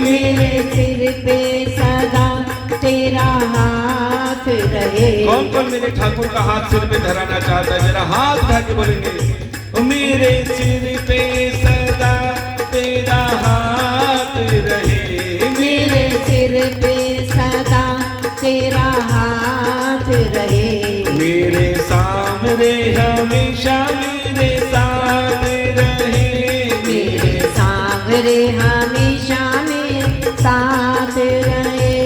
मेरे सिर पे सदा तेरा हाथ रहे। कौन कौन मेरे ठाकुर का हाथ सिर पे धराना चाहता है? जरा हाथ उठा के बोलेंगे। मेरे सिर पे सदा तेरा हाथ रहे, मेरे सिर पे सदा तेरा हाथ रहे। मेरे सामने हमेशा मेरे साथ रहे, मेरे सावरे हमेशा मेरे साथ रहे।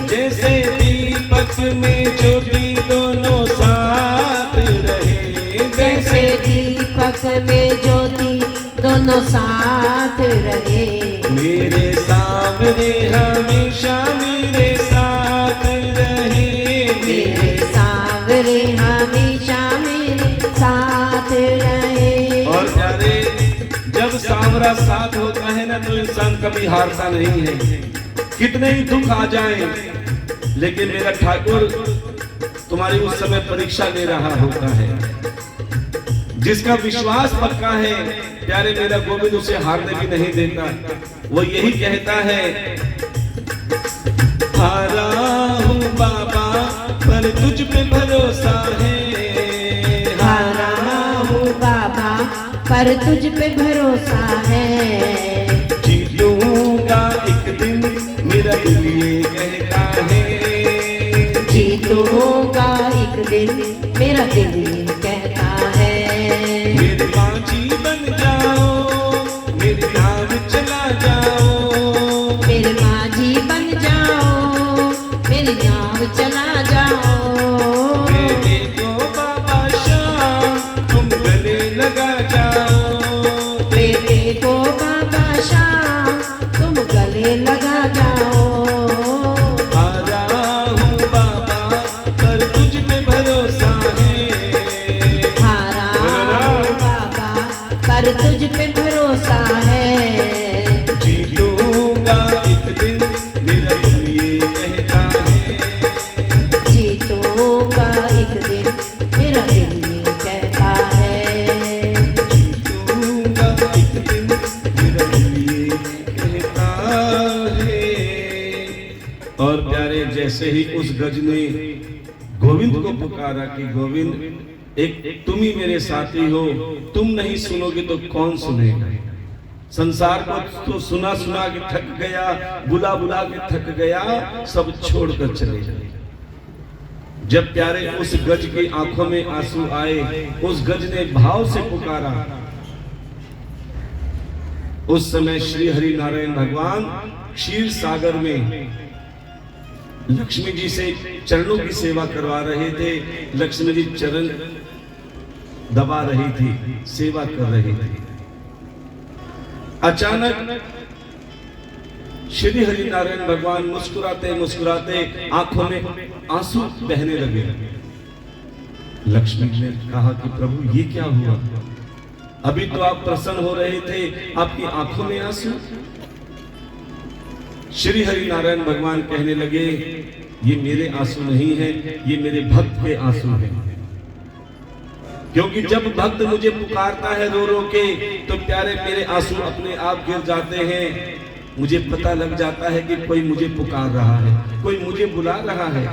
जैसे दीपक में ज्योति दोनों साथ रहे, जैसे दीपक में ज्योति दोनों साथ रहे। मेरे सामने हमेशा मेरे साथ रहे, मेरे सावरे हमेशा मेरे साथ रहे। और प्यारे, जब सांवरा साथ होता है ना तो इंसान कभी हारता नहीं है। कितने ही दुख आ जाएं, लेकिन मेरा ठाकुर तुम्हारी उस समय परीक्षा ले रहा होता है। जिसका विश्वास पक्का है प्यारे, मेरा गोविंद उसे हारने भी नहीं देता। वो यही कहता है, हारा हूँ बाबा पर तुझ पे भरोसा है, हारा हूँ बाबा पर तुझ पे भरोसा है। जीतूंगा एक दिन मेरा दिल ये कहता है, जीतूंगा एक दिन मेरा दिल ये कहता है। मेरे माझी बन जाओ, मेरे नाम चला जाओ, मेरे माझी बन जाओ, मेरी नाव चला जाओ। बेटे को बाबा शाम तुम गले लगा जाओ, बेटे को बाबा शाम तुम गले लगा जाओ। हारा हूँ बाबा पर तुझ पे भरोसा है, हारा हूँ बाबा पर तुझ पे भरोसा है। जीतूंगा एक दिन मेरा दिल ये कहता है, जीतूंगा एक दिन मेरा दिल ये कहता है। जीतूंगा एक दिन मेरा दिल ये कहता है। और प्यारे, जैसे ही उस गज ने गोविंद को पुकारा कि गोविंद एक तुम ही मेरे साथी हो, तुम नहीं सुनोगे तो कौन सुनेगा? संसार को तो सुना सुना के थक गया, बुला बुला के थक गया, सब छोड़कर चले गए। जब प्यारे उस गज की आंखों में आंसू आए, उस गज ने भाव से पुकारा, उस समय श्री हरि नारायण भगवान क्षीर सागर में लक्ष्मी जी से चरणों की सेवा करवा रहे थे। लक्ष्मी जी चरण दबा रही थी, सेवा कर रही थी। अचानक श्री हरि नारायण भगवान मुस्कुराते मुस्कुराते आंखों में आंसू बहने लगे। लक्ष्मी ने कहा कि प्रभु ये क्या हुआ? अभी तो आप प्रसन्न हो रहे थे, आपकी आंखों में आंसू। श्री हरि नारायण भगवान कहने लगे, ये मेरे आंसू नहीं है, ये मेरे भक्त के आंसू हैं। क्योंकि जब भक्त मुझे पुकारता है रो रो के, तो प्यारे मेरे आंसू अपने आप गिर जाते हैं। मुझे पता लग जाता है कि कोई मुझे पुकार रहा है, कोई मुझे बुला रहा है।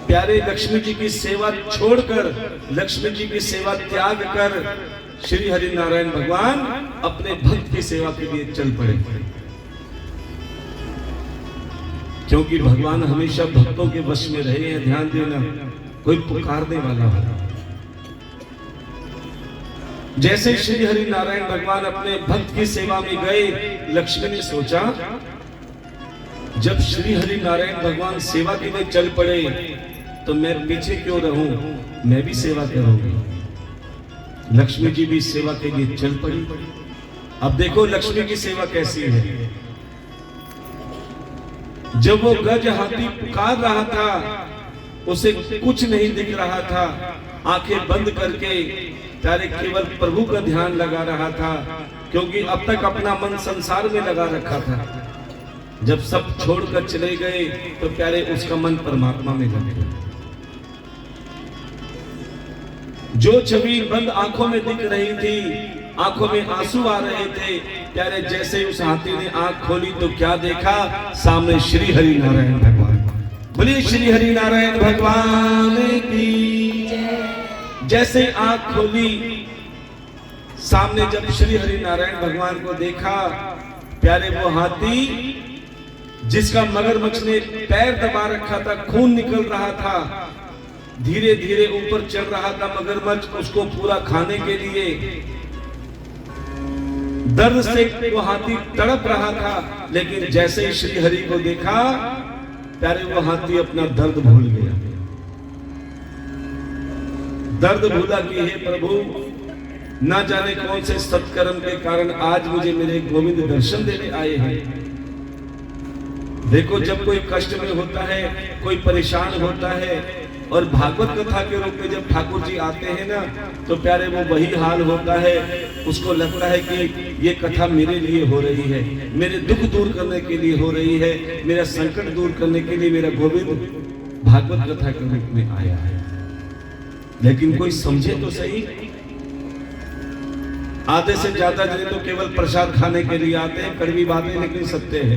प्यारे, लक्ष्मी जी की सेवा छोड़कर, लक्ष्मी जी की सेवा त्याग कर श्री हरि नारायण भगवान अपने भक्त की सेवा के लिए चल पड़े। क्योंकि भगवान हमेशा भक्तों के वश में रहे हैं। ध्यान देना, कोई पुकारने वाला हो। जैसे श्री हरि नारायण भगवान अपने भक्त की सेवा में गए, लक्ष्मी ने सोचा जब श्री हरि नारायण भगवान सेवा के लिए चल पड़े तो मैं पीछे क्यों रहूं, मैं भी सेवा करूंगी। लक्ष्मी जी भी सेवा के लिए चल पड़ी। अब देखो लक्ष्मी की सेवा कैसी है। जब वो गज हाथी पुकार रहा था, उसे कुछ नहीं दिख रहा था। आंखें बंद करके प्यारे केवल प्रभु का ध्यान लगा रहा था, क्योंकि अब तक अपना मन संसार में लगा रखा था। जब सब छोड़कर चले गए तो प्यारे उसका मन परमात्मा में लग गया। जो छवि बंद आंखों में दिख रही थी आंखों में आंसू आ रहे थे। प्यारे जैसे ही उस हाथी ने आंख खोली तो क्या देखा, सामने श्री हरि नारायण भगवान। बोलिए श्री हरि नारायण भगवान की जय। जैसे ही आंख खोली, सामने जब श्री हरि नारायण भगवान को देखा, प्यारे वो हाथी जिसका मगरमच्छ ने पैर दबा रखा था, खून निकल रहा था, धीरे धीरे ऊपर चढ़ रहा था मगरमच्छ उसको पूरा खाने के लिए। दर्द से वो हाथी तड़प रहा था, लेकिन जैसे ही श्री हरि को देखा, प्यारे वो हाथी अपना दर्द भूल गया। दर्द भूला कि हे प्रभु, ना जाने कौन से सत्कर्म के कारण आज मुझे मेरे गोविंद दर्शन देने आए हैं। देखो, जब कोई कष्ट में होता है, कोई परेशान होता है, और भागवत कथा के रूप में जब ठाकुर जी आते हैं ना, तो प्यारे वो वही हाल होता है। उसको लगता है कि ये कथा मेरे लिए हो रही है, मेरे दुख दूर करने के लिए हो रही है, मेरा संकट दूर करने के लिए मेरा गोविंद भागवत कथा के रूप में आया है। लेकिन कोई समझे तो सही, आधे से ज्यादा जने तो केवल प्रसाद खाने के लिए आते हैं, कड़वी बातें लेकिन सत्य है।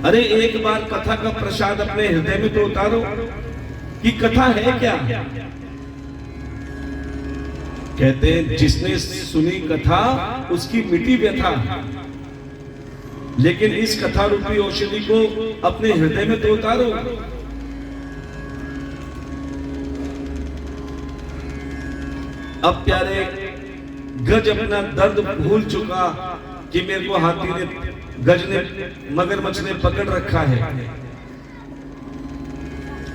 अरे एक बार कथा का प्रसाद अपने हृदय में तो उतारो कि कथा है क्या। कहते हैं जिसने सुनी कथा उसकी मिटी व्यथा। लेकिन इस कथा रूपी औषधि को अपने हृदय में तो उतारो। अब प्यारे गज अपना दर्द भूल चुका कि मेरे को हाथी ने, गज ने, मगरमच्छ ने पकड़ रखा है।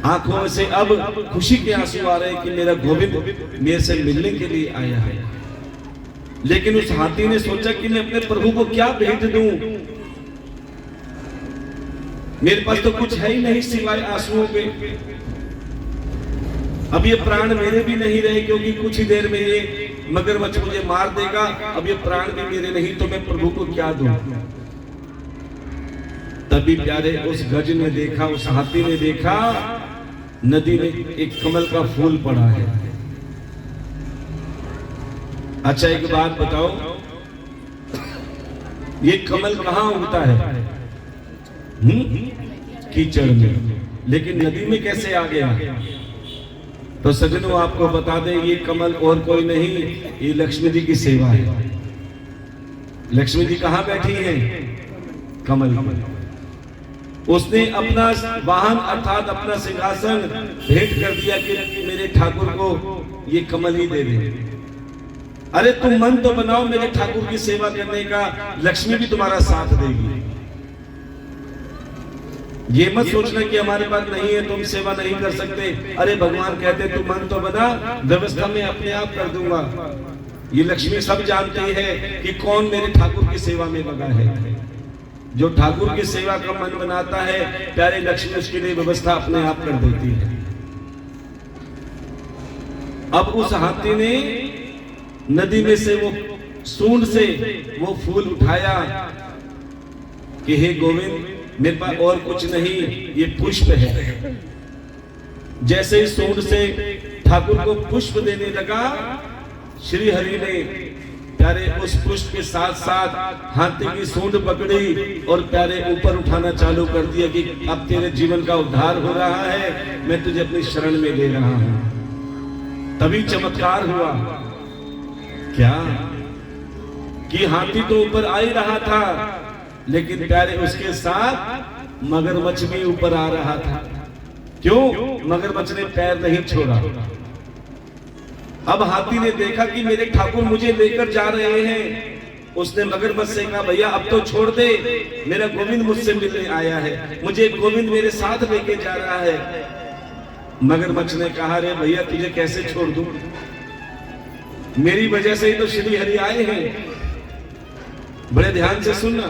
आंखों से अब खुशी के आंसू आ रहे हैं कि मेरा गोविंद मेरे से मिलने के लिए आया है। लेकिन उस हाथी ने सोचा कि मैं अपने प्रभु को क्या भेंट दूं, मेरे पास तो कुछ है ही नहीं सिवाय आंसुओं के। अब ये प्राण मेरे भी नहीं रहे, क्योंकि कुछ ही देर में ये मगरमच्छ मुझे मार देगा। अब ये प्राण भी मेरे नहीं, तो मैं प्रभु को क्या दूं। तभी प्यारे उस गज ने देखा, उस हाथी ने देखा, नदी में एक कमल का फूल पड़ा है। अच्छा एक बात बताओ, ये कमल कहां उगता है? कीचड़ में। लेकिन नदी में कैसे आ गया? तो सज्जनों आपको बता दें, ये कमल और कोई नहीं, ये लक्ष्मी जी की सेवा है। लक्ष्मी जी कहां बैठी हैं? कमल पर। उसने अपना वाहन अर्थात अपना सिंहासन भेंट कर दिया कि मेरे ठाकुर को ये कमल ही दे दे। अरे तुम मन तो बनाओ मेरे ठाकुर की सेवा करने का, लक्ष्मी भी तुम्हारा साथ देगी। ये मत सोचना कि हमारे पास नहीं है तुम सेवा नहीं कर सकते। अरे भगवान कहते तू मन तो बना, व्यवस्था में अपने आप कर दूंगा। ये लक्ष्मी सब जानती है कि कौन मेरे ठाकुर की सेवा में लगा है। जो ठाकुर की सेवा का मन बनाता है, प्यारे लक्ष्मी उसके लिए व्यवस्था अपने आप कर देती है। अब उस हाथी ने नदी में से वो सूंड से वो फूल उठाया कि हे गोविंद, मेरे पास और कुछ नहीं, ये पुष्प है। जैसे ही सूंड से ठाकुर को पुष्प देने लगा, श्री हरि ने प्यारे उस पुष्प के साथ साथ हाथी की सूंड पकड़ी और प्यारे ऊपर उठाना चालू कर दिया कि अब तेरे जीवन का उद्धार हो रहा है, मैं तुझे अपनी शरण में ले रहा हूं। तभी चमत्कार हुआ क्या कि हाथी तो ऊपर आ ही रहा था, लेकिन प्यारे उसके साथ मगरमच्छ भी ऊपर आ रहा था। क्यों? मगरमच्छ ने पैर नहीं छोड़ा। अब हाथी ने देखा कि मेरे ठाकुर मुझे लेकर जा रहे हैं। उसने मगरमच्छ से कहा, भैया अब तो छोड़ दे, मेरा गोविंद मुझसे मिलने आया है, मुझे गोविंद मेरे साथ लेके जा रहा है। मगरमच्छ ने कहा, अरे भैया तुझे कैसे छोड़ दूं, मेरी वजह से ही तो श्री हरि आए हैं। बड़े ध्यान से सुनना,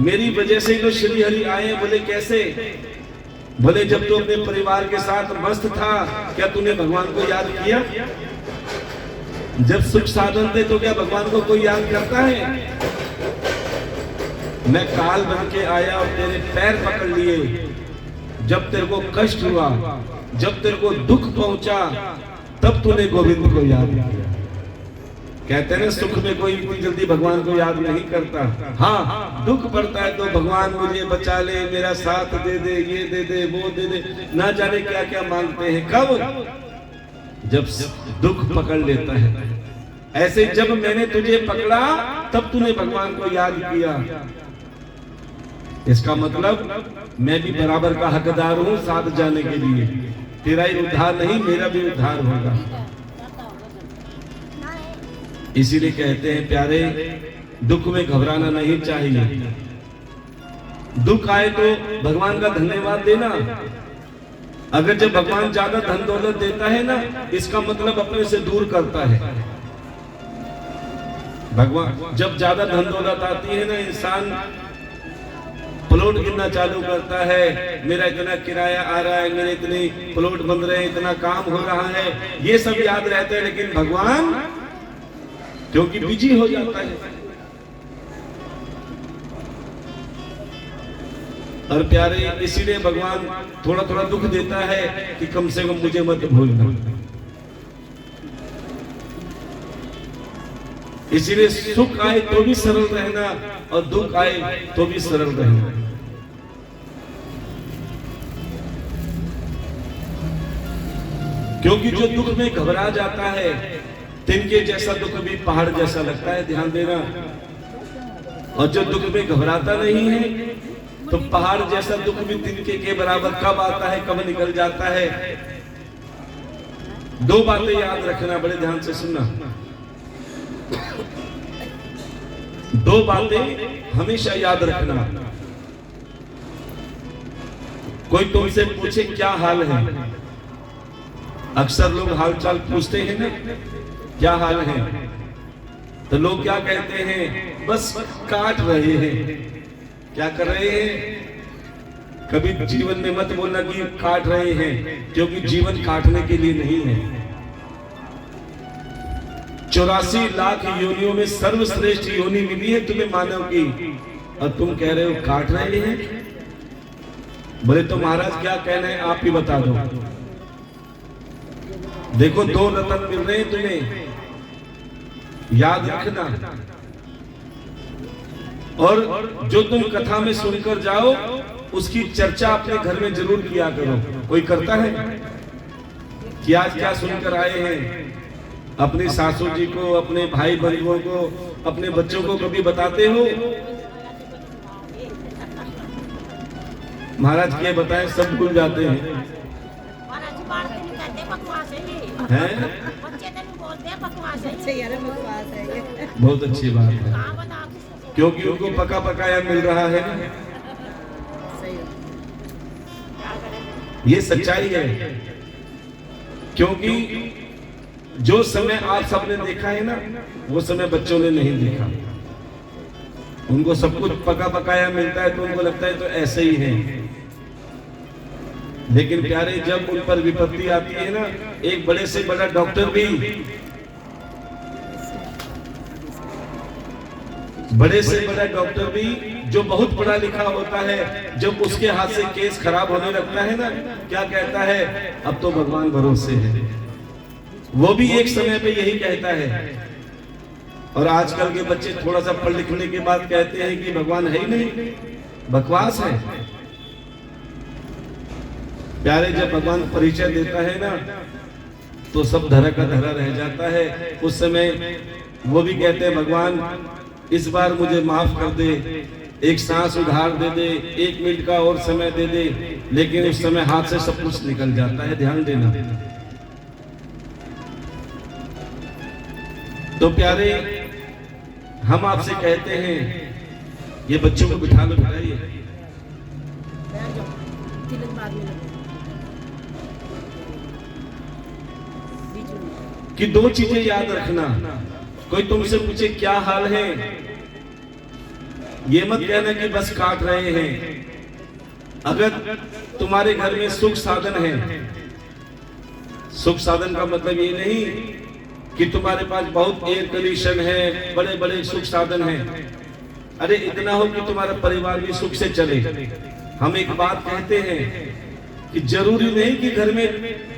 मेरी वजह से ही तो श्री हरि आए हैं। बोले कैसे? बोले जब तू अपने परिवार के साथ मस्त था, क्या तूने भगवान को याद किया? जब सुख साधन थे तो क्या भगवान को कोई याद करता है? मैं काल बन के आया और तेरे पैर पकड़ लिए। जब तेरे को कष्ट हुआ, जब तेरे को दुख पहुंचा, तब तूने गोविंद को याद किया। कहते हैं सुख में कोई इतनी जल्दी भगवान को याद नहीं करता। हाँ, दुख पड़ता है तो भगवान मुझे बचा ले, मेरा साथ दे दे, ये दे दे, वो दे दे, ना जाने क्या क्या मांगते हैं। कब? जब दुख पकड़ लेता है। ऐसे जब मैंने तुझे पकड़ा तब तूने भगवान को याद किया। इसका मतलब मैं भी बराबर का हकदार हूं साथ जाने के लिए। तेरा ही उद्धार नहीं, मेरा भी उद्धार होगा। इसीलिए कहते हैं प्यारे, दुख में घबराना नहीं चाहिए। दुख आए तो भगवान का धन्यवाद देना। अगर जब भगवान ज्यादा धन दौलत देता है ना, इसका मतलब अपने से दूर करता है। भगवान जब ज्यादा धन दौलत आती है ना, इंसान प्लॉट गिनना चालू करता है। मेरा इतना किराया आ रहा है, मेरे इतने प्लॉट बन रहे हैं, इतना काम हो रहा है, ये सब याद रहता है। लेकिन भगवान क्योंकि बिजी हो जाता है। और प्यारे, इसीलिए भगवान थोड़ा थोड़ा दुख देता है कि कम से कम मुझे मत भूलना। इसीलिए सुख आए तो भी सरल रहना और दुख आए तो भी सरल रहना। क्योंकि जो दुख में घबरा जाता है, तिनके जैसा दुख भी पहाड़ जैसा लगता है, ध्यान देना। और जो दुख में घबराता नहीं है तो पहाड़ जैसा दुख भी तिनके के बराबर कब आता है, कब निकल जाता है। दो बातें याद रखना, बड़े ध्यान से सुनना। दो बातें हमेशा याद रखना। कोई तुमसे पूछे क्या हाल है, अक्सर लोग हालचाल पूछते हैं ना, क्या हाल है, तो लोग क्या कहते हैं, बस काट रहे हैं। क्या कर रहे हैं? कभी जीवन में मत बोलना कि काट रहे हैं, क्योंकि जीवन काटने के लिए नहीं है। 84 लाख योनियों में सर्वश्रेष्ठ योनि मिली है तुम्हें मानव की, और तुम कह रहे हो काट रहे हैं। बोले तो महाराज क्या कहना है, आप ही बता दो। देखो, दो रतन मिल रहे हैं तुम्हें, याद रखना। और जो तुम कथा में सुनकर जाओ, उसकी चर्चा अपने घर में जरूर किया करो। कोई करता है कि आज क्या सुनकर आए हैं? अपनी सासू जी को, अपने भाई बंधुओं को, अपने बच्चों को कभी बताते हो? महाराज क्या बताएं, सब भूल जाते हैं। बहुत अच्छी बात है, क्योंकि उनको पका पकाया मिल रहा है। ये सच्चाई है। क्योंकि जो समय आप सबने देखा है ना, वो समय बच्चों ने नहीं देखा। उनको सब कुछ पका पकाया मिलता है तो उनको लगता है तो ऐसे ही है। लेकिन प्यारे, जब उन पर विपत्ति आती है ना, एक बड़े से बड़ा डॉक्टर भी, बड़े से बड़ा डॉक्टर भी जो बहुत पढ़ा लिखा होता है, जब उसके हाथ से केस खराब होने लगता है ना, क्या कहता है, अब तो भगवान भरोसे है। वो भी एक समय पे यही कहता है। और आजकल के बच्चे थोड़ा सा पढ़ लिखने के बाद कहते हैं कि भगवान है ही नहीं, बकवास है। प्यारे, जब भगवान परिचय देता है ना, तो सब धरा का धरा रह जाता है। उस समय वो भी कहते हैं, भगवान इस बार मुझे माफ कर दे, एक सांस उधार दे दे, 1 मिनट का और समय दे दे। लेकिन उस समय हाथ से सब कुछ निकल जाता है, ध्यान देना। तो प्यारे, हम आपसे कहते हैं, ये बच्चों को बिठा लो, बिठाइए। कि दो चीजें याद रखना। कोई तुमसे पूछे क्या हाल है, ये मत कहना कि बस काट रहे हैं। अगर तुम्हारे घर में सुख साधन है, सुख साधन का मतलब ये नहीं कि तुम्हारे पास बहुत एयर कंडीशन है, बड़े बड़े सुख साधन हैं। अरे इतना हो कि तुम्हारा परिवार भी सुख से चले। हम एक बात कहते हैं कि जरूरी नहीं कि घर में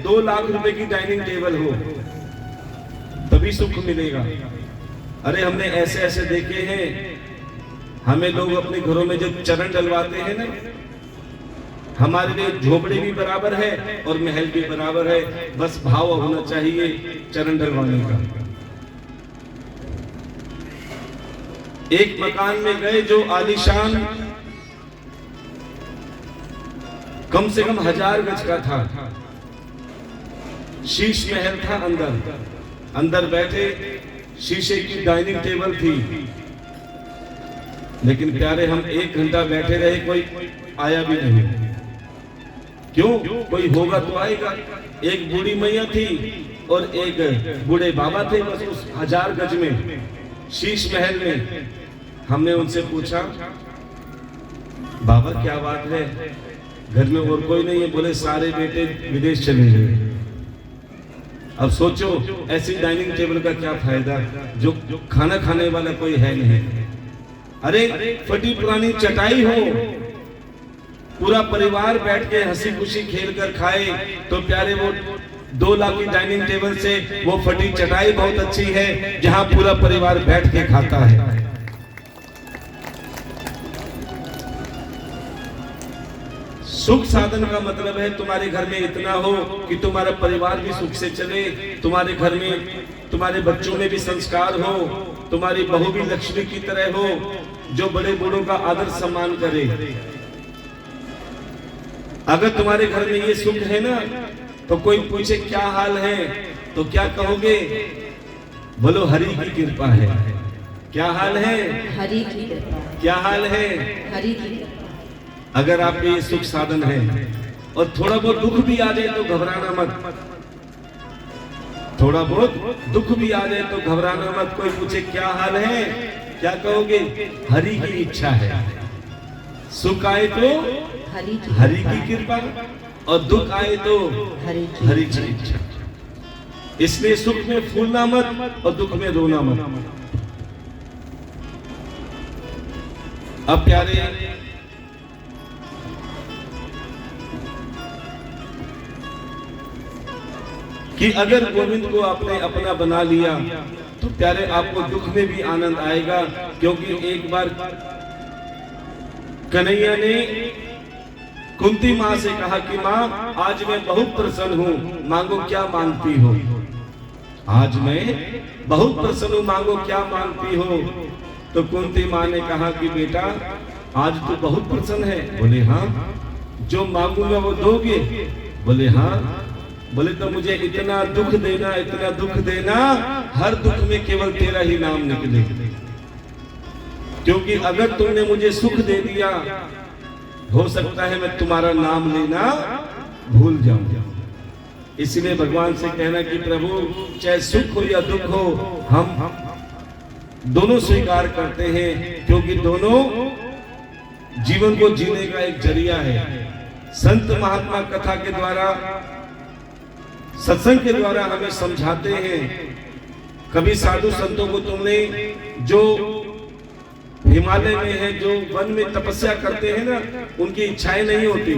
2 लाख रुपए की डाइनिंग टेबल हो तभी सुख मिलेगा। अरे हमने ऐसे ऐसे देखे हैं, हमें लोग अपने घरों में जब चरण डलवाते हैं ना, हमारे लिए झोपड़ी भी बराबर है और महल भी बराबर है, बस भाव होना चाहिए चरण डलवाने का। एक मकान में गए जो आलीशान कम से कम 1000 गज का था, शीश महल था, अंदर बैठे, शीशे की डाइनिंग टेबल थी, लेकिन प्यारे हम 1 घंटा बैठे रहे, कोई आया भी नहीं। क्यों? कोई होगा तो आएगा। एक बूढ़ी मैया थी और एक बूढ़े बाबा थे, बस उस 1000 गज में शीश महल में। हमने उनसे पूछा, बाबा क्या बात है, घर में और कोई नहीं है? बोले सारे बेटे विदेश चले गए। अब सोचो ऐसी डाइनिंग टेबल का क्या फायदा जो खाना खाने वाला कोई है नहीं। अरे फटी पुरानी चटाई हो, पूरा परिवार बैठ के हंसी खुशी खेल कर खाए, तो प्यारे वो 2 लाख की डाइनिंग टेबल से वो फटी चटाई बहुत अच्छी है जहां पूरा परिवार बैठ के खाता है। सुख साधन का मतलब है तुम्हारे घर में इतना हो कि तुम्हारा परिवार भी सुख से चले, तुम्हारे घर में तुम्हारे बच्चों में भी संस्कार हो, तुम्हारी बहू भी लक्ष्मी की तरह हो, जो बड़े बूढ़ों का आदर सम्मान करे। अगर तुम्हारे घर में ये सुख है ना, तो कोई पूछे क्या हाल है तो क्या कहोगे? बोलो हरि की कृपा है। क्या हाल है? हरि की कृपा। क्या हाल है? हरि की कृपा। अगर आपके ये सुख साधन है और थोड़ा बहुत दुख भी आ जाए तो घबराना मत। थोड़ा बहुत दुख भी आ जाए तो घबराना मत। कोई पूछे क्या हाल है, क्या कहोगे? हरि की इच्छा है। सुख आए तो हरि की कृपा और दुख आए तो हरि की इच्छा। इसलिए सुख में फूलना मत और दुख में रोना मत। अब प्यारे, कि अगर गोविंद को आपने अपना बना लिया तो प्यारे आपको दुख में भी आनंद आएगा, क्योंकि एक बार कन्हैया ने कुंती माँ से कहा कि माँ आज मैं बहुत प्रसन्न हूँ, मांगो क्या मांगती हो। आज मैं बहुत प्रसन्न हूँ, मांगो क्या मांगती हो। तो कुंती माँ ने कहा कि बेटा आज तो बहुत प्रसन्न है। बोले हाँ। जो मांगूंगा वो दोगे? बोले हाँ। बोले तो मुझे इतना दुख देना, इतना दुख देना, हर दुख में केवल तेरा ही नाम निकले। क्योंकि अगर तुमने मुझे सुख दे दिया, हो सकता है मैं तुम्हारा नाम लेना भूल जाऊं। इसलिए भगवान से कहना कि प्रभु चाहे सुख हो या दुख हो, हम दोनों स्वीकार करते हैं, क्योंकि दोनों जीवन को जीने का एक जरिया है। संत महात्मा कथा के द्वारा, सत्संग के द्वारा हमें समझाते हैं। कभी साधु संतों को तुमने जो हिमालय में है, जो वन में तपस्या करते हैं ना, उनकी इच्छाएं नहीं होती।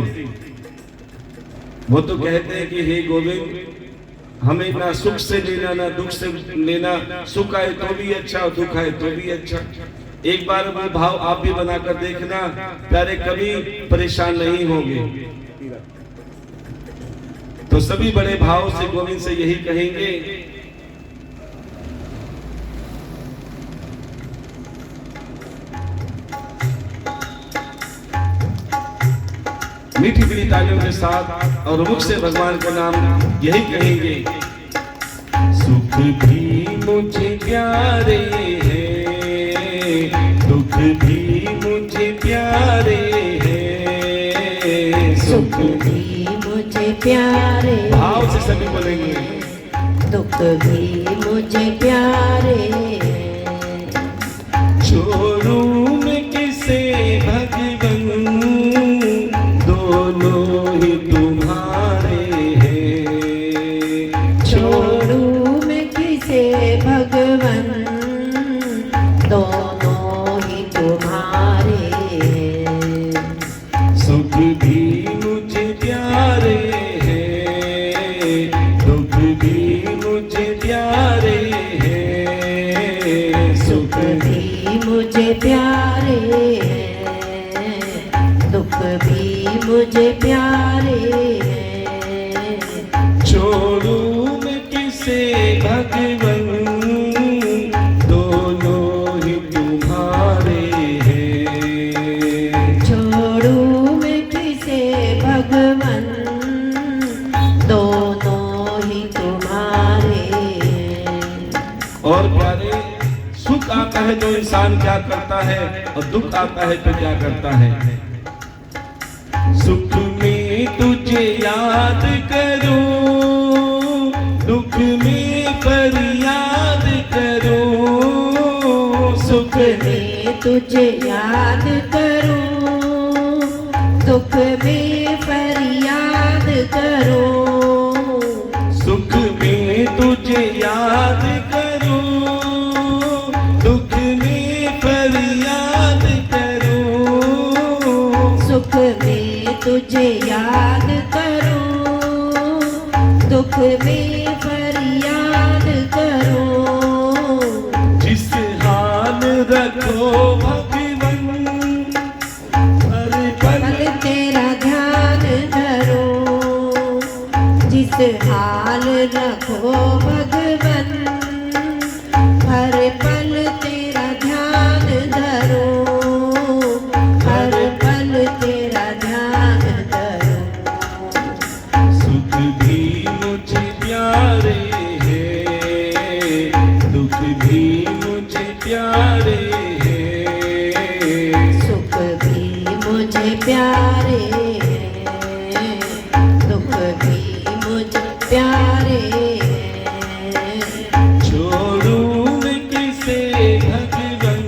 वो तो कहते हैं कि हे गोविंद हमें ना सुख से लेना ना दुख से लेना, सुख आए तो भी अच्छा और दुख आए तो भी अच्छा। एक बार वो भाव आप भी बनाकर देखना, प्यारे कभी परेशान नहीं होंगे। तो सभी बड़े भाव से गोविंद से यही कहेंगे, मीठी मीठी तालियों के साथ और मुख से भगवान का नाम यही कहेंगे। सुख भी मुझे प्यारे हैं, दुख भी मुझे प्यारे हैं। सुख भी मुझे प्यारे, भाव से सभी बोलेंगे। दुख भी मुझे प्यारे। छोड़ूं मैं किसे भगवन, दोनों ही तुम्हारे हैं। छोड़ूं मैं किसे भगवन, दोनों ही तुम्हारे हैं। सुख भी मुझे प्यारे भी मुझे प्यारे हैं, दुख भी मुझे प्यारे हैं। छोड़ूं मैं किसे भगवन, दोनों ही तुम्हारे हैं। छोड़ूं मैं किसे भगवन, दोनों ही तुम्हारे हैं। और प्यारे, सुख आता है तो इंसान क्या करता है, और दुख आता है तो क्या करता है। सुख में तुझे याद करूं, दुख में फरियाद करूं। सुख में तुझे याद करूं, दुख में फरियाद करूं। सुख में तुझे याद करूं, दुख में फरियाद करूं। सुख में तुझे याद करूं, दुख में फरियाद करूं। जिस हाल रखो भगवन, हर पल पल तेरा ध्यान धरो। जिस हाल रखो भगवन, हर पल तेरा ध्यान धरो। हर पल तेरा ध्यान धरो। सुख भी मुझे प्यारे हैं, दुख भी मुझे प्यारे हैं। सुख भी मुझे प्यारे हैं, दुख भी मुझे प्यारे हैं। छोड़ूं मैं किसे भगवन,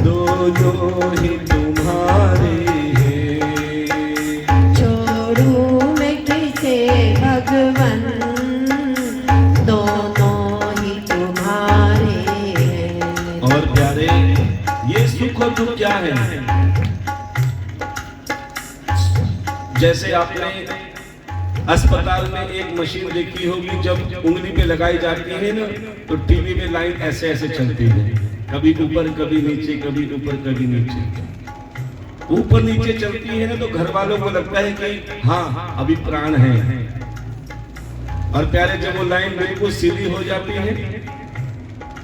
दोनों ही तुम्हारे हैं। छोड़ूं मैं किसे भगवन, दोनों ही तुम्हारे हैं। और प्यारे, ये सुख और दुख क्या है। जैसे आपने अस्पताल में एक मशीन देखी होगी, जब उंगली पे लगाई जाती है ना, तो टीवी में लाइन ऐसे ऐसे चलती है, कभी ऊपर कभी नीचे, कभी ऊपर कभी नीचे। ऊपर नीचे चलती है ना, तो घर वालों को लगता है कि हाँ अभी प्राण है। और प्यारे, जब वो लाइन बिल्कुल सीधी हो जाती है,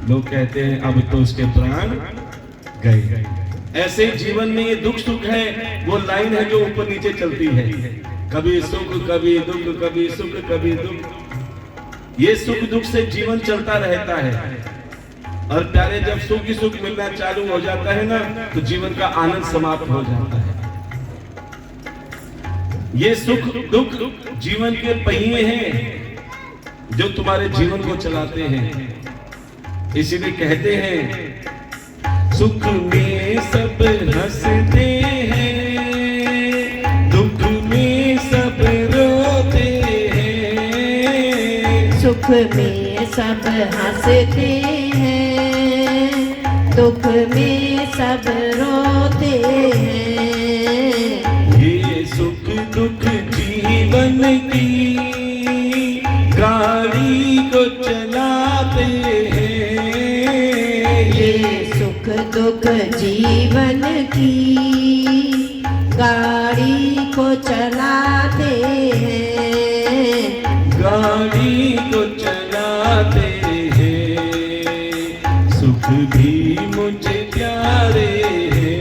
लोग कहते हैं अब तो उसके प्राण गए। ऐसे ही जीवन में ये दुख सुख है, वो लाइन है जो ऊपर नीचे चलती है, कभी सुख कभी दुख, कभी सुख कभी दुख। ये सुख दुख से जीवन चलता रहता है। और प्यारे, जब सुख ही सुख मिलना चालू हो जाता है ना, तो जीवन का आनंद समाप्त हो जाता है। ये सुख दुख जीवन के पहिए हैं जो तुम्हारे जीवन को चलाते हैं। इसीलिए कहते हैं, सुख में सब हंसते हैं, दुख में सब रोते हैं। सुख में सब हंसते हैं, दुख में सब रोते हैं। ये सुख दुख जीवन की गाड़ी को चलाते हैं। ये सुख दुख जीवन की गाड़ी को चलाते हैं। गाड़ी को चलाते हैं। सुख भी मुझे प्यारे हैं,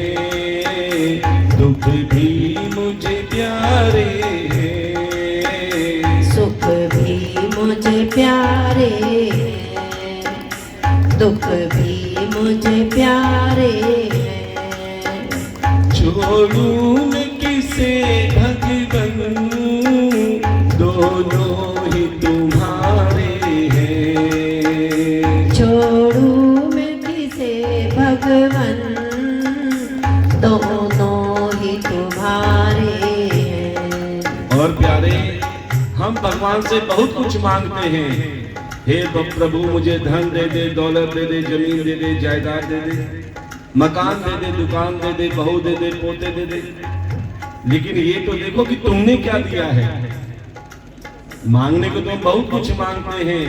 दुख भी मुझे प्यारे हैं। सुख भी मुझे प्यारे हैं, दुख भी मुझे प्यारे हैं। छोड़ूं मैं किसे भगवन, दोनों ही तुम्हारे हैं। छोड़ूं मैं किसे भगवन, दोनों ही तुम्हारे हैं। और प्यारे, हम भगवान से बहुत कुछ मांगते हैं। हे प्रभु, मुझे धन दे दे, दौलत दे दे, जमीन दे दे, जायदाद दे दे, मकान दे दे, दुकान दे दे, बहू दे दे, पोते दे दे। लेकिन ये तो देखो कि तुमने क्या दिया है। मांगने को तो हम बहुत कुछ मांगते हैं,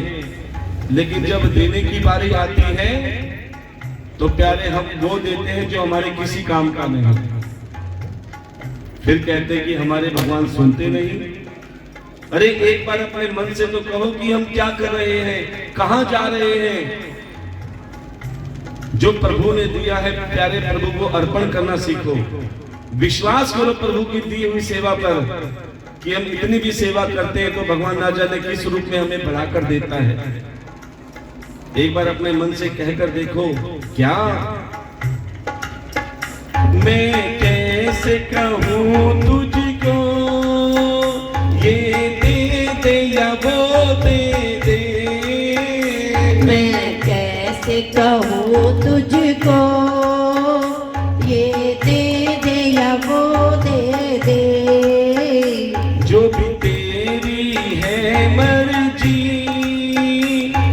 लेकिन जब देने की बारी आती है तो प्यारे हम वो देते हैं जो हमारे किसी काम का नहीं, फिर कहते हैं कि हमारे भगवान सुनते नहीं। अरे एक बार अपने मन से तो कहो कि हम क्या कर रहे हैं, कहां जा रहे हैं। जो प्रभु ने दिया है प्यारे प्रभु को अर्पण करना सीखो। विश्वास करो प्रभु की दी हुई सेवा पर कि हम इतनी भी सेवा करते हैं तो भगवान ना जाने किस रूप में हमें बढ़ाकर देता है। एक बार अपने मन से कहकर देखो, क्या मैं कैसे कहूँ तुझको ये दे दे या वो दे दे। मैं कैसे कहूँ तुझको ये दे दे या वो दे दे। जो भी तेरी है मर्जी,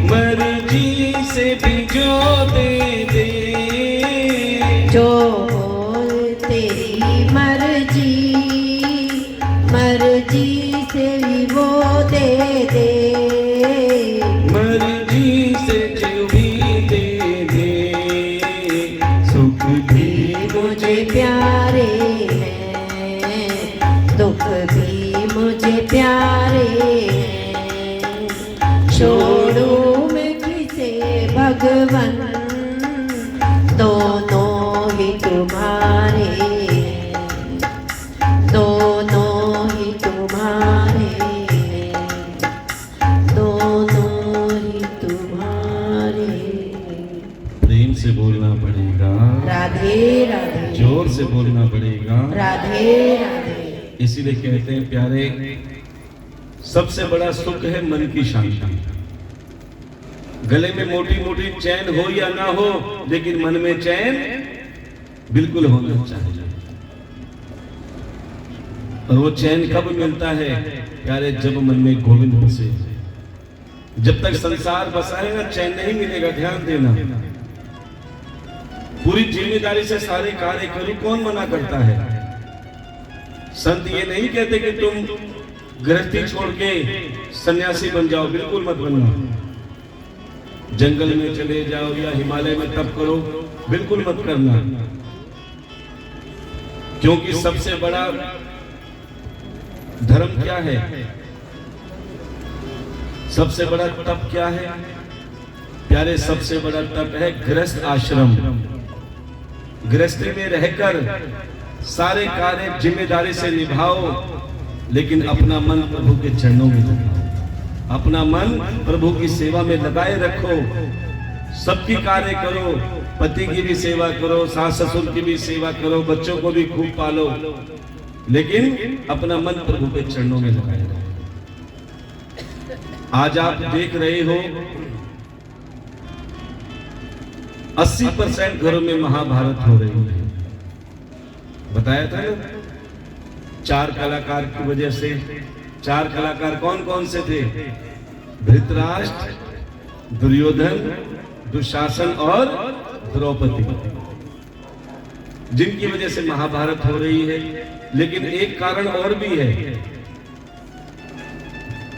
मर्जी से भी जो दे दे। जो तेरी मर्जी, मर्जी से भी वो दे दे। मर्जी से जो भी दे दे। सुख भी मुझे प्यारे हैं, दुख भी मुझे प्यारे हैं। छोड़ूं मैं किसे भगवन, दोनों ही तुम्हारे हैं, दोनों ही तुम्हारे हैं, दोनों ही तुम्हारे हैं। प्रेम से बोलना पड़ेगा, राधे राधे, जोर से बोलना पड़ेगा। राधे राधे। इसीलिए कहते हैं प्यारे, सबसे बड़ा सुख है मन की शांति। गले में मोटी मोटी चैन हो या ना हो, लेकिन मन में चैन बिल्कुल होना चाहिए। और वो चैन कब मिलता है प्यारे, जब मन में गोविंद बसे। जब तक संसार बसा है ना, चैन नहीं मिलेगा। ध्यान देना, पूरी जिम्मेदारी से सारे कार्य करो, कौन मना करता है। संत ये नहीं कहते कि तुम गृहस्थी छोड़ के सन्यासी बन जाओ, बिल्कुल मत बनना। जंगल में चले जाओ या हिमालय में तप करो, बिल्कुल मत करना। क्योंकि सबसे बड़ा धर्म क्या है, सबसे बड़ा तप क्या है प्यारे, सबसे बड़ा तप है गृहस्थ आश्रम। गृहस्थी में रहकर सारे कार्य जिम्मेदारी से निभाओ, लेकिन अपना मन प्रभु के चरणों में लगाओ, अपना मन प्रभु की सेवा में लगाए रखो। सबकी कार्य करो, पति की भी सेवा करो, सास ससुर की भी सेवा करो, बच्चों को भी खूब पालो, लेकिन अपना मन प्रभु के चरणों में लगाए रखो। आज आप देख रहे हो 80% घरों में महाभारत हो रही है। बताया था ना, 4 कलाकार की वजह से। 4 कलाकार कौन कौन से थे? धृतराष्ट्र, दुर्योधन, दुशासन और द्रौपदी, जिनकी वजह से महाभारत हो रही है। लेकिन एक कारण और भी है,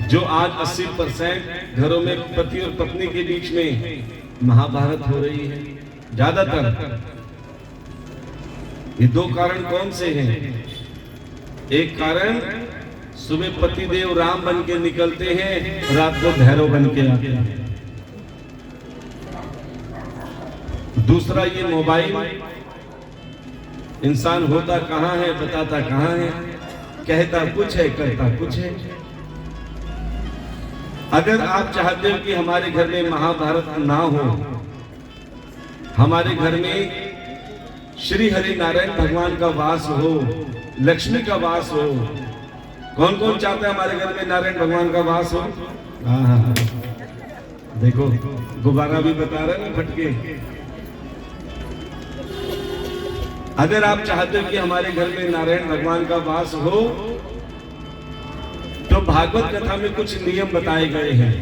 जो आज 80% घरों में पति और पत्नी के बीच में महाभारत हो रही है ज्यादातर। ये 2 कारण कौन से हैं? एक कारण, सुबह पतिदेव राम बन के निकलते हैं, रात को भैरव बन के आते हैं। दूसरा ये मोबाइल, इंसान होता कहां है, बताता कहां है, कहता कुछ है, करता कुछ है। अगर आप चाहते हो कि हमारे घर में महाभारत ना हो, हमारे घर में श्री हरि नारायण भगवान का वास हो, लक्ष्मी का वास हो। कौन कौन चाहता है हमारे घर में नारायण भगवान का वास हो? हाँ, देखो गुब्बारा भी बता रहे हैं फटके। अगर आप चाहते हो कि हमारे घर में नारायण भगवान का वास हो, तो भागवत कथा में कुछ नियम बताए गए हैं।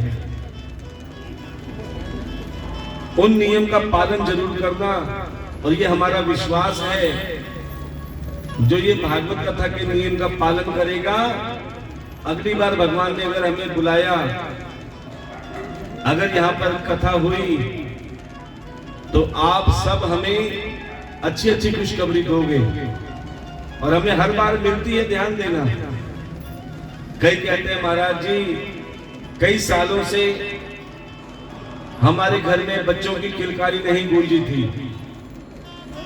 उन नियम का पालन जरूर करना। और ये हमारा विश्वास है, जो ये भागवत कथा के नियम का पालन करेगा, अगली बार भगवान ने अगर हमें बुलाया, अगर यहाँ पर कथा हुई, तो आप सब हमें अच्छी अच्छी खुशखबरी दोगे और हमें हर बार मिलती है, ध्यान देना। कई कहते हैं महाराज जी कई सालों से हमारे घर में बच्चों की किलकारी नहीं गूंजी थी,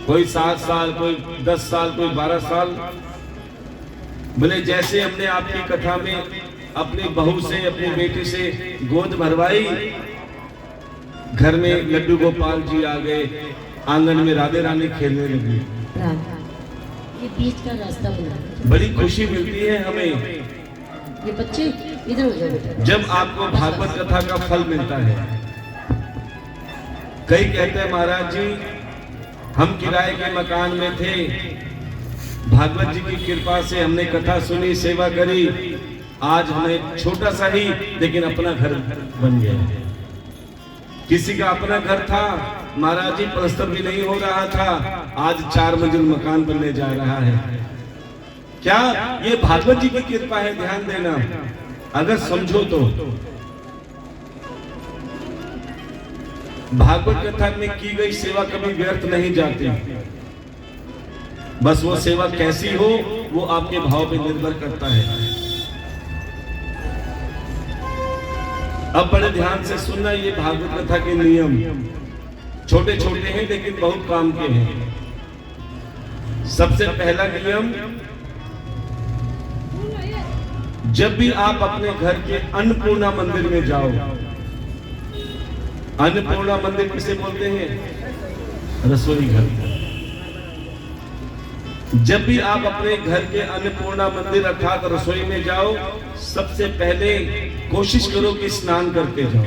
कोई 7 साल, कोई 10 साल, कोई 12 साल। बोले जैसे हमने आपकी कथा में अपनी बहू से, अपनी बेटी से गोद भरवाई, घर में लड्डू गोपाल जी आ गए, आंगन में राधे रानी खेलने लगी। ये बीच का रास्ता बना, बड़ी खुशी मिलती है हमें। ये बच्चे इधर हो जाओ बेटा। जब आपको भागवत कथा का फल मिलता है। कई कहते हैं महाराज जी हम किराए के मकान में थे, भागवत जी की कृपा से हमने कथा सुनी, सेवा करी, आज हमें छोटा सा ही लेकिन अपना घर बन गया। किसी का अपना घर था महाराज जी, प्लस्तर भी नहीं हो रहा था, आज 4 मंजिल मकान बनने जा रहा है। क्या ये भागवत जी की कृपा है? ध्यान देना, अगर समझो तो। भागवत कथा में की गई सेवा कभी व्यर्थ नहीं जाती, बस वो सेवा कैसी हो वो आपके भाव पे निर्भर करता है। अब बड़े ध्यान से सुनना, ये भागवत कथा के नियम छोटे छोटे हैं लेकिन बहुत काम के हैं। सबसे पहला नियम, जब भी आप अपने घर के अन्नपूर्णा मंदिर में जाओ, अन्नपूर्णा मंदिर किसे बोलते हैं? रसोई घर। जब भी आप अपने घर के अन्नपूर्णा मंदिर अर्थात रसोई में जाओ, सबसे पहले कोशिश करो कि स्नान करके जाओ,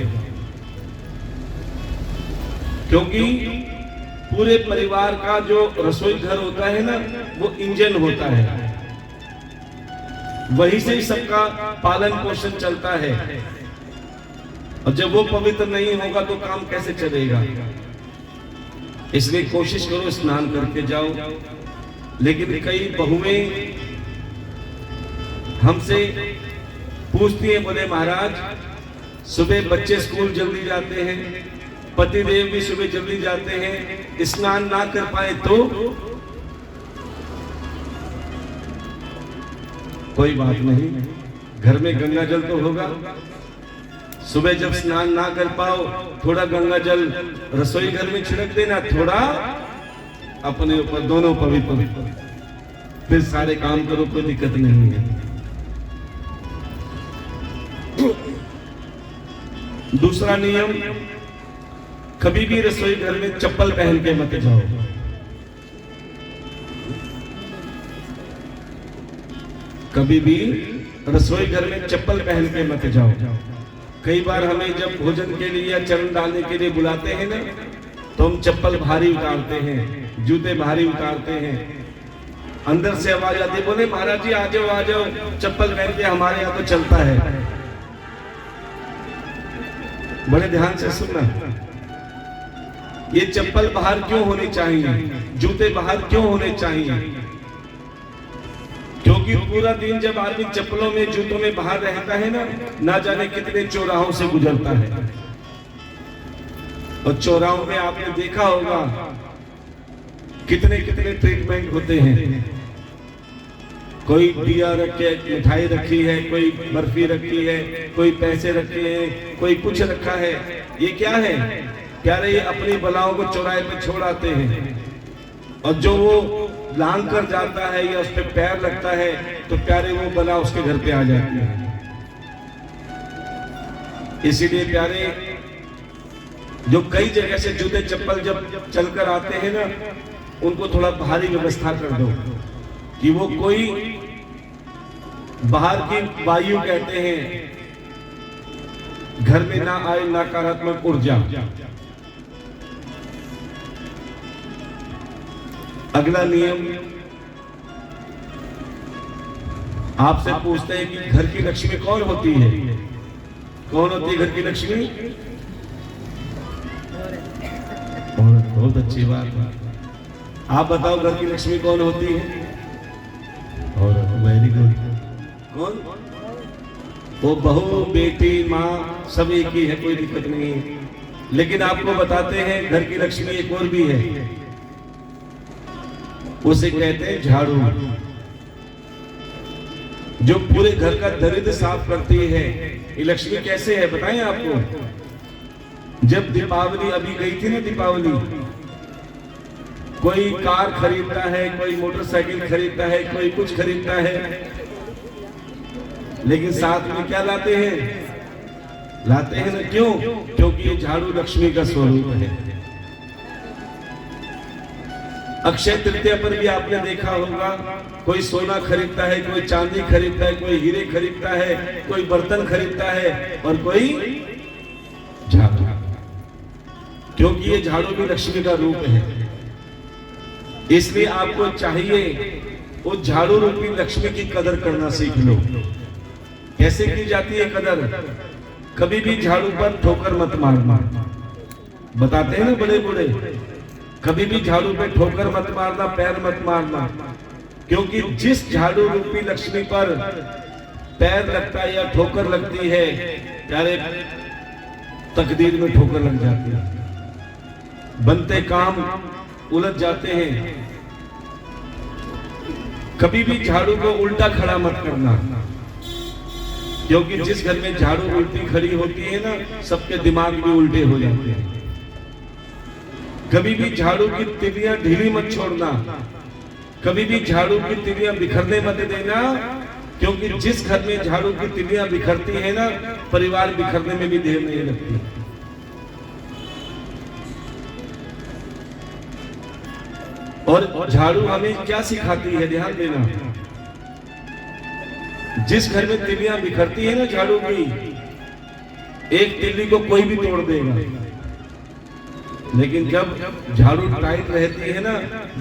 क्योंकि पूरे परिवार का जो रसोई घर होता है ना, वो इंजन होता है, वहीं से ही सबका पालन पोषण चलता है। और जब वो पवित्र नहीं होगा तो काम कैसे चलेगा? इसलिए कोशिश करो स्नान करके जाओ। लेकिन कई बहुएं हमसे पूछती हैं, बोले महाराज सुबह बच्चे स्कूल जल्दी जाते हैं, पतिदेव भी सुबह जल्दी जाते हैं, स्नान ना कर पाए तो? कोई बात नहीं, घर में गंगा जल तो होगा। सुबह जब स्नान ना कर पाओ, थोड़ा गंगा जल रसोई घर में छिड़क देना, थोड़ा अपने ऊपर, दोनों पवित्र, फिर सारे काम करो, कोई दिक्कत नहीं है। दूसरा नियम, कभी भी रसोई घर में चप्पल पहन के मत जाओ। कभी भी रसोई घर में चप्पल पहन के मत जाओ। कई बार हमें जब भोजन के लिए या चरण डालने के लिए बुलाते हैं ना, तो हम चप्पल भारी उतारते हैं, जूते भारी उतारते हैं, अंदर से आवाज आती है, बोले महाराज जी आ जाओ आ जाओ, चप्पल पहन के हमारे यहाँ तो चलता है। बड़े ध्यान से सुनना, ये चप्पल बाहर क्यों होनी चाहिए, जूते बाहर क्यों होने चाहिए? क्योंकि पूरा दिन जब आदमी चप्पलों में, जूतों में बाहर रहता है ना जाने कितने चौराहों से गुजरता है। और चौराहों में आपने देखा होगा कितने कितने ट्रीटमेंट होते हैं। कोई दिया रखे, मिठाई रखी है, कोई बर्फी रखी है, कोई पैसे रखे हैं, कोई कुछ रखा है। ये क्या है प्यारे? ये अपनी बलाओं को चौराहे पे छोड़ आते हैं, और जो वो लांग कर जाता है या उस पे पैर लगता है तो प्यारे वो बला उसके घर पे आ जाती है। इसीलिए प्यारे, जो कई जगह से जूते चप्पल जब चलकर आते हैं ना, उनको थोड़ा भारी व्यवस्था कर दो कि वो कोई बाहर की वायु कहते हैं घर में ना आए, नकारात्मक ऊर्जा। अगला नियम, आपसे पूछते हैं कि घर की लक्ष्मी कौन होती है? कौन होती है घर की लक्ष्मी? बहुत अच्छी बात है। आप बताओ घर की लक्ष्मी कौन होती है? और वेरी गुड। कौन? वो बहू, बेटी, माँ सब एक ही है, कोई दिक्कत नहीं है। लेकिन आपको बताते हैं घर की लक्ष्मी एक और भी है, उसे कहते हैं झाड़ू, जो पूरे घर का दरिद्र साफ करती है। ये लक्ष्मी कैसे है बताएं आपको। जब दीपावली अभी गई थी ना, दीपावली, कोई कार खरीदता है, कोई मोटरसाइकिल खरीदता है, कोई कुछ खरीदता है, लेकिन साथ में क्या लाते हैं? लाते हैं ना, क्यों? क्योंकि ये झाड़ू लक्ष्मी का स्वरूप है। अक्षय तृतीया पर भी आपने देखा होगा, कोई सोना खरीदता है, कोई चांदी खरीदता है, कोई हीरे खरीदता है, कोई बर्तन खरीदता है और कोई झाड़ू, क्योंकि ये झाड़ू भी लक्ष्मी का रूप है। इसलिए आपको चाहिए उस झाड़ू रूपी लक्ष्मी की कदर करना सीख लो। कैसे की जाती है कदर? कभी भी झाड़ू पर ठोकर मत मारना। बताते हैं ना बड़े बूढ़े, कभी भी झाड़ू पे ठोकर मत मारना, पैर मत मारना, क्योंकि जिस झाड़ू रूपी लक्ष्मी पर पैर लगता है या ठोकर लगती है, प्यारे तकदीर में ठोकर लग जाती है, बनते काम उलझ जाते हैं। कभी भी झाड़ू को उल्टा खड़ा मत करना, क्योंकि जिस घर में झाड़ू उल्टी खड़ी होती है ना, सबके दिमाग भी उल्टे हो जाते हैं। कभी भी झाड़ू की तिलियां ढीली मत छोड़ना, कभी भी झाड़ू की तिलियां बिखरने मत देना, क्योंकि जिस घर में झाड़ू की तिलियां बिखरती है ना, परिवार बिखरने में भी देर नहीं लगती। और झाड़ू हमें क्या सिखाती है, ध्यान देना। जिस घर में तिलियां बिखरती है ना झाड़ू की, एक तिल्ली को कोई भी तोड़ देगा, लेकिन जब झाड़ू टाइट रहती है ना,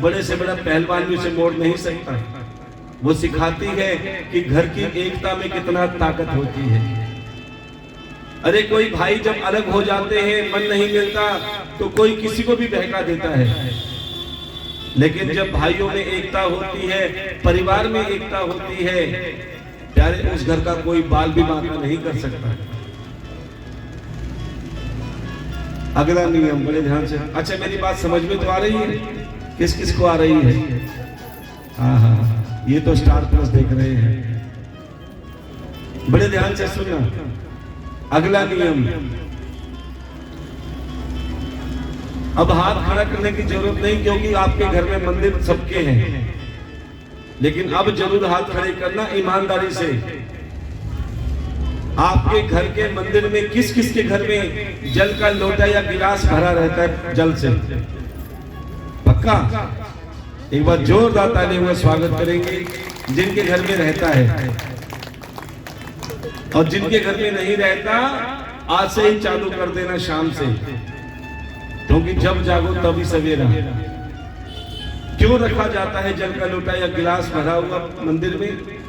बड़े से बड़ा पहलवान भी उसे मोड़ नहीं सकता। वो सिखाती है कि घर की एकता में कितना ताकत होती है। अरे कोई भाई जब अलग हो जाते हैं, मन नहीं मिलता, तो कोई किसी को भी बहका देता है, लेकिन जब भाइयों में एकता होती है, परिवार में एकता होती है, प्यारे उस घर का कोई बाल भी बांका नहीं कर सकता। अगला नियम बड़े ध्यान से, अच्छा मेरी बात समझ में तो आ रही है? किस किस को आ रही है? हाँ हाँ, ये तो स्टार प्लस देख रहे हैं, बड़े ध्यान से सुनना। अगला नियम, अब हाथ खड़ा करने की जरूरत नहीं, क्योंकि आपके घर में मंदिर सबके हैं, लेकिन अब जरूर हाथ खड़े करना ईमानदारी से। आपके घर के मंदिर में किस किस के घर में जल का लोटा या गिलास भरा रहता है जल से? पक्का? एक बार जोरदार ताली में स्वागत करेंगे जिनके घर में रहता है, और जिनके घर में नहीं रहता, आज से ही चालू कर देना शाम से, क्योंकि जब जागो तभी सवेरा। क्यों रखा जाता है जल का लोटा या गिलास भरा हुआ मंदिर में?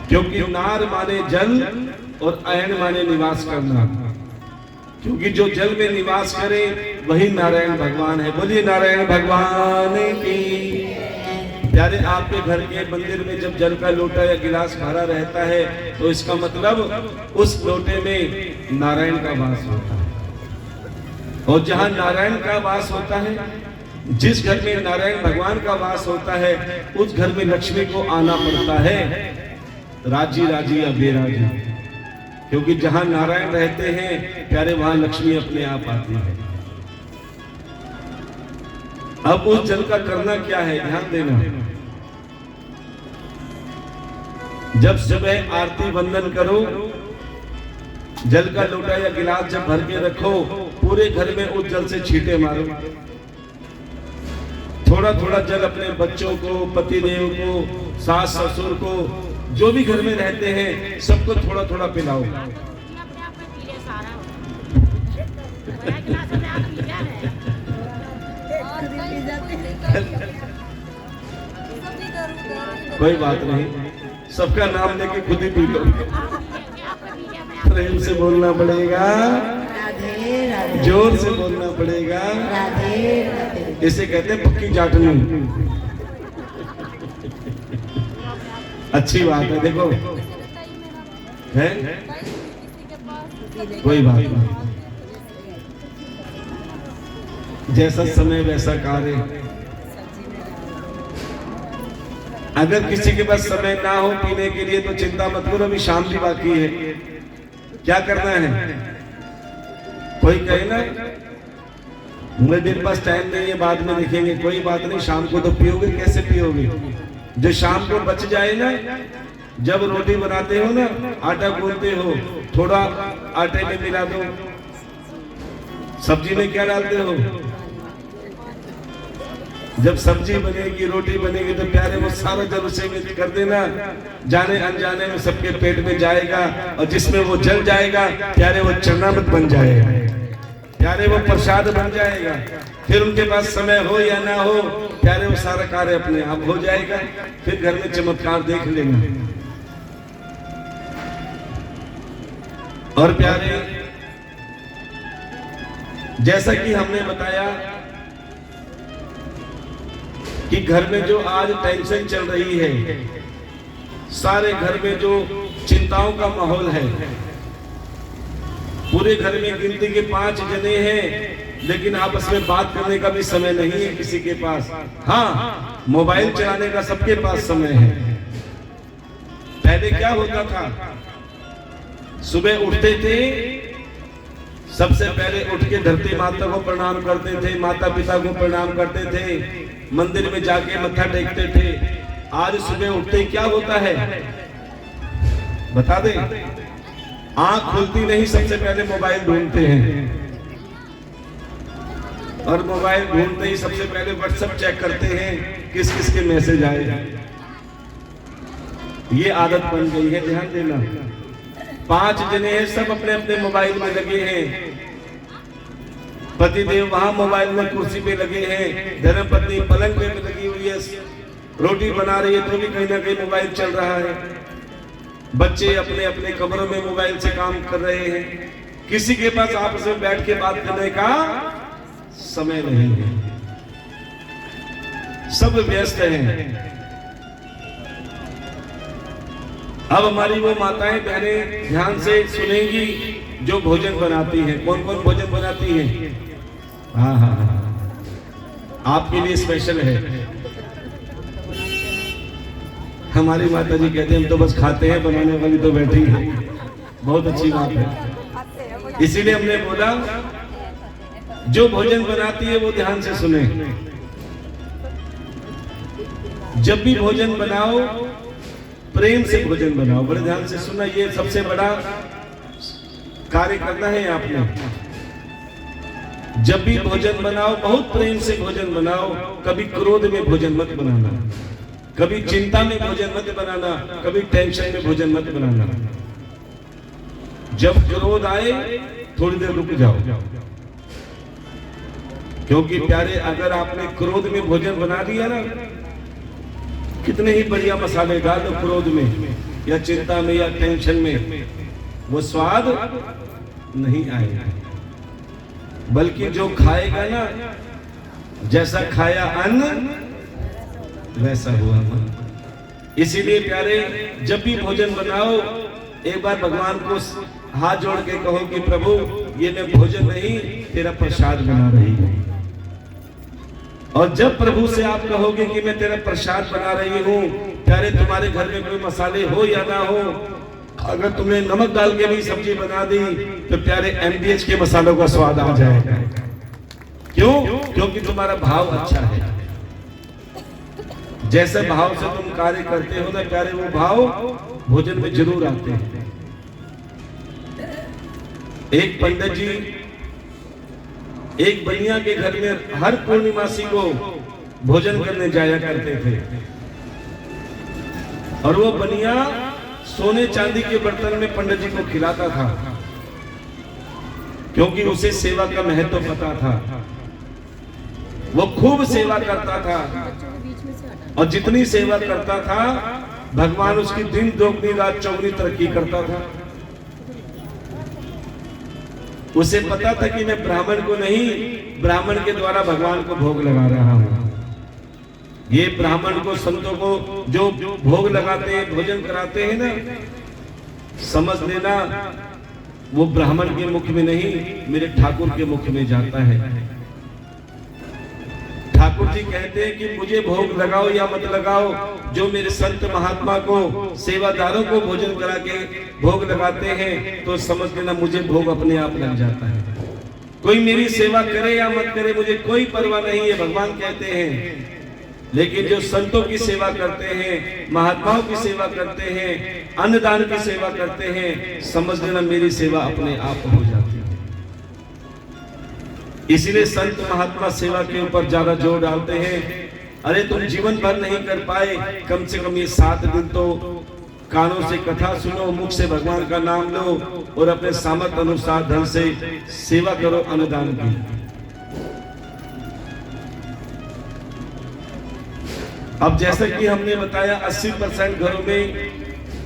क्योंकि नार माने जल और अयन माने निवास करना, क्योंकि जो जल में निवास करे वही नारायण भगवान है। बोलिए नारायण भगवान की। प्यारे आपके घर के मंदिर में जब जल का लोटा या गिलास भरा रहता है, तो इसका मतलब उस लोटे में नारायण का वास होता है। और जहां नारायण का वास होता है, जिस घर में नारायण भगवान का वास होता है, उस घर में लक्ष्मी को आना पड़ता है, राजी राजी या बेराजी, क्योंकि जहां नारायण रहते हैं प्यारे, वहां लक्ष्मी अपने आप आती है। अब उस जल का करना क्या है, ध्यान देना। जब सुबह आरती वंदन करो, जल का लोटा या गिलास जब भर के रखो, पूरे घर में उस जल से छींटे मारो। थोड़ा थोड़ा जल अपने बच्चों को, पतिदेव को, सास ससुर को, जो भी घर में रहते हैं, सबको थोड़ा थोड़ा पिलाओ। कोई बात नहीं, सबका नाम लेके खुद ही पी लो। प्रेम से बोलना पड़ेगा, जोर से बोलना पड़ेगा। इसे कहते हैं पक्की जाटनी। अच्छी बात है, देखो है, कोई बात नहीं। जैसा समय वैसा कार्य। अगर किसी के पास समय ना हो पीने के लिए तो चिंता मत करो, अभी शाम भी बाकी है। क्या करना है? कोई कहे ना मेरे पास टाइम नहीं है, बाद में देखेंगे, कोई बात नहीं, शाम को तो पियोगे। कैसे पियोगे? जो शाम को बच जाए ना, जब रोटी बनाते हो ना, आटा गूंथते हो, थोड़ा आटे में मिला दो। सब्जी में क्या डालते हो? जब सब्जी बनेगी, रोटी बनेगी तो प्यारे वो सारा जल उसे में कर देना, जाने अनजाने में सबके पेट में जाएगा, और जिसमें वो जल जाएगा प्यारे वो चरणामृत बन जाएगा, प्यारे वो प्रसाद बन जाएगा। फिर उनके पास समय हो या ना हो, प्यारे वो सारा कार्य अपने आप हो जाएगा। फिर घर में चमत्कार देख लेंगे। और प्यारे, जैसा कि हमने बताया कि घर में जो आज टेंशन चल रही है, सारे घर में जो चिंताओं का माहौल है, पूरे घर में गिनती के 5 जने हैं, लेकिन आपस में बात करने का भी समय नहीं है किसी के पास। हाँ, मोबाइल चलाने का सबके पास समय है। पहले क्या होता था? सुबह उठते थे, सबसे पहले उठ के धरती माता को प्रणाम करते थे, माता पिता को प्रणाम करते थे, मंदिर में जाके मत्था टेकते थे। आज सुबह उठते ही क्या होता है बता दे? आंख खुलती नहीं, सबसे पहले मोबाइल ढूंढते हैं, और मोबाइल ढूंढते ही सबसे पहले व्हाट्सएप चेक करते हैं किस किस के मैसेज आए। ये आदत बन गई है, ध्यान देना। 5 जने हैं, सब अपने अपने मोबाइल में लगे हैं। पतिदेव वहां मोबाइल में कुर्सी पे लगे हैं, धर्मपत्नी पलंग पे लगी हुई है, रोटी बना रही है तो भी कहीं ना कहीं मोबाइल चल रहा है। बच्चे अपने अपने कमरों में मोबाइल से काम कर रहे हैं। किसी के पास आपस में बैठ के बात करने का समय नहीं है, सब व्यस्त हैं। अब हमारी वो माताएं बहनें ध्यान से सुनेंगी जो भोजन बनाती हैं। कौन कौन भोजन बनाती हैं? हाँ हाँ हाँ, आपके लिए स्पेशल है। हमारी माता जी कहते हैं हम तो बस खाते हैं, बनाने वाली तो बैठी है। बहुत अच्छी बात है। इसीलिए हमने बोला जो भोजन बनाती है वो ध्यान से सुने। जब भी भोजन बनाओ प्रेम से भोजन बनाओ, बड़े ध्यान से सुनना, ये सबसे बड़ा कार्य करना है आपने। जब भी भोजन बनाओ बहुत प्रेम से भोजन बनाओ, कभी क्रोध में भोजन मत बनाना, कभी चिंता में भोजन मत बनाना, कभी टेंशन में भोजन मत बनाना। जब क्रोध आए थोड़ी देर रुक जाओ, क्योंकि प्यारे अगर आपने क्रोध में भोजन बना दिया ना, कितने ही बढ़िया मसाले डाल दो क्रोध में या चिंता में या टेंशन में, वो स्वाद नहीं आएगा। बल्कि जो खाएगा ना, जैसा खाया अन्न वैसा हुआ मन। इसीलिए प्यारे जब भी भोजन बनाओ एक बार भगवान को हाथ जोड़ के कहो कि प्रभु ये मैं भोजन नहीं तेरा प्रसाद बना रही हूँ। और जब प्रभु से आप कहोगे कि मैं तेरा प्रसाद बना रही हूँ, प्यारे तुम्हारे घर में कोई मसाले हो या ना हो, अगर तुमने नमक डाल के भी सब्जी बना दी तो प्यारे MDH के मसालों का स्वाद आ जाएगा। क्यों? क्योंकि तुम्हारा भाव अच्छा है। जैसे भाव से तुम कार्य करते हो ना प्यारे, वो भाव भोजन में जरूर आते हैं। एक पंडित जी एक बनिया के घर में हर पूर्णिमासी को भोजन करने जाया करते थे, और वो बनिया सोने चांदी के बर्तन में पंडित जी को खिलाता था, क्योंकि उसे सेवा का महत्व पता था। वो खूब सेवा करता था, और जितनी सेवा करता था भगवान उसकी दिन दोगुनी रात चौगुनी तरक्की करता था। उसे पता था कि मैं ब्राह्मण को नहीं, ब्राह्मण के द्वारा भगवान को भोग लगा रहा हूं। ये ब्राह्मण को, संतों को जो भोग लगाते हैं, भोजन कराते हैं ना, समझ लेना वो ब्राह्मण के मुख में नहीं, मेरे ठाकुर के मुख में जाता है। जी कहते हैं कि मुझे भोग लगाओ या मत लगाओ, जो मेरे संत महात्मा को, सेवादारों को भोजन करा के भोग लगाते हैं तो समझ लेना मुझे भोग अपने आप लग जाता है। कोई मेरी सेवा करे या मत करे मुझे कोई परवाह नहीं है, भगवान कहते हैं। लेकिन जो संतों की सेवा करते हैं, महात्माओं की सेवा करते हैं, अन्नदान की सेवा करते हैं, समझ लेना मेरी सेवा अपने आप हो जाती है। इसीलिए संत महात्मा सेवा के ऊपर ज्यादा जोर डालते हैं। अरे तुम जीवन भर नहीं कर पाए, कम से कम ये 7 दिन तो कानों से कथा सुनो, मुख से भगवान का नाम लो और अपने सामर्थ्य अनुसार धन से सेवा करो, अनुदान की। अब जैसा कि हमने बताया 80% घरों में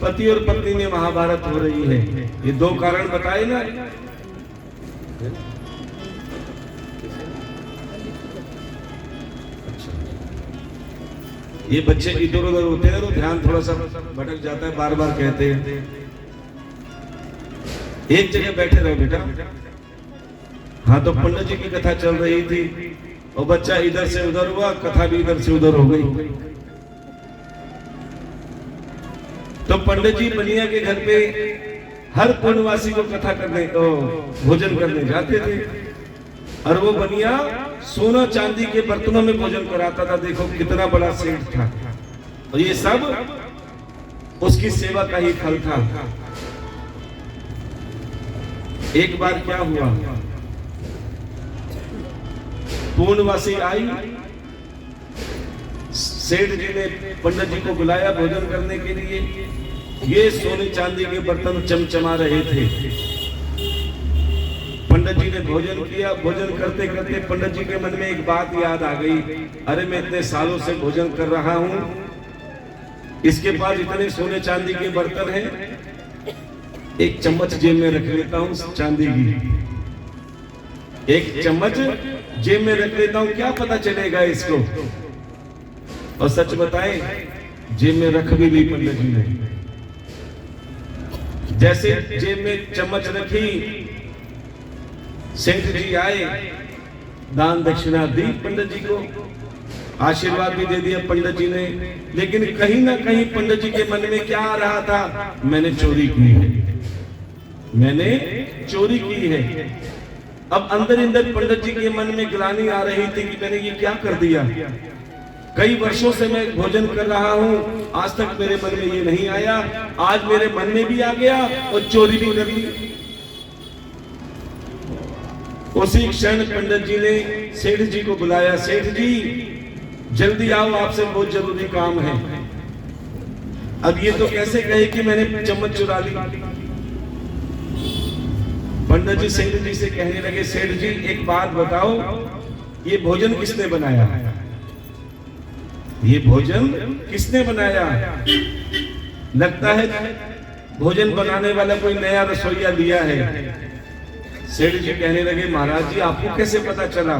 पति और पत्नी में महाभारत हो रही है। ये 2 कारण बताए ना। ये बच्चे इधर उधर होते हैं तो ध्यान थोड़ा सा भटक जाता है, बार बार कहते हैं। एक जगह बैठे रहो बेटा। हाँ, तो पंडित जी की कथा चल रही थी और बच्चा इधर से उधर हुआ, कथा भी इधर से उधर हो गई। तो पंडित जी बनिया के घर पे हर पूर्णवासी को कथा करने को भोजन करने जाते थे और वो बनिया सोना चांदी के बर्तनों में भोजन कराता था। देखो कितना बड़ा सेठ था, और ये सब उसकी सेवा का ही फल था। एक बार क्या हुआ, पूर्णवासी आई, सेठ जी ने पंडित जी को बुलाया भोजन करने के लिए। ये सोने चांदी के बर्तन चमचमा रहे थे। पंडित जी ने भोजन किया। भोजन करते करते पंडित जी के मन में एक बात याद आ गई, अरे मैं इतने सालों से भोजन कर रहा हूं, इसके पास इतने सोने चांदी के बर्तन हैं, एक चम्मच जेब में रख लेता हूं चांदी की, एक चम्मच जेब में रख लेता हूं, क्या पता चलेगा इसको। और सच बताएं, जेब में रख भी ली पंडित जी ने। जैसे जेब में चम्मच रखी, सेठ जी आए, दान दक्षिणा दी पंडित जी को, आशीर्वाद भी दे दिया पंडित जी ने। लेकिन कहीं ना कहीं पंडित जी के मन में क्या आ रहा था, मैंने चोरी की है, मैंने चोरी की है। अब अंदर अंदर पंडित जी के मन में ग्लानि आ रही थी कि मैंने ये क्या कर दिया। कई वर्षों से मैं भोजन कर रहा हूं, आज तक मेरे मन में ये नहीं आया, आज मेरे मन में भी आ गया और चोरी भी कर ली। उसी क्षण पंडित जी ने सेठ जी को बुलाया, सेठ जी जल्दी आओ, आपसे बहुत जरूरी काम है। अब ये तो कैसे कहे कि मैंने चम्मच चुरा ली। पंडित जी सेठ जी से कहने लगे, सेठ जी एक बात बताओ, ये भोजन किसने बनाया, ये भोजन किसने बनाया। लगता है भोजन बनाने वाला कोई नया रसोइया लिया है। सेठ जी कहने लगे, महाराज जी आपको कैसे पता चला,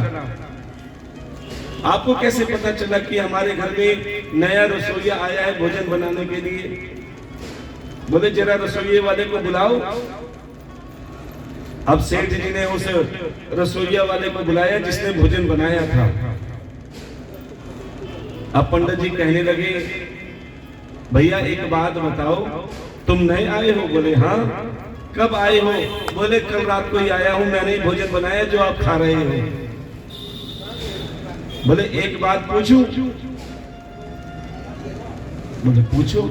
आपको कैसे पता चला कि हमारे घर में नया रसोइया आया है भोजन बनाने के लिए। बोले जरा रसोइये वाले को बुलाओ। अब सेठ जी ने उस रसोइया वाले को बुलाया जिसने भोजन बनाया था। अब पंडित जी कहने लगे, भैया एक बात बताओ, तुम नए आए हो। बोले हाँ। कब आए हो। बोले कल रात को ही आया हूं, मैंने ही भोजन बनाया जो आप खा रहे हो। बोले एक बात पूछूं। बोले पूछो।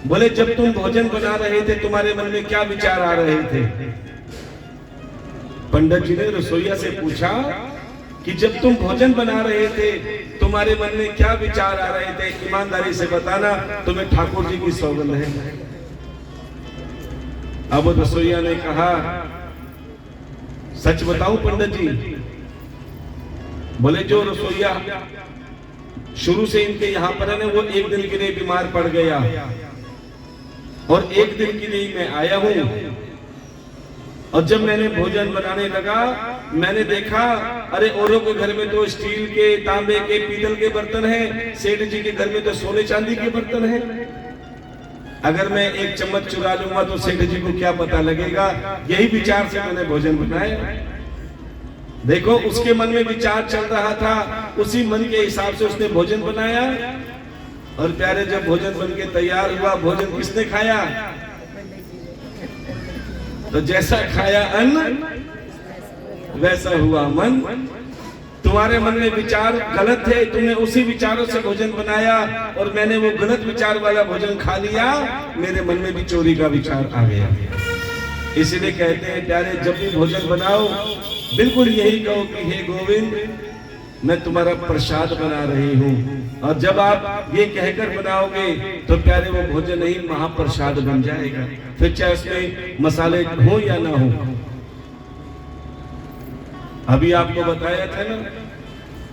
बोले जब तुम भोजन बना रहे थे तुम्हारे मन में क्या विचार आ रहे थे। पंडित जी ने रसोइया से पूछा कि जब तुम भोजन बना रहे थे तुम्हारे मन में क्या विचार आ रहे थे, ईमानदारी से बताना, तुम्हें ठाकुर जी की सौगंध है। अब रसोइया ने कहा, सच बताऊं पंडित जी। बोले जो रसोइया शुरू से इनके यहाँ पर है ना, वो एक दिन के लिए बीमार पड़ गया और एक दिन के लिए मैं आया हूं। और जब मैंने भोजन बनाने लगा मैंने देखा, अरे औरों के घर में तो स्टील के, तांबे के, पीतल के बर्तन हैं, सेठ जी के घर में तो सोने चांदी के बर्तन हैं। अगर मैं एक चम्मच चुरा लूंगा तो सेठ जी को क्या पता लगेगा। यही विचार से मैंने भोजन बनाया। देखो उसके मन में विचार चल रहा था, उसी मन के हिसाब से उसने भोजन बनाया। और प्यारे जब भोजन बन के तैयार हुआ, भोजन किसने खाया? तो जैसा खाया अन्न वैसा हुआ मन। तुम्हारे मन में विचार गलत थे, तुमने उसी विचारों से भोजन बनाया और मैंने वो गलत विचार वाला भोजन खा लिया, मेरे मन में भी चोरी का विचार आ गया। इसीलिए कहते हैं प्यारे जब भी भोजन बनाओ बिल्कुल यही कहो कि हे गोविंद मैं तुम्हारा प्रसाद बना रही हूँ। और जब आप ये कहकर बनाओगे तो प्यारे वो भोजन ही महाप्रसाद बन जाएगा, फिर चाहे उसमें मसाले हो या ना हो। अभी आपको बताया था ना,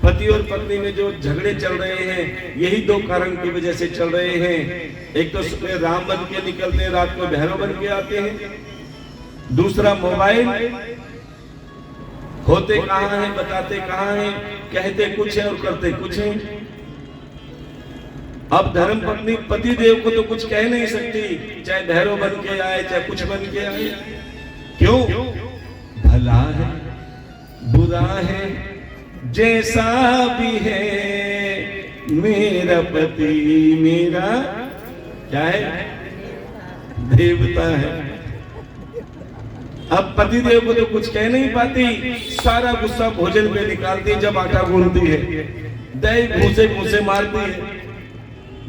पति और पत्नी में जो झगड़े चल रहे हैं यही दो कारण की वजह से चल रहे हैं। एक तो सुबह राम बन के निकलते हैं, रात को भैरव बन के आते हैं। दूसरा मोबाइल, होते कहाँ हैं बताते कहाँ हैं, कहते कुछ है और करते कुछ है। अब धर्म पत्नी पति देव को तो कुछ कह नहीं सकती, चाहे भैरव बन के आए चाहे कुछ बन के आए। क्यों? भला है बुरा है जैसा भी है, मेरा पति मेरा क्या है? देवता है। अब पति देव को तो कुछ कह नहीं पाती, सारा गुस्सा भोजन पे निकालती जब आटा गूंथती है, दही घूसे घूसे मारती है।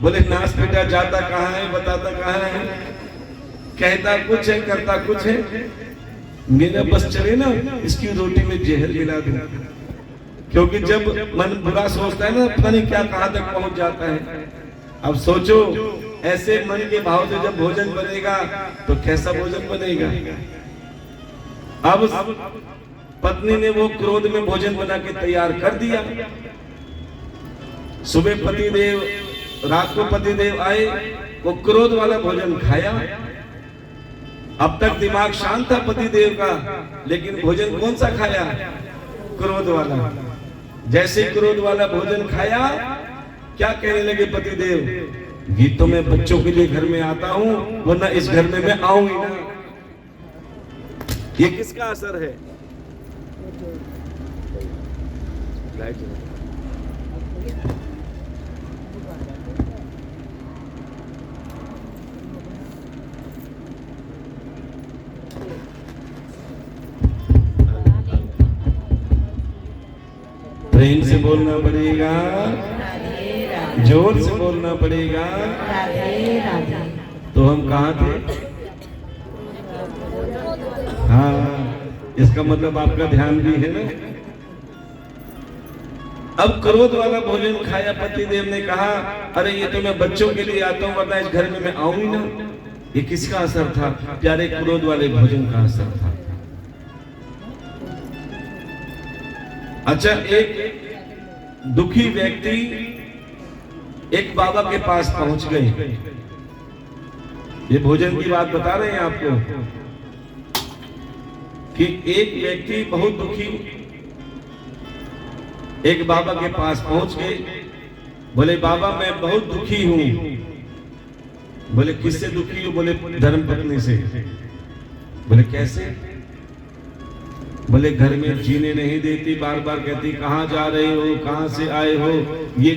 बोले नाच बेटा जाता कहाँ है बताता कहाँ है, कहता कुछ है करता कुछ है। मेरा बस चले ना इसकी रोटी में जहर मिला दूं, क्योंकि जब मन बुरा सोचता है ना पता नहीं क्या कहां तक पहुंच जाता है। अब सोचो ऐसे मन के भाव से जब भोजन बनेगा तो कैसा भोजन बनेगा। अब पत्नी ने वो क्रोध में भोजन बना के तैयार कर दिया। सुबह पति देव, रात को पति देव आए, वो क्रोध वाला भोजन खाया। अब तक दिमाग शांत था पति देव का, लेकिन भोजन कौन सा खाया? क्रोध वाला। जैसे क्रोध वाला भोजन खाया, क्या कहने लगे पति देव? ये तो मैं बच्चों के लिए घर में आता हूं, वरना इस घर में मैं आऊं ही ना। ये किसका असर है? प्रेम से बोलना पड़ेगा, जोर से बोलना पड़ेगा। तो हम कहाँ थे? हाँ, इसका मतलब आपका ध्यान भी है ना। अब क्रोध वाला भोजन खाया, पति देव ने कहा अरे ये तो मैं बच्चों के लिए आता हूँ, वरना इस घर में मैं आऊं ही ना। ये किसका असर था? प्यारे क्रोध वाले भोजन का असर था। अच्छा, एक दुखी व्यक्ति एक बाबा के पास पहुंच गए। ये भोजन की बात बता रहे हैं आपको कि एक व्यक्ति बहुत दुखी एक बाबा के पास पहुंच गए। बोले बाबा मैं बहुत दुखी हूं। बोले किससे दुखी हो? बोले धर्म पत्नी से। बोले कैसे? बोले घर में जीने नहीं देती, बार बार कहती कहाँ जा रहे हो, कहाँ से आए हो, ये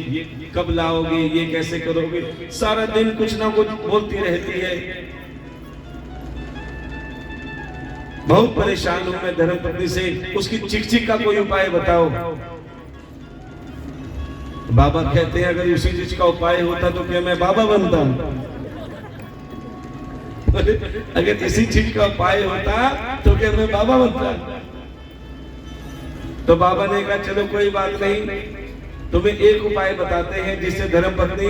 कब लाओगे, ये कैसे करोगे, सारा दिन कुछ ना कुछ बोलती रहती है। बहुत परेशान हूं मैं धर्म पत्नी से, उसकी चिक चिक का कोई उपाय बताओ। बाबा कहते हैं अगर उसी चीज का उपाय होता तो क्या मैं बाबा बनता? अगर इसी चीज का उपाय होता तो क्या मैं बाबा बनता? तो बाबा ने कहा चलो कोई बात नहीं, तुम्हें एक उपाय बताते हैं जिससे धर्म पत्नी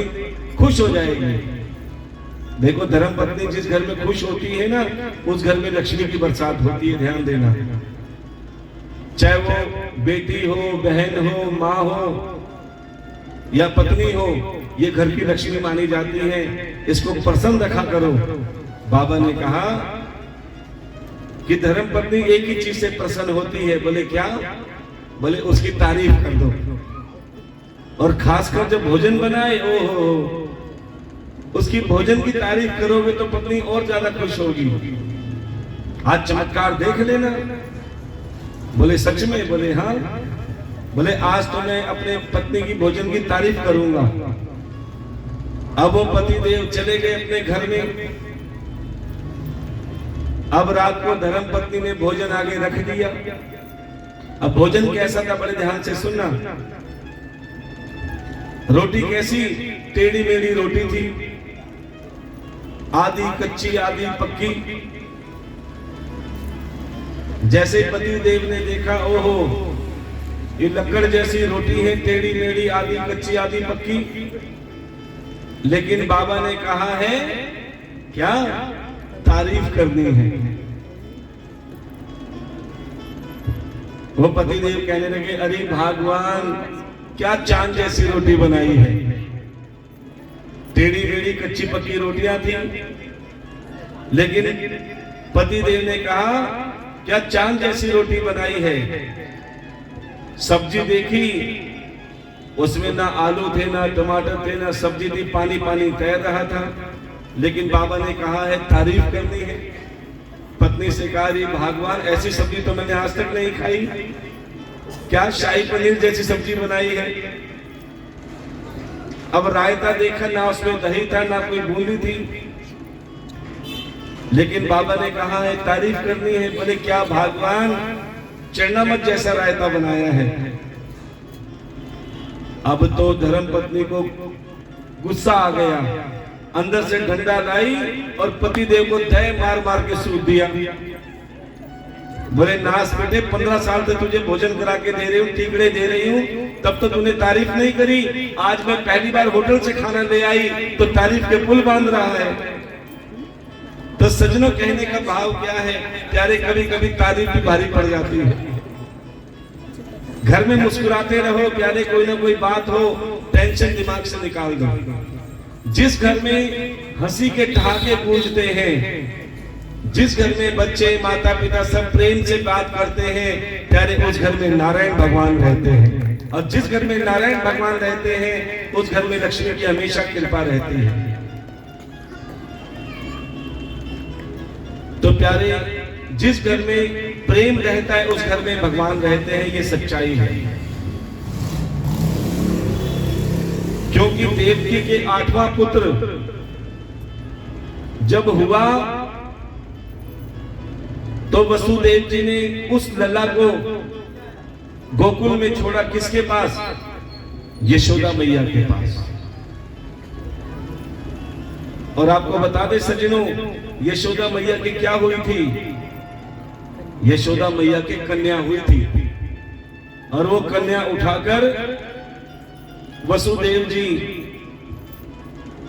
खुश हो जाएगी। देखो धर्म पत्नी जिस घर में खुश होती है ना, उस घर में लक्ष्मी की बरसात होती है, ध्यान देना। चाहे वो बेटी हो, बहन हो, माँ हो या पत्नी हो, ये घर की लक्ष्मी मानी जाती है, इसको प्रसन्न रखा करो। बाबा ने कहा कि धर्म पत्नी एक ही चीज से प्रसन्न होती है। बोले क्या? बोले उसकी तारीफ कर दो, और खासकर जब भोजन बनाए, ओहो, उसकी भोजन की तारीफ करोगे तो पत्नी और ज्यादा खुश होगी। आज चमत्कार देख लेना, बोले सच में? बोले हाँ। बोले आज तो मैं अपने पत्नी की भोजन की तारीफ करूंगा। अब वो पति देव चले गए अपने घर में। अब रात को धर्म पत्नी ने भोजन आगे रख दिया। अब भोजन कैसा था, बड़े ध्यान से सुनना। रोटी कैसी? टेढ़ी मेढ़ी रोटी थी, आधी कच्ची आधी पक्की। जैसे पति देव ने देखा, ओहो ये लकड़ जैसी रोटी है, टेढ़ी मेढ़ी, आधी कच्ची आधी पक्की। लेकिन बाबा ने कहा है क्या? तारीफ करनी है। वो पति देव कहने लगे, अरे भगवान क्या चांद जैसी रोटी बनाई है। टेढ़ी मेढ़ी कच्ची पक्की रोटियां थी, लेकिन पति देव ने कहा क्या चांद जैसी रोटी बनाई है। सब्जी देखी, उसमें ना आलू थे ना टमाटर थे ना सब्जी थी, पानी पानी तैर रहा था। लेकिन बाबा ने कहा है तारीफ करनी है। पत्नी से कहा, रे भगवान ऐसी सब्जी तो मैंने आज तक नहीं खाई। क्या शाही पनीर जैसी सब्जी बनाई है। अब रायता देखा, ना उसमें दही था ना कोई बूंदी थी। लेकिन बाबा ने कहा है तारीफ करनी है। बोले क्या भगवान चरनामत जैसा रायता बनाया है। अब तो धर्म पत्नी को गुस्सा आ गया, अंदर से डंडा लाई और पति देव को दय मार मार के सूद दिया। बोले नास बेटे, 15 साल से तुझे भोजन करा के दे रही हूँ, टिकड़े दे रही हूँ, तब तो तूने तारीफ नहीं करी। आज मैं पहली बार होटल से खाना ले आई तो तारीफ के पुल बांध रहा है। तो सजनों कहने का भाव क्या है प्यारे, कभी कभी तारीफ भी भारी पड़ जाती है। घर में मुस्कुराते रहो प्यारे, कोई ना कोई बात हो, टेंशन दिमाग से निकाल दो। जिस घर में हंसी के ठहाके गूंजते हैं, जिस घर में बच्चे माता पिता सब प्रेम से बात करते हैं प्यारे, उस घर में नारायण भगवान रहते हैं। और जिस घर में नारायण भगवान रहते हैं उस घर में लक्ष्मी की हमेशा कृपा रहती है। तो प्यारे, जिस घर में प्रेम रहता है उस घर में भगवान रहते हैं, ये सच्चाई है। क्योंकि देवकी के 8वां पुत्र जब हुआ तो वसुदेव जी ने उस लला को गोकुल में छोड़ा। किसके पास? यशोदा मैया के पास। और आपको बता दे सज्जनों, यशोदा मैया की क्या हुई थी? यशोदा मैया की कन्या हुई थी। और वो कन्या उठाकर वसुदेव जी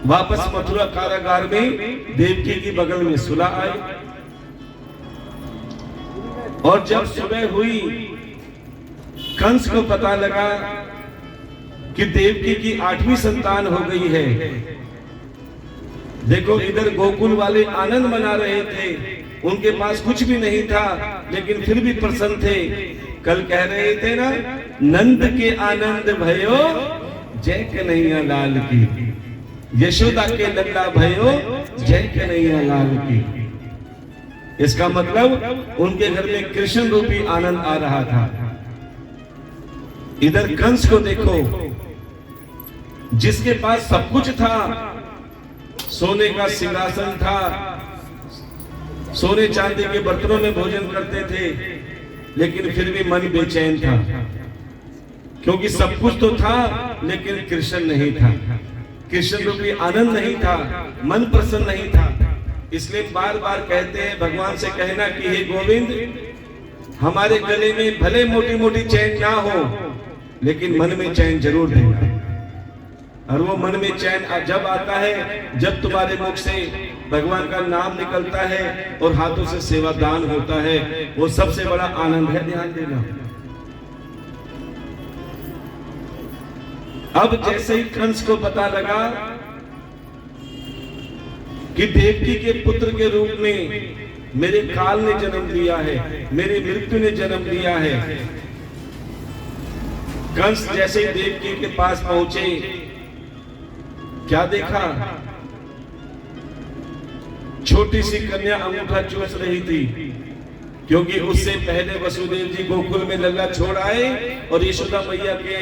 वापस मथुरा कारागार में देवकी की बगल में सुला आए। और जब सुबह हुई, कंस को पता लगा कि देवकी की 8वीं संतान हो गई है। देखो, इधर गोकुल वाले आनंद मना रहे थे, उनके पास कुछ भी नहीं था लेकिन फिर भी प्रसन्न थे। कल कह रहे थे ना, नंद के आनंद भयो जय कन्हैया लाल की, यशोदा के लल्ला भयो जय कन्हैया लाल की। इसका मतलब उनके घर में कृष्ण रूपी आनंद आ रहा था। इधर कंस को देखो, जिसके पास सब कुछ था, सोने का सिंहासन था, सोने चांदी के बर्तनों में भोजन करते थे, लेकिन फिर भी मन बेचैन था। क्योंकि सब कुछ तो था लेकिन कृष्ण नहीं था, कृष्ण रूपी आनंद नहीं था, मन प्रसन्न नहीं था। इसलिए बार बार कहते हैं, भगवान से कहना कि हे गोविंद, हमारे गले में भले मोटी मोटी चैन ना हो लेकिन मन में चैन जरूर देना। और वो मन में चैन जब आता है जब तुम्हारे मुख से भगवान का नाम निकलता है और हाथों से सेवादान होता है, वो सबसे बड़ा आनंद है। ध्यान देना। अब जैसे ही कंस को पता लगा कि देवकी के पुत्र के रूप में मेरे काल ने जन्म लिया है, मेरी मृत्यु ने जन्म लिया है, कंस जैसे ही देवकी के पास पहुंचे, क्या देखा? छोटी सी कन्या अंगूठा चूस रही थी। क्योंकि उससे पहले वसुदेव जी गोकुल में लल्ला छोड़ आए और यशोदा मैया के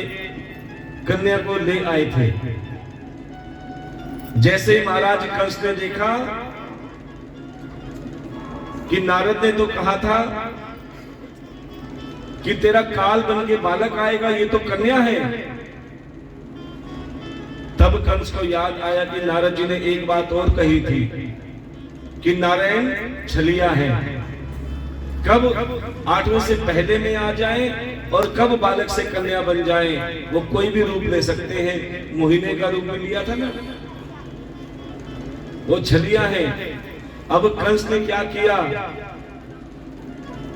कन्या को ले आए थे। जैसे ही महाराज कंस ने देखा कि नारद ने तो कहा था कि तेरा काल बन के बालक आएगा, ये तो कन्या है, तब कंस को याद आया कि नारद जी ने एक बात और कही थी कि नारायण छलिया है, कब 8वें से पहले में आ जाए और कब बालक से कन्या बन जाए, वो कोई भी रूप ले सकते हैं। मोहिनी का रूप में लिया था ना, वो छलिया है। अब कंस ने क्या किया,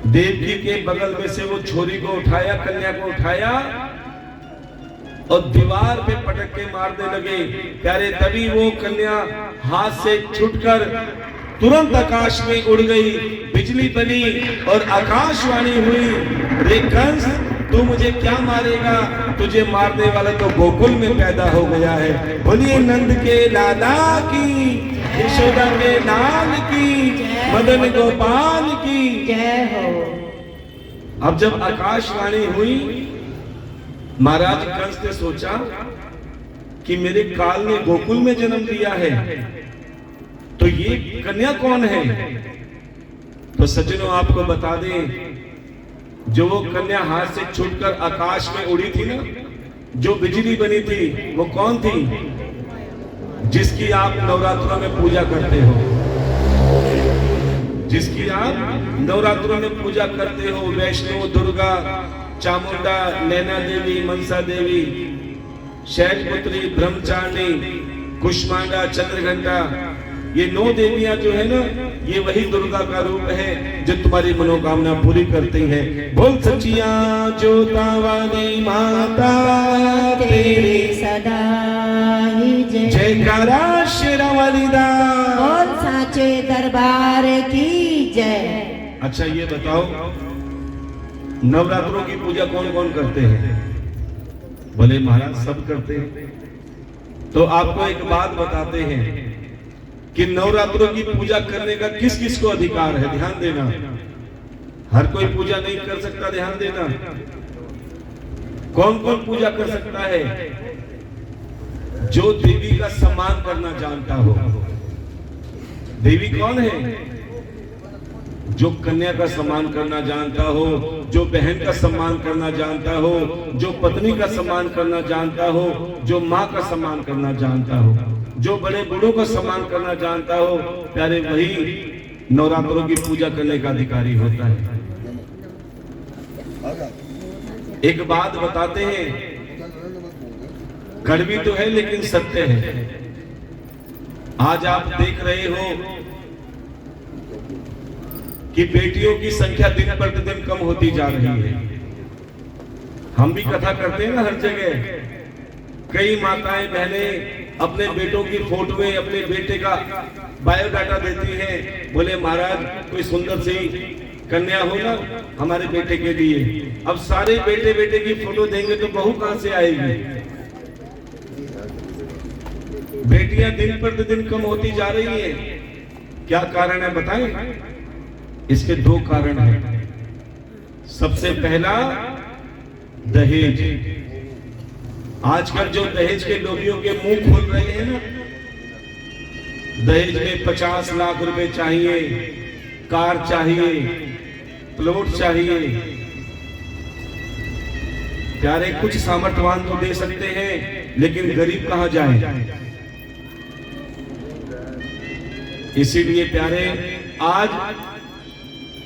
देवकी के बगल में से वो छोरी को उठाया, कन्या को उठाया और दीवार पे पटक के मारने लगे। प्यारे तभी वो कन्या हाथ से छूटकर तुरंत आकाश में उड़ गई, बिजली बनी और आकाशवाणी हुई, रे कंस तू मुझे क्या मारेगा, तुझे मारने वाला तो गोकुल में पैदा हो गया है। बोलिए नंद के लाला की, यशोदा के लाल की, मदन गोपाल की जय हो। अब जब आकाशवाणी हुई, महाराज कंस ने सोचा कि मेरे काल ने गोकुल में जन्म लिया है, तो ये कन्या कौन है। तो सज्जनों आपको बता दें, जो वो कन्या हाथ से छूटकर आकाश में उड़ी थी ना, जो बिजली बनी थी, वो कौन थी, जिसकी आप नवरात्रों में पूजा करते हो, जिसकी आप नवरात्रों में पूजा करते हो, वैष्णो, दुर्गा, चामुंडा, नैना देवी, मनसा देवी, शैलपुत्री, ब्रह्मचारिणी, कुष्मांडा, चंद्रघंटा, ये 9 देवियां जो है ना, ये वही दुर्गा का रूप है जो तुम्हारी मनोकामना पूरी करती है। बोल सचिया जोता वाली माता तेरी सदा ही जय। जयकारा शेरा वाली दा। बोल साचे दरबार की जय। अच्छा ये बताओ, नवरात्रों की पूजा कौन कौन करते हैं। बोले महाराज सब करते हैं। तो आपको एक बात बताते हैं कि नवरात्रों की पूजा करने का किस किस को अधिकार है। ध्यान देना, हर कोई पूजा नहीं कर सकता, ध्यान देना। कौन कौन पूजा कर सकता है, जो देवी का सम्मान करना जानता हो। देवी कौन है, जो कन्या का सम्मान करना जानता हो, जो बहन का सम्मान करना जानता हो, जो पत्नी का सम्मान करना जानता हो, जो माँ का सम्मान करना जानता हो, जो बड़े बूढ़ों का सम्मान करना जानता हो, प्यारे वही नवरात्रों की पूजा करने का अधिकारी होता है। एक बात बताते हैं, कड़वी तो है लेकिन सत्य है। आज आप देख रहे हो कि बेटियों की संख्या दिन प्रतिदिन कम होती जा रही है। हम भी कथा करते हैं ना हर जगह, कई माताएं बहनें अपने बेटों की फोटोएं, अपने बेटे का बायोडाटा देती हैं। बोले महाराज कोई सुंदर सी कन्या हो ना हमारे बेटे के लिए। अब सारे बेटे बेटे की फोटो देंगे तो बहू कहां से आएगी। बेटियां दिन प्रतिदिन कम होती जा रही है। क्या कारण है बताएं। इसके 2 कारण हैं। सबसे पहला दहेज। आजकल जो दहेज के लोभियों के मुंह खोल रहे हैं ना, दहेज में 50 लाख रुपए चाहिए, कार चाहिए, प्लॉट चाहिए। प्यारे कुछ सामर्थ्यवान तो दे सकते हैं, लेकिन गरीब कहां जाए। इसीलिए प्यारे आज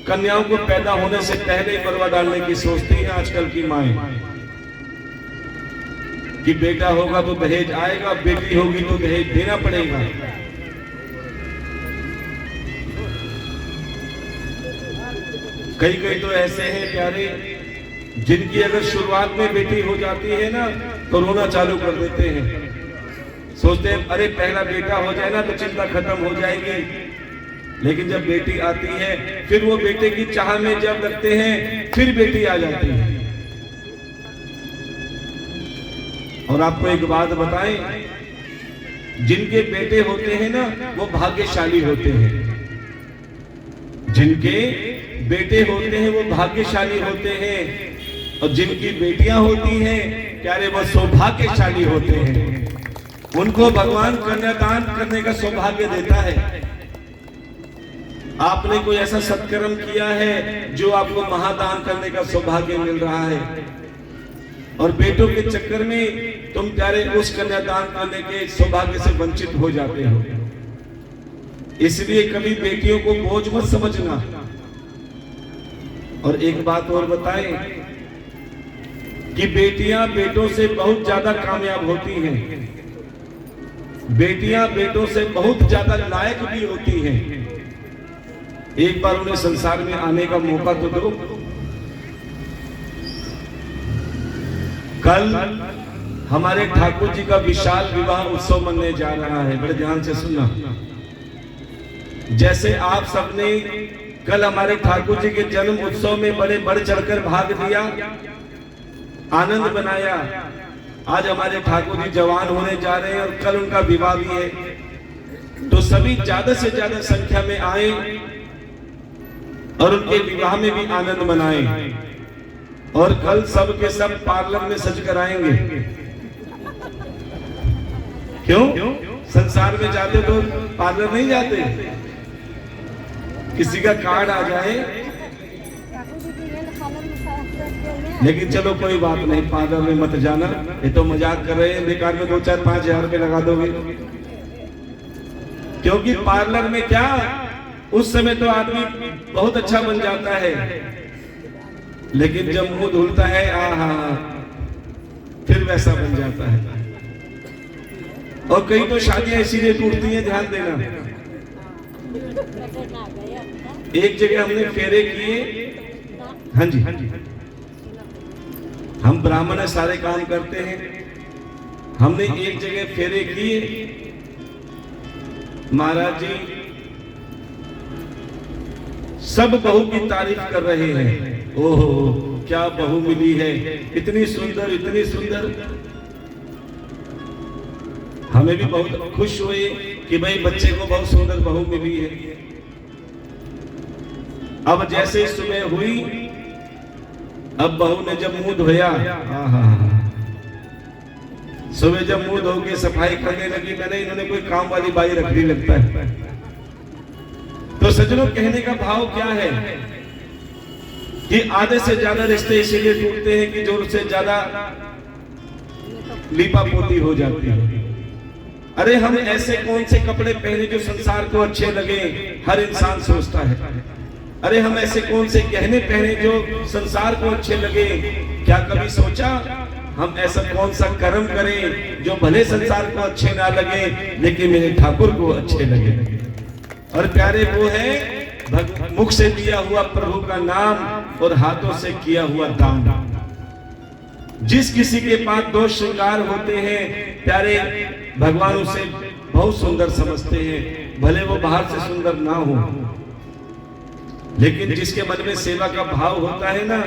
कन्याओं को पैदा होने से पहले मरवा डालने की सोचती है आजकल की माएं कि बेटा होगा तो दहेज आएगा, बेटी होगी तो दहेज देना पड़ेगा। कई तो ऐसे हैं प्यारे, जिनकी अगर शुरुआत में बेटी हो जाती है ना तो रोना चालू कर देते हैं। सोचते हैं अरे पहला बेटा हो जाए ना तो चिंता खत्म हो जाएगी। लेकिन जब बेटी आती है, फिर वो बेटे की चाह में जब लगते हैं, फिर बेटी आ जाती है। और आपको एक बात बताएं, जिनके बेटे होते हैं ना वो भाग्यशाली होते हैं। जिनके बेटे होते हैं वो भाग्यशाली होते हैं, और जिनकी बेटियां होती हैं प्यारे वो सौभाग्यशाली होते हैं। उनको भगवान कन्यादान करने का सौभाग्य देता है। आपने कोई ऐसा सत्कर्म किया है जो आपको महादान करने का सौभाग्य मिल रहा है, और बेटों के चक्कर में तुम प्यारे उस कन्यादान करने के सौभाग्य से वंचित हो जाते हो। इसलिए कभी बेटियों को बोझ मत समझना। और एक बात और बताएं कि बेटियां बेटों से बहुत ज्यादा कामयाब होती हैं, बेटियां बेटों से बहुत ज्यादा लायक भी होती हैं। एक बार उन्हें संसार में आने का मौका तो दो। कल हमारे ठाकुर जी का विशाल विवाह उत्सव मनने जा रहा है, बड़े ध्यान से सुनना। जैसे आप सबने कल हमारे ठाकुर जी के जन्म उत्सव में बड़े बढ़ चढ़कर भाग लिया, आनंद बनाया, आज हमारे ठाकुर जी जवान होने जा रहे हैं और कल उनका विवाह भी है, तो सभी ज्यादा से ज्यादा संख्या में आए और उनके विवाह में भी आनंद मनाएं। और कल सब के सब पार्लर में सज कर आएंगे। क्यों? संसार में जाते तो पार्लर नहीं जाते, किसी का कार्ड आ जाए। लेकिन चलो कोई बात नहीं, पार्लर में मत जाना, ये तो मजाक कर रहे हैं, बेकार में 2-4-5 हजार रुपए लगा दोगे। क्योंकि पार्लर में क्या, उस समय तो आदमी बहुत अच्छा बन जाता है, लेकिन जब मुंह धुलता है आहा फिर वैसा बन जाता है। और कई तो शादियां इसीलिए टूटती हैं, ध्यान देना। एक जगह हमने फेरे किए, हाँ जी, हम ब्राह्मण है, सारे काम करते हैं। हमने एक जगह फेरे किए, महाराज जी सब बहू की तारीफ कर रहे हैं। ओहो क्या बहू मिली है, इतनी सुंदर, इतनी सुंदर। हमें भी बहुत खुश हुए कि भाई बच्चे को बहुत सुंदर बहू मिली है। अब जैसे सुबह हुई, अब बहू ने जब मुंह धोया, सुबह जब मुंह धो के सफाई करने लगी, मैंने इन्होंने कोई काम वाली बाई रख दी लगता है। तो सज्जनों, कहने का भाव क्या है कि आधे से ज्यादा रिश्ते इसीलिए टूटते हैं कि जो उससे ज्यादा लीपा पोती हो जाती है। अरे हम ऐसे कौन से कपड़े पहने जो संसार को अच्छे लगे, हर इंसान सोचता है। अरे हम ऐसे कौन से गहने पहने जो संसार को अच्छे लगे, क्या कभी सोचा हम ऐसा कौन सा कर्म करें जो भले संसार को अच्छे ना लगे लेकिन मेरे ठाकुर को अच्छे लगे। और प्यारे वो है मुख से दिया हुआ प्रभु का नाम और हाथों से किया हुआ दान। जिस किसी के पास दो श्रृंगार होते हैं प्यारे, भगवान उसे बहुत सुंदर समझते हैं, भले वो बाहर से सुंदर ना हो, लेकिन जिसके मन में सेवा का भाव होता है ना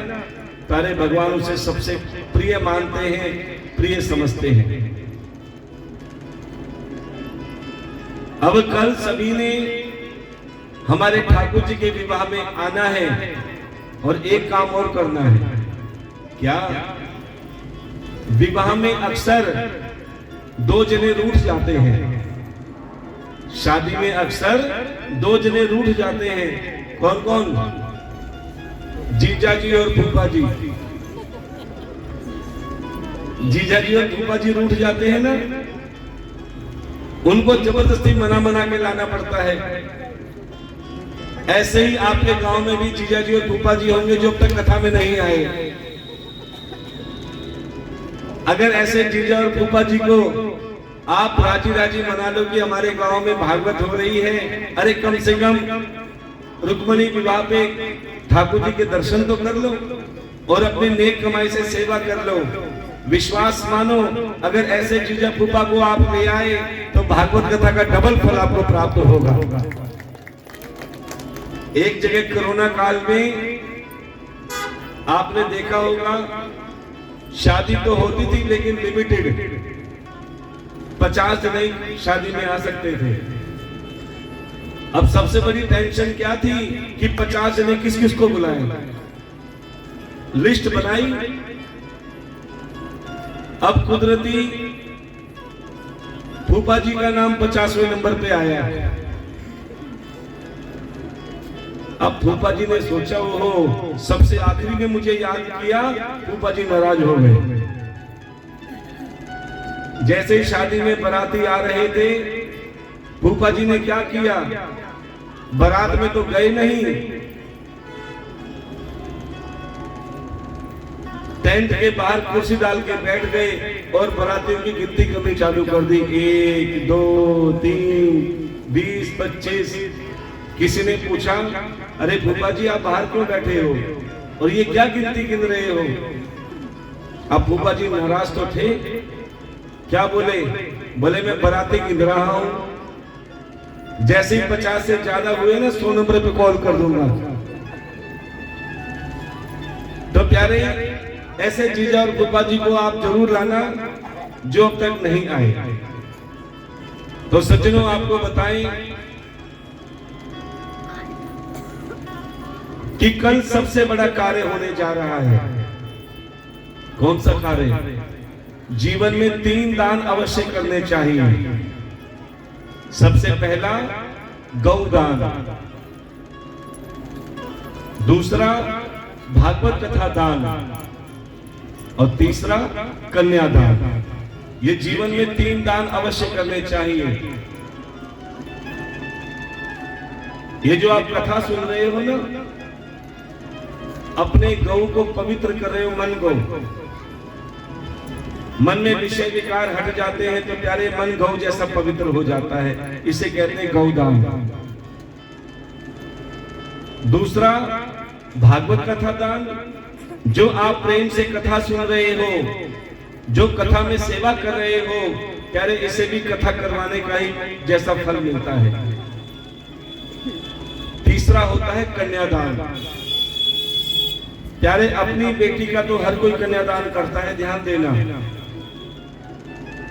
प्यारे, भगवान उसे सबसे प्रिय मानते हैं, प्रिय समझते हैं। अब कल सभी ने हमारे ठाकुर जी के विवाह में आना है और एक काम और करना है। क्या? विवाह में अक्सर दो जने रूठ जाते हैं, शादी में अक्सर दो जने रूठ जाते हैं। कौन कौन? जीजा जी और फूफा जी। जीजा जी और फूफा जी रूठ जाते हैं ना, उनको जबरदस्ती मना के लाना पड़ता है। ऐसे ही आपके गांव में भी जीजा जी और फूफा जी होंगे जो अब तक कथा में नहीं आए। अगर ऐसे जीजा और फूफा जी को आप राजी मना लो कि हमारे गांव में भागवत हो रही है, अरे कम से कम रुक्मणी विवाह पे ठाकुर जी के दर्शन तो कर लो और अपनी नेक कमाई से सेवा कर लो। विश्वास मानो, अगर ऐसे जीजा फूफा को आप ले आए तो भागवत कथा का डबल फल आपको प्राप्त होगा। एक जगह कोरोना काल में आपने देखा होगा, शादी तो होती थी लेकिन लिमिटेड, 50 जने शादी में आ सकते थे। अब सबसे बड़ी टेंशन क्या थी कि 50 जने किस किस को बुलाएं। लिस्ट बनाई। अब कुदरती फूफा जी का नाम 50वें नंबर पे आया। अब फूफा जी ने सोचा, ओहो सबसे आखिरी में मुझे याद किया, फूफा जी नाराज हो गए। जैसे ही शादी में बाराती आ रहे थे, फूफा जी ने क्या किया, बारात में तो गए नहीं, टेंट के बाहर कुर्सी डाल के बैठ गए और बारातियों की गिनती करनी चालू कर दी। 1 2 3 20 25। किसी ने पूछा, अरे फूफा जी आप बाहर क्यों बैठे हो और ये क्या गिनती गिन रहे हो? अब फूफा जी नाराज तो थे। क्या बोले? बोले मैं बाराती गिन रहा हूं, जैसे ही 50 से ज्यादा हुए ना 100 नंबर पे कॉल कर दूंगा। तो प्यारे ऐसे जीजा और फूफा जी को आप जरूर लाना जो अब तक नहीं आए। तो सज्जनों आपको बताएं कि कल सबसे बड़ा कार्य होने जा रहा है। कौन सा कार्य? जीवन में 3 दान अवश्य करने चाहिए। सबसे पहला गौदान, दूसरा भागवत कथा दान और तीसरा कन्यादान। ये जीवन में 3 दान अवश्य करने चाहिए। ये जो आप कथा सुन रहे हो ना, अपने गौ को पवित्र कर रहे हो, मन को। मन में विषय विकार हट जाते हैं तो प्यारे मन गौ जैसा पवित्र हो जाता है। इसे कहते हैं गौदान। दूसरा भागवत कथा दान, जो आप प्रेम से कथा सुन रहे हो, जो कथा में सेवा कर रहे हो, प्यारे इसे भी कथा करवाने का ही जैसा फल मिलता है। तीसरा होता है कन्यादान। प्यारे अपनी बेटी का तो हर कोई कन्यादान करता है, ध्यान देना,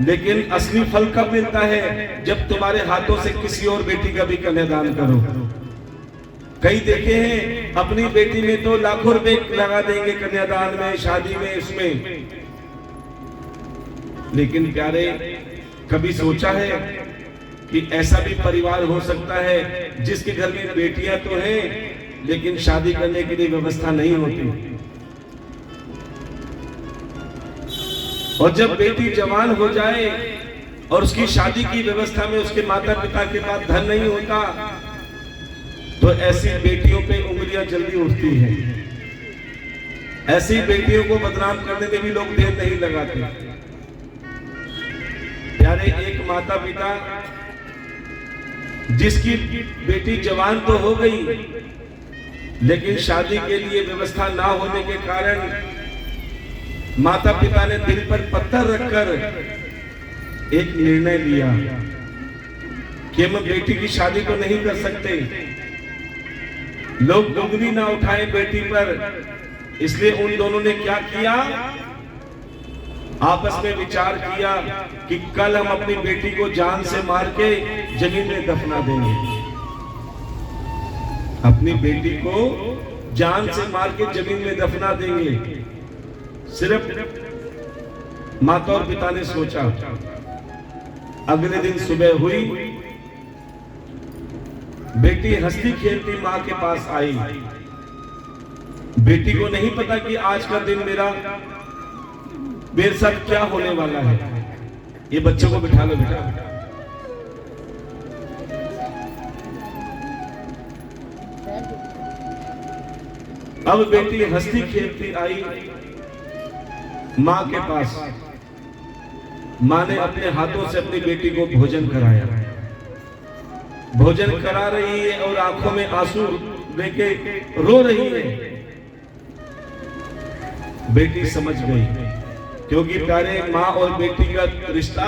लेकिन असली फल कब मिलता है? जब तुम्हारे हाथों से किसी और बेटी का भी कन्यादान करो। कई देखे हैं अपनी बेटी में तो लाखों रुपए लगा देंगे कन्यादान में, शादी में, इसमें, लेकिन प्यारे कभी सोचा है कि ऐसा भी परिवार हो सकता है जिसके घर में बेटियां तो हैं लेकिन शादी करने के लिए व्यवस्था नहीं होती। और जब बेटी जवान हो जाए और उसकी शादी की व्यवस्था में उसके माता पिता के पास धन नहीं होता, तो ऐसी बेटियों पे उंगलियां जल्दी उठती हैं। ऐसी बेटियों को बदनाम करने में भी लोग देर नहीं लगाते। प्यारे एक माता पिता जिसकी बेटी जवान तो हो गई लेकिन शादी के लिए व्यवस्था ना होने के कारण माता पिता ने दिल पर पत्थर रखकर एक निर्णय लिया कि हम बेटी की शादी तो नहीं कर सकते, लोग उंगली ना उठाएं बेटी पर। इसलिए उन दोनों ने क्या किया, आपस में विचार किया कि कल हम अपनी बेटी को जान से मार के जमीन में दफना देंगे। अपनी बेटी को जान से मार के जमीन में दफना देंगे। सिर्फ माता और पिता ने सोचा। अगले दिन सुबह हुई, बेटी हंसती खेलती मां के पास आई। बेटी को नहीं पता कि आज का दिन मेरे साथ क्या होने वाला है। ये बच्चों को बिठा लो बेटा। अब बेटी हंसती खेलती आई मां के पास। मां ने अपने हाथों से अपनी बेटी को भोजन कराया। भोजन करा रही है और आंखों में आंसू लेके रो रही है। बेटी समझ गई, क्योंकि प्यारे मां और बेटी का रिश्ता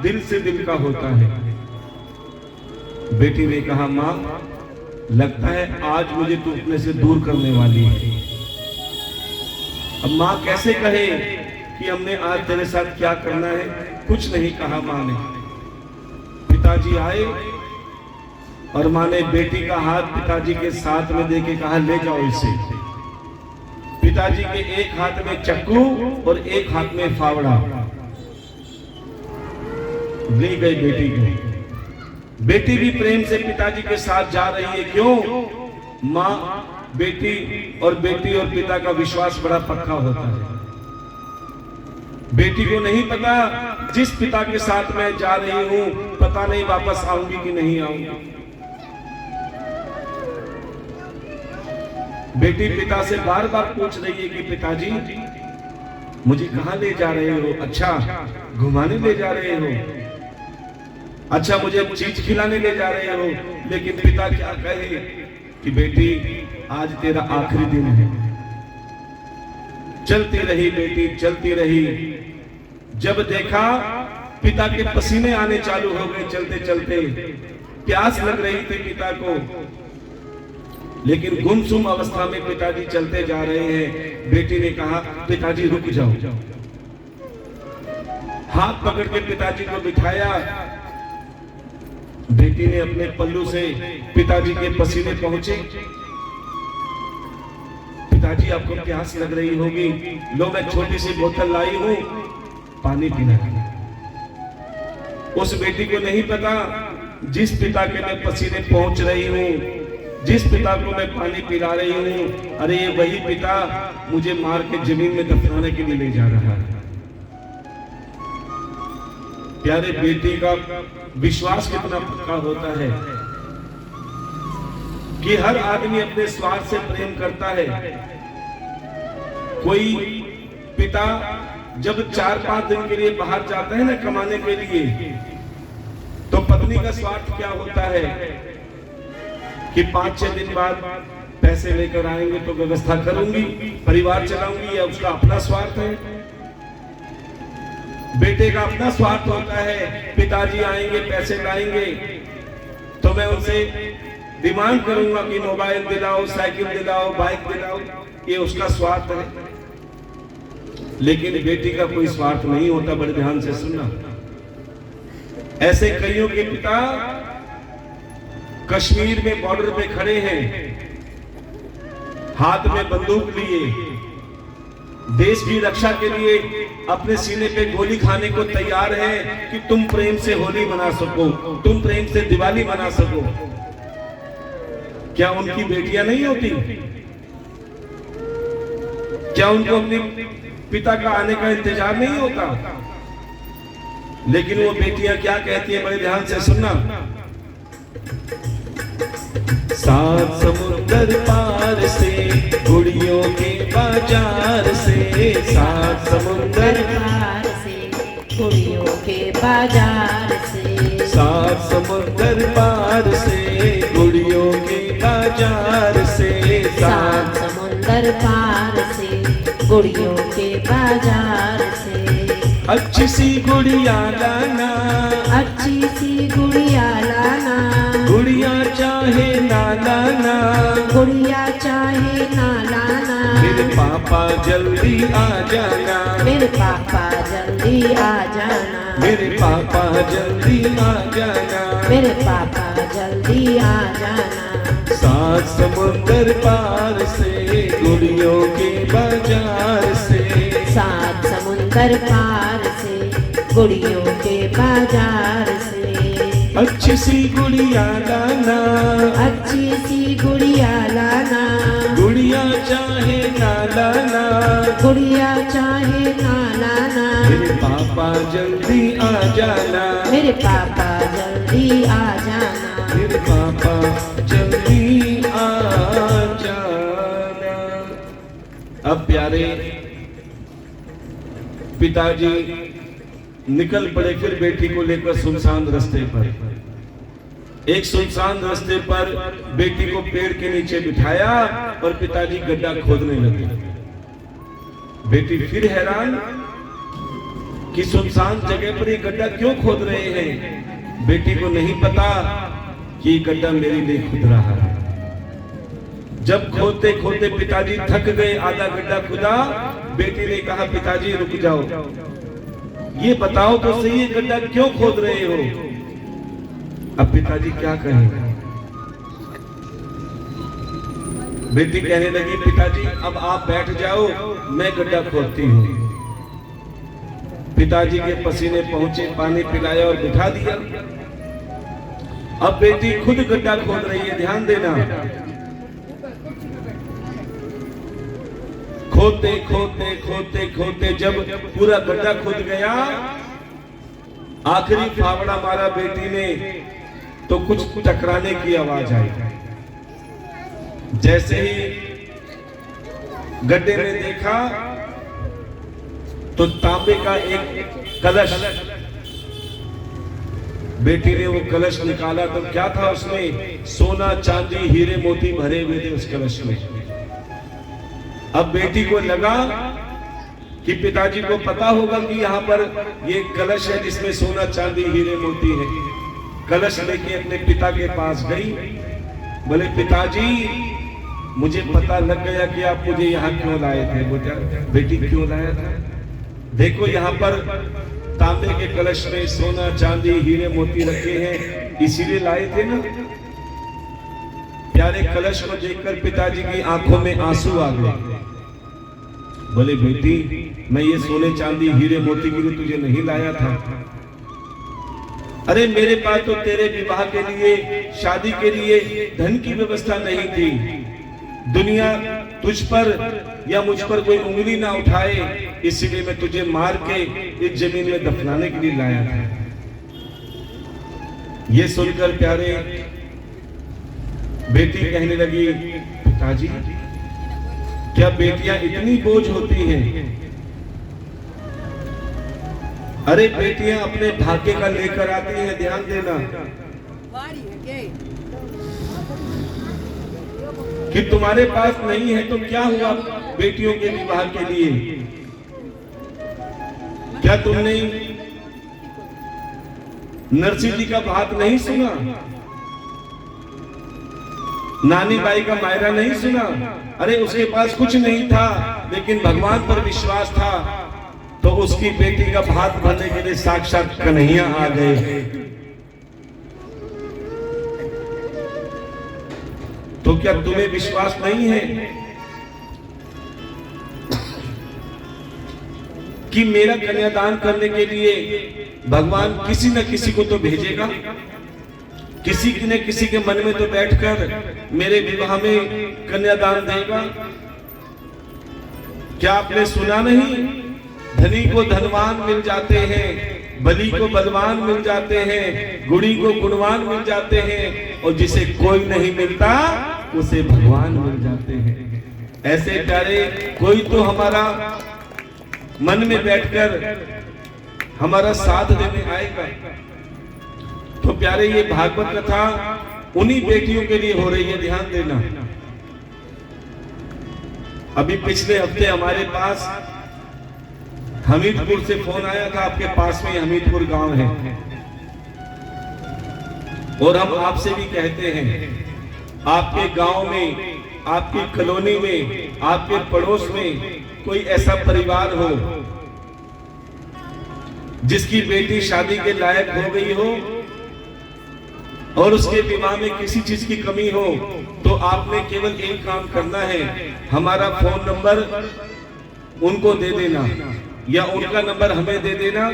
दिल से दिल का होता है। बेटी ने कहा, मां लगता है आज मुझे तू अपने से दूर करने वाली है। अब मां कैसे कहे कि हमने आज तेरे साथ क्या करना है? कुछ नहीं कहा मां ने। पिताजी आए, और माँ ने बेटी का हाथ पिताजी के साथ में देके कहा ले जाओ इसे। पिताजी के एक हाथ में चक्कू और एक हाथ में फावड़ा, ले गई बेटी को। बेटी भी प्रेम से पिताजी के साथ जा रही है। क्यों? माँ बेटी और पिता का विश्वास बड़ा पक्का होता है। बेटी को नहीं पता जिस पिता के साथ मैं जा रही हूं पता नहीं वापस आऊंगी कि नहीं आऊंगी। बेटी पिता से बार बार पूछ रही है कि पिताजी मुझे कहां ले जा रहे हो? अच्छा घुमाने ले जा रहे हो? अच्छा मुझे चीज खिलाने ले जा रहे हो? लेकिन पिता क्या कहे कि बेटी आज तेरा आखिरी दिन है। चलती रही बेटी, चलती रही। जब देखा पिता के पसीने आने चालू हो गए चलते चलते, प्यास लग रही थी पिता को, लेकिन गुमसुम अवस्था में पिताजी चलते जा रहे हैं। बेटी ने कहा पिताजी रुक जाओ। हाथ पकड़ के पिताजी को बिठाया। बेटी ने अपने पल्लू से पिताजी के पसीने पहुंचे। पिताजी आपको प्यास लग रही होगी, लो मैं छोटी सी बोतल लाई हूं, पानी पीना। उस बेटी को नहीं पता जिस पिता के मैं पसीने पहुंच रही हूं, जिस पिता को मैं पानी पिला रही हूं, अरे ये वही पिता मुझे मार के जमीन में दफनाने के लिए ले जा रहा है। प्यारे बेटी का विश्वास कितना पक्का होता है कि हर आदमी अपने स्वार्थ से प्रेम करता है। कोई पिता जब 4-5 दिन के लिए बाहर जाता है ना कमाने के लिए, तो पत्नी का स्वार्थ क्या होता है कि 5-6 दिन बाद पैसे लेकर आएंगे तो व्यवस्था करूंगी, परिवार चलाऊंगी। या उसका अपना स्वार्थ है। बेटे का अपना स्वार्थ होता है, पिताजी आएंगे पैसे लाएंगे तो मैं उनसे डिमांड करूंगा कि मोबाइल दिलाओ, साइकिल दिलाओ, बाइक दिलाओ। ये उसका स्वार्थ है। लेकिन बेटी का कोई स्वार्थ नहीं होता। बड़े ध्यान से सुनना। ऐसे कईयों के पिता कश्मीर में बॉर्डर पे खड़े हैं, हाथ में बंदूक लिए, देश की रक्षा के लिए अपने सीने पे गोली खाने को तैयार है कि तुम प्रेम से होली मना सको, तुम प्रेम से दिवाली मना सको। क्या उनकी बेटियां नहीं होती? क्या उनको अपने पिता का आने का इंतजार नहीं होता? लेकिन वो बेटियां क्या कहती है, बड़े ध्यान से सुनना। 7 समुंदर पार से गुड़ियों के बाजार से, 7 समुंदर पार से गुड़ियों के बाजार से, 7 समुंदर पार से गुड़ियों के बाजार से, 7 समुंदर पार से गुड़ियों के बाजार से। अच्छी सी गुड़िया लाना, अच्छी सी गुड़िया लाना, गुड़िया चाहे ना लाना, गुड़िया चाहे ना लाना। मेरे पापा जल्दी आ जाना, मेरे पापा जल्दी आ जाना, मेरे पापा जल्दी आ जाना, मेरे पापा जल्दी आ जाना। 7 समुंदर पार से गुड़ियों के बाजार से, 7 समुंदर पार से गुड़ियों के बाजार से। अच्छी सी गुड़िया लाना, अच्छी सी गुड़िया लाना, गुड़िया चाहे ना लाना, गुड़िया चाहे ना लाना। मेरे पापा जल्दी आ जाना, मेरे पापा जल्दी आ जाना, मेरे पापा जल्दी आ जाना। अब प्यारे पिताजी निकल पड़े फिर बेटी को लेकर सुनसान रास्ते पर। एक सुनसान रास्ते पर बेटी को पेड़ के नीचे बिठाया और पिताजी गड्ढा खोदने लगे। बेटी फिर हैरान कि सुनसान जगह पर ये गड्ढा क्यों खोद रहे हैं। बेटी को नहीं पता कि ये गड्ढा मेरे लिए खुद रहा है। जब खोदते खोदते पिताजी थक गए, आधा गड्ढा खुदा, बेटी ने कहा पिताजी रुक जाओ, ये बताओ तो सही ये गड्ढा क्यों खोद रहे हो। अब पिताजी क्या कहें, बेटी कहने लगी, पिताजी अब आप बैठ जाओ, मैं गड्ढा खोदती हूँ। पिताजी के पसीने पहुंचे, पानी पिलाया और बिठा दिया। अब बेटी खुद गड्ढा खोद रही है, ध्यान देना। खोदते खोदते खोदते खोदते जब पूरा गड्ढा खुद गया, आखिरी फावड़ा मारा बेटी ने, तो कुछ टकराने की आवाज आई। जैसे ही गड्ढे में देखा तो तांबे का एक कलश, बेटी ने वो कलश निकाला तो क्या था उसमें? सोना चांदी हीरे मोती भरे हुए थे उस कलश में। अब बेटी को लगा कि पिताजी को पता होगा कि यहाँ पर ये कलश है जिसमें सोना चांदी हीरे मोती है। कलश लेके अपने पिता के पास गई, बोले पिताजी मुझे पता लग गया कि आप मुझे यहाँ क्यों लाए थे। बोला बेटी क्यों लाया था? देखो यहाँ पर तांबे के कलश में सोना चांदी हीरे मोती रखे हैं, इसीलिए लाए थे ना। प्यारे कलश को देखकर पिताजी की आंखों में आंसू आ गए। बोले बेटी मैं ये सोने चांदी हीरे मोती के लिए तुझे नहीं लाया था। अरे मेरे पास तो तेरे विवाह के लिए, शादी के लिए धन की व्यवस्था नहीं थी। दुनिया तुझ पर या मुझ पर कोई उंगली ना उठाए, इसलिए मैं तुझे मार के इस जमीन में दफनाने के लिए लाया था। ये सुनकर प्यारे बेटी कहने लगी, पिताजी क्या बेटियां इतनी बोझ होती हैं? अरे बेटियां अपने भाग्य का लेकर आती हैं, ध्यान देना। कि तुम्हारे पास नहीं है तो क्या हुआ बेटियों के विवाह के लिए? क्या तुमने नरसिंह जी का बात नहीं सुना? नानी बाई का मायरा नहीं सुना? अरे उसके पास कुछ नहीं था लेकिन भगवान पर विश्वास था, तो उसकी बेटी का भात भरने के लिए साक्षात कन्हैया आ गए। तो क्या तुम्हें विश्वास नहीं है कि मेरा कन्यादान करने के लिए भगवान किसी न किसी को तो भेजेगा? किसी न किसी के मन में तो बैठकर मेरे विवाह में कन्यादान देगा। क्या आपने सुना नहीं? धनी को धनवान मिल जाते हैं, बली को बलवान मिल जाते हैं, गुणी को गुणवान मिल जाते हैं, और जिसे कोई नहीं मिलता उसे भगवान मिल जाते हैं। ऐसे प्यारे कोई तो हमारा मन में बैठकर हमारा साथ देने आएगा। तो प्यारे ये भागवत कथा उन्हीं बेटियों के लिए हो रही है, ध्यान देना। अभी पिछले हफ्ते हमारे पास हमीदपुर से फोन आया था, आपके पास में हमीदपुर गांव है, और हम आपसे भी कहते हैं आपके गांव में, आपकी कॉलोनी में, आपके पड़ोस में कोई ऐसा परिवार हो जिसकी बेटी शादी के लायक हो गई हो और उसके विवाह में किसी चीज की कमी हो, तो आपने केवल एक काम करना है, हमारा फोन नंबर उनको दे देना या उनका नंबर हमें दे देना।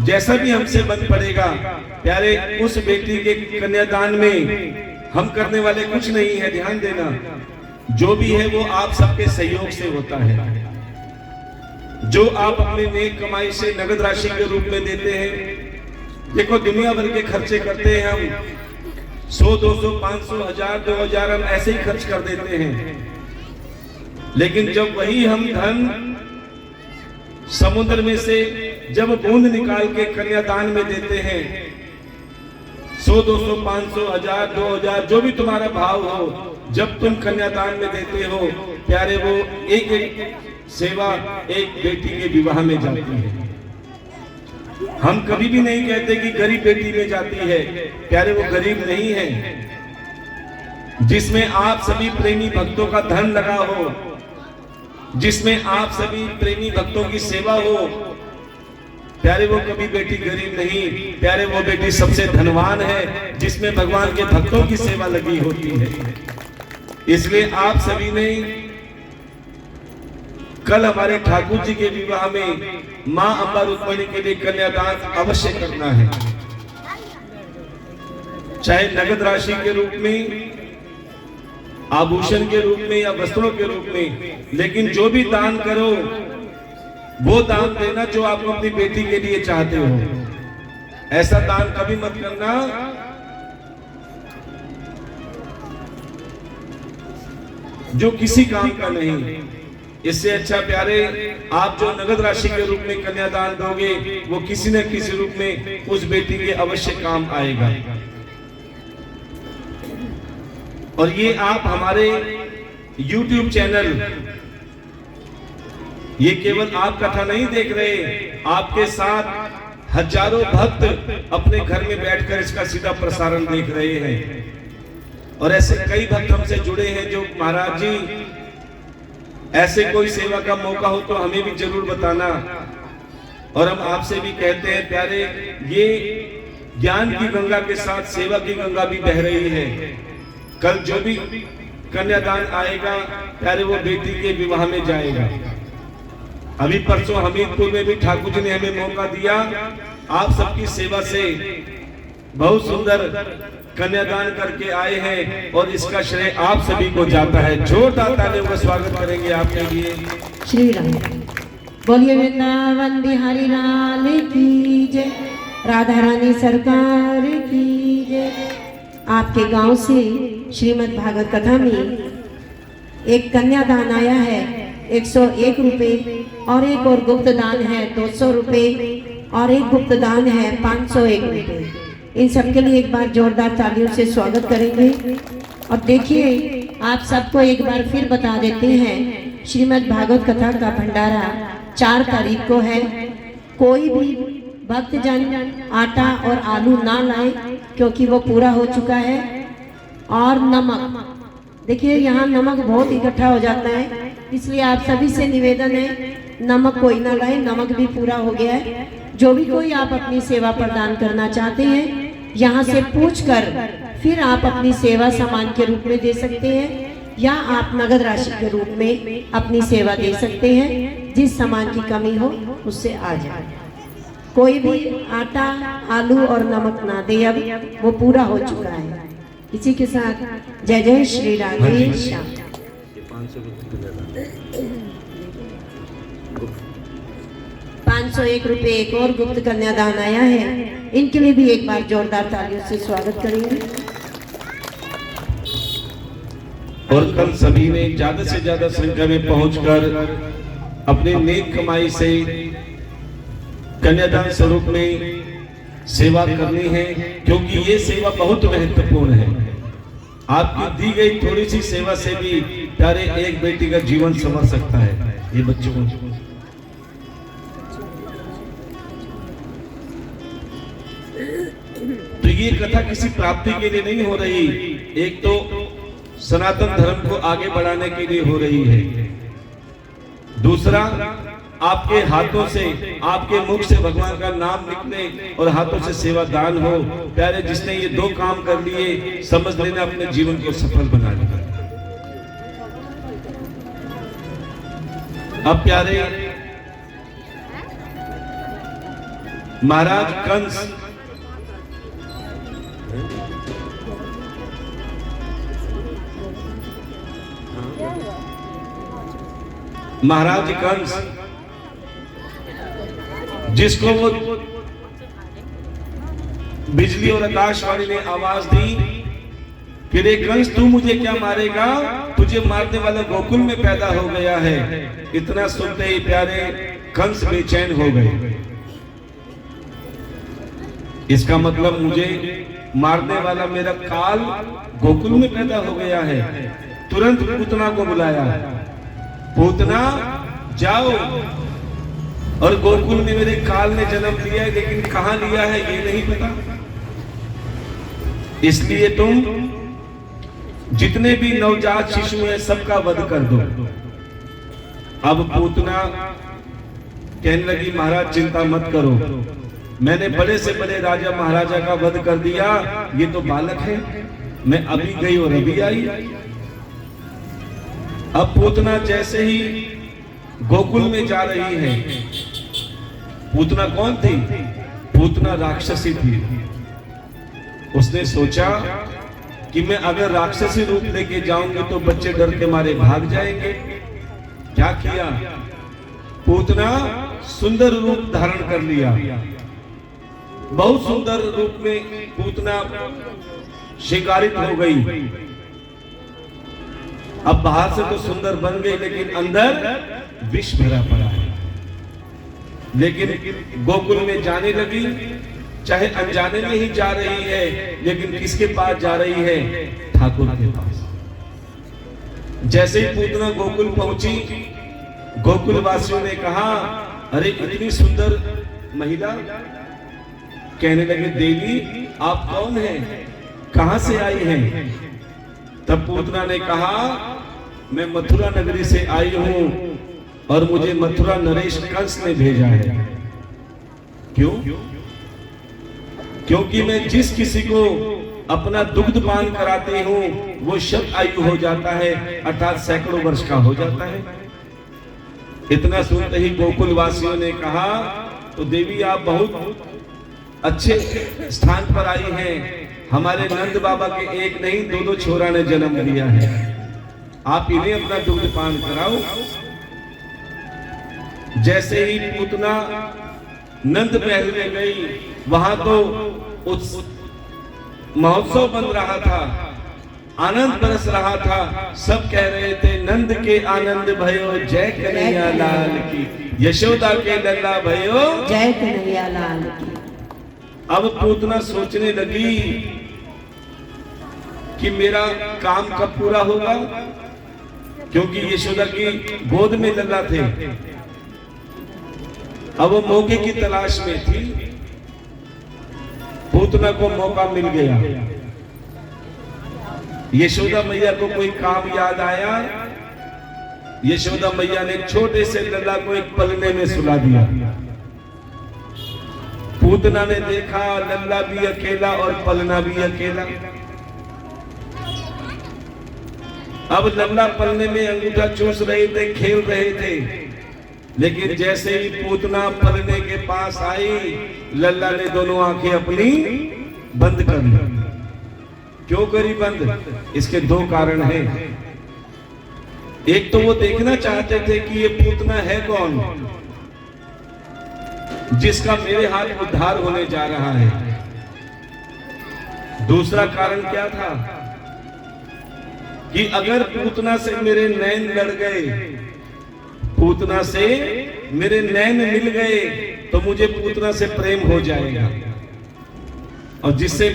जैसा भी हमसे बन पड़ेगा प्यारे, उस बेटी के कन्यादान में हम करने वाले कुछ नहीं है, ध्यान देना। जो भी है वो आप सबके सहयोग से होता है। जो आप अपने नेक कमाई से नगद राशि के रूप में देते हैं, देखो दुनिया भर के खर्चे करते हैं हम, 100, 200, 500, 1000, 2000 हम ऐसे ही खर्च कर देते हैं। लेकिन जब वही हम धन समुद्र में से जब बूंद निकाल के कन्यादान में देते हैं, 100, 200, 500, 1000, 2000 जो भी तुम्हारा भाव हो, जब तुम कन्यादान में देते हो प्यारे, वो एक एक सेवा एक बेटी के विवाह में जाती है। हम कभी भी नहीं कहते कि गरीब बेटी में जाती है, प्यारे वो गरीब नहीं है। जिसमें आप सभी प्रेमी भक्तों का धन लगा हो, जिसमें आप सभी प्रेमी भक्तों की सेवा हो, प्यारे वो कभी बेटी गरीब नहीं, प्यारे वो बेटी सबसे धनवान है जिसमें भगवान के भक्तों की सेवा लगी होती है। इसलिए आप सभी ने कल हमारे ठाकुर जी के विवाह में मां अम्बा रुक्मणी के लिए कन्यादान अवश्य करना है, चाहे नगद राशि के रूप में, आभूषण के रूप में या वस्त्रों के रूप में, लेकिन जो भी दान करो वो दान देना जो आप अपनी बेटी के लिए चाहते हो। ऐसा दान कभी मत करना जो किसी काम का नहीं। इससे अच्छा प्यारे आप जो नगद राशि के रूप में कन्यादान दोगे वो किसी न किसी रूप में उस बेटी के अवश्य काम आएगा। और ये आप हमारे YouTube चैनल, ये केवल आप कथा नहीं देख रहे, आपके साथ हजारों भक्त अपने घर में बैठकर इसका सीधा प्रसारण देख रहे हैं। और ऐसे कई भक्त हमसे जुड़े हैं जो महाराज जी ऐसे कोई सेवा का मौका हो तो हमें भी जरूर बताना। और हम आपसे भी कहते हैं प्यारे, ये ज्ञान की गंगा के साथ सेवा की गंगा भी बह रही है। कल जो भी कन्यादान आएगा प्यारे वो बेटी के विवाह में जाएगा। अभी परसों हमीरपुर में भी ठाकुर जी ने हमें मौका दिया, आप सबकी सेवा से बहुत सुंदर कन्यादान करके आए हैं और इसका श्रेय आप सभी को जाता है। जोरदार तालियों का स्वागत करेंगे आपके लिए। श्री राम। बोलिए वृंदावन बिहारी लाल की जय, राधा रानी सरकार की जय। आपके गांव से श्रीमद् भागवत कथा में एक कन्यादान आया है 101 रुपए, और एक और गुप्त दान है 200 रुपए, और एक गुप्त दान है 501 रुपए। इन सबके लिए एक बार जोरदार तालियों से स्वागत करेंगे। और देखिए आप सबको एक बार फिर बता देते हैं, श्रीमद् भागवत कथा का भंडारा 4 तारीख को है। कोई भी भक्तजन आटा और आलू ना लाए क्योंकि वो पूरा हो चुका है। और नमक, देखिए यहाँ नमक बहुत इकट्ठा हो जाता है, इसलिए आप सभी से निवेदन है नमक कोई ना लाए, नमक भी पूरा हो गया है। जो भी कोई आप अपनी सेवा प्रदान करना चाहते हैं यहाँ से पूछकर फिर आप अपनी सेवा सामान के रूप में दे सकते हैं, या आप नगद राशि के रूप में अपनी सेवा दे सकते हैं। जिस सामान की कमी हो उससे आ जाए। कोई भी आटा, आलू और नमक ना दे, अब वो पूरा हो चुका है। इसी के साथ जय जय श्री राधे श्याम। 501 रुपए एक और गुप्त कन्यादान आया है, इनके लिए भी एक बार जोरदार तालियों से स्वागत करेंगे। और कल सभी ने ज्यादा से ज्यादा संख्या में पहुंचकर अपनी नेक कमाई से कन्यादान स्वरूप में सेवा करनी है, क्योंकि ये सेवा बहुत महत्वपूर्ण है। आपकी दी गई थोड़ी सी सेवा से भी प्यारे एक बेटी का जीवन संवर सकता है। ये बच्चों को तो ये कथा किसी प्राप्ति के लिए नहीं हो रही, एक तो सनातन धर्म को आगे बढ़ाने के लिए हो रही है, दूसरा आपके हाथों से, आपके मुख से भगवान का नाम निकले और हाथों से सेवा दान हो। प्यारे जिसने ये 2 काम कर लिए समझ लेना अपने जीवन को सफल बना लिया। अब प्यारे महाराज कंस जिसको वो बिजली और आकाशवाणी ने आवाज दी कि रे कंस तू मुझे क्या मारेगा, तुझे मारने वाला गोकुल में पैदा हो गया है। इतना सुनते ही प्यारे कंस बेचैन हो गए। इसका मतलब मुझे मारने वाला मेरा काल गोकुल में पैदा हो गया है। तुरंत पूतना को बुलाया, पूतना जाओ, और गोकुल में मेरे काल ने जन्म लिया है, लेकिन कहां लिया है ये नहीं पता। इसलिए तुम जितने भी नवजात शिशु हैं सबका वध कर दो। अब पूतना कहने लगी महाराज चिंता मत करो, मैंने बड़े से बड़े राजा महाराजा का वध कर दिया, ये तो बालक है, मैं अभी गई और अभी आई। अब पूतना जैसे ही गोकुल में जा रही है, पूतना कौन थी? पूतना राक्षसी थी। उसने सोचा कि मैं अगर राक्षसी रूप लेके जाऊंगी तो बच्चे डर के मारे भाग जाएंगे। क्या किया? पूतना सुंदर रूप धारण कर लिया। बहुत सुंदर रूप में पूतना शिकारित हो गई। अब बाहर से तो सुंदर बन गई, लेकिन अंदर विष भरा पड़ा है। लेकिन गोकुल में जाने लगी, चाहे अनजाने में ही जा रही है, लेकिन किसके पास जा रही है? ठाकुर के पास। जैसे ही पूतना गोकुल पहुंची, गोकुल वासियों ने कहा, अरे इतनी सुंदर महिला। कहने लगे, देवी आप कौन हैं, कहां से आई हैं? तब पूतना ने कहा, मैं मथुरा नगरी से आई हूं और मुझे मथुरा नरेश कंस ने भेजा है। क्यों? क्योंकि मैं जिस किसी को अपना दुग्ध पान कराती हूं वो शत आयु हो जाता है, अर्थात सैकड़ों वर्ष का हो जाता है। इतना सुनते ही गोकुल वासियों ने कहा, तो देवी आप बहुत अच्छे स्थान पर आई हैं, हमारे नंद बाबा के एक नहीं दो दो छोरा ने जन्म लिया है, आप इन्हें अपना दुग्ध पान कराओ। जैसे ही पूतना नंद महल में गई, वहां तो महोत्सव बन रहा था, आनंद बरस रहा था। सब कह रहे थे, नंद के आनंद भयो जय कन्हैया लाल की, यशोदा के लल्ला भयो जय कन्हैया लाल की। अब पूतना सोचने लगी कि मेरा काम कब पूरा होगा, क्योंकि यशोदा की गोद में लल्ला थे। अब वो मौके की तलाश में थी। पूतना को मौका मिल गया। यशोदा मैया को कोई काम याद आया। यशोदा मैया ने छोटे से लल्ला को एक पलने में सुला दिया। पूतना ने देखा लल्ला भी अकेला और पलना भी अकेला। अब लल्ला पलने में अंगूठा चूस रहे थे, खेल रहे थे, लेकिन जैसे ही पूतना पलने के पास आई, लल्ला ने दोनों आंखें अपनी बंद कर ली। क्यों करी बंद? इसके दो कारण हैं। एक तो वो देखना चाहते थे कि ये पूतना है कौन जिसका मेरे हाथ उद्धार होने जा रहा है। दूसरा कारण क्या था कि अगर पूतना से मेरे नैन लड़ गए, पूतना से मेरे नैन मिल गए, तो मुझे पूतना से प्रेम हो जाएगा, और जिससे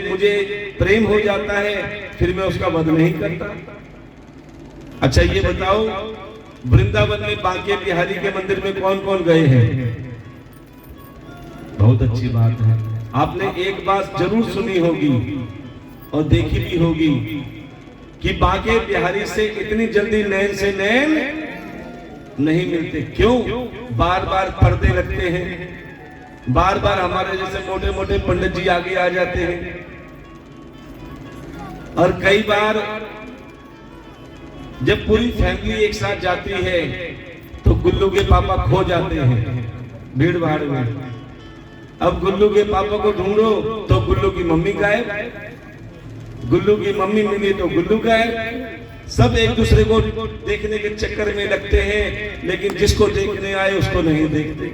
मुझे प्रेम हो जाता है फिर मैं उसका वध नहीं करता। अच्छा ये बताओ, वृंदावन में बांके बिहारी के मंदिर में कौन कौन गए हैं? बहुत अच्छी बात है। आपने एक बात जरूर सुनी होगी और देखी भी होगी कि बांके बिहारी से इतनी जल्दी नैन से नैन नहीं मिलते। क्यों? बार बार पर्दे लगते हैं, बार बार हमारे जैसे मोटे मोटे पंडित जी आगे आ जाते हैं, और कई बार जब पूरी फैमिली एक साथ जाती है तो गुल्लू के पापा खो जाते हैं भीड़ भाड़ में। अब गुल्लू के पापा को ढूंढो तो गुल्लू की मम्मी गायब, गुल्लू की मम्मी मिली तो गुल्लू गायब। सब एक दूसरे को देखने के चक्कर में लगते हैं, लेकिन जिसको देखने आए उसको नहीं देखते।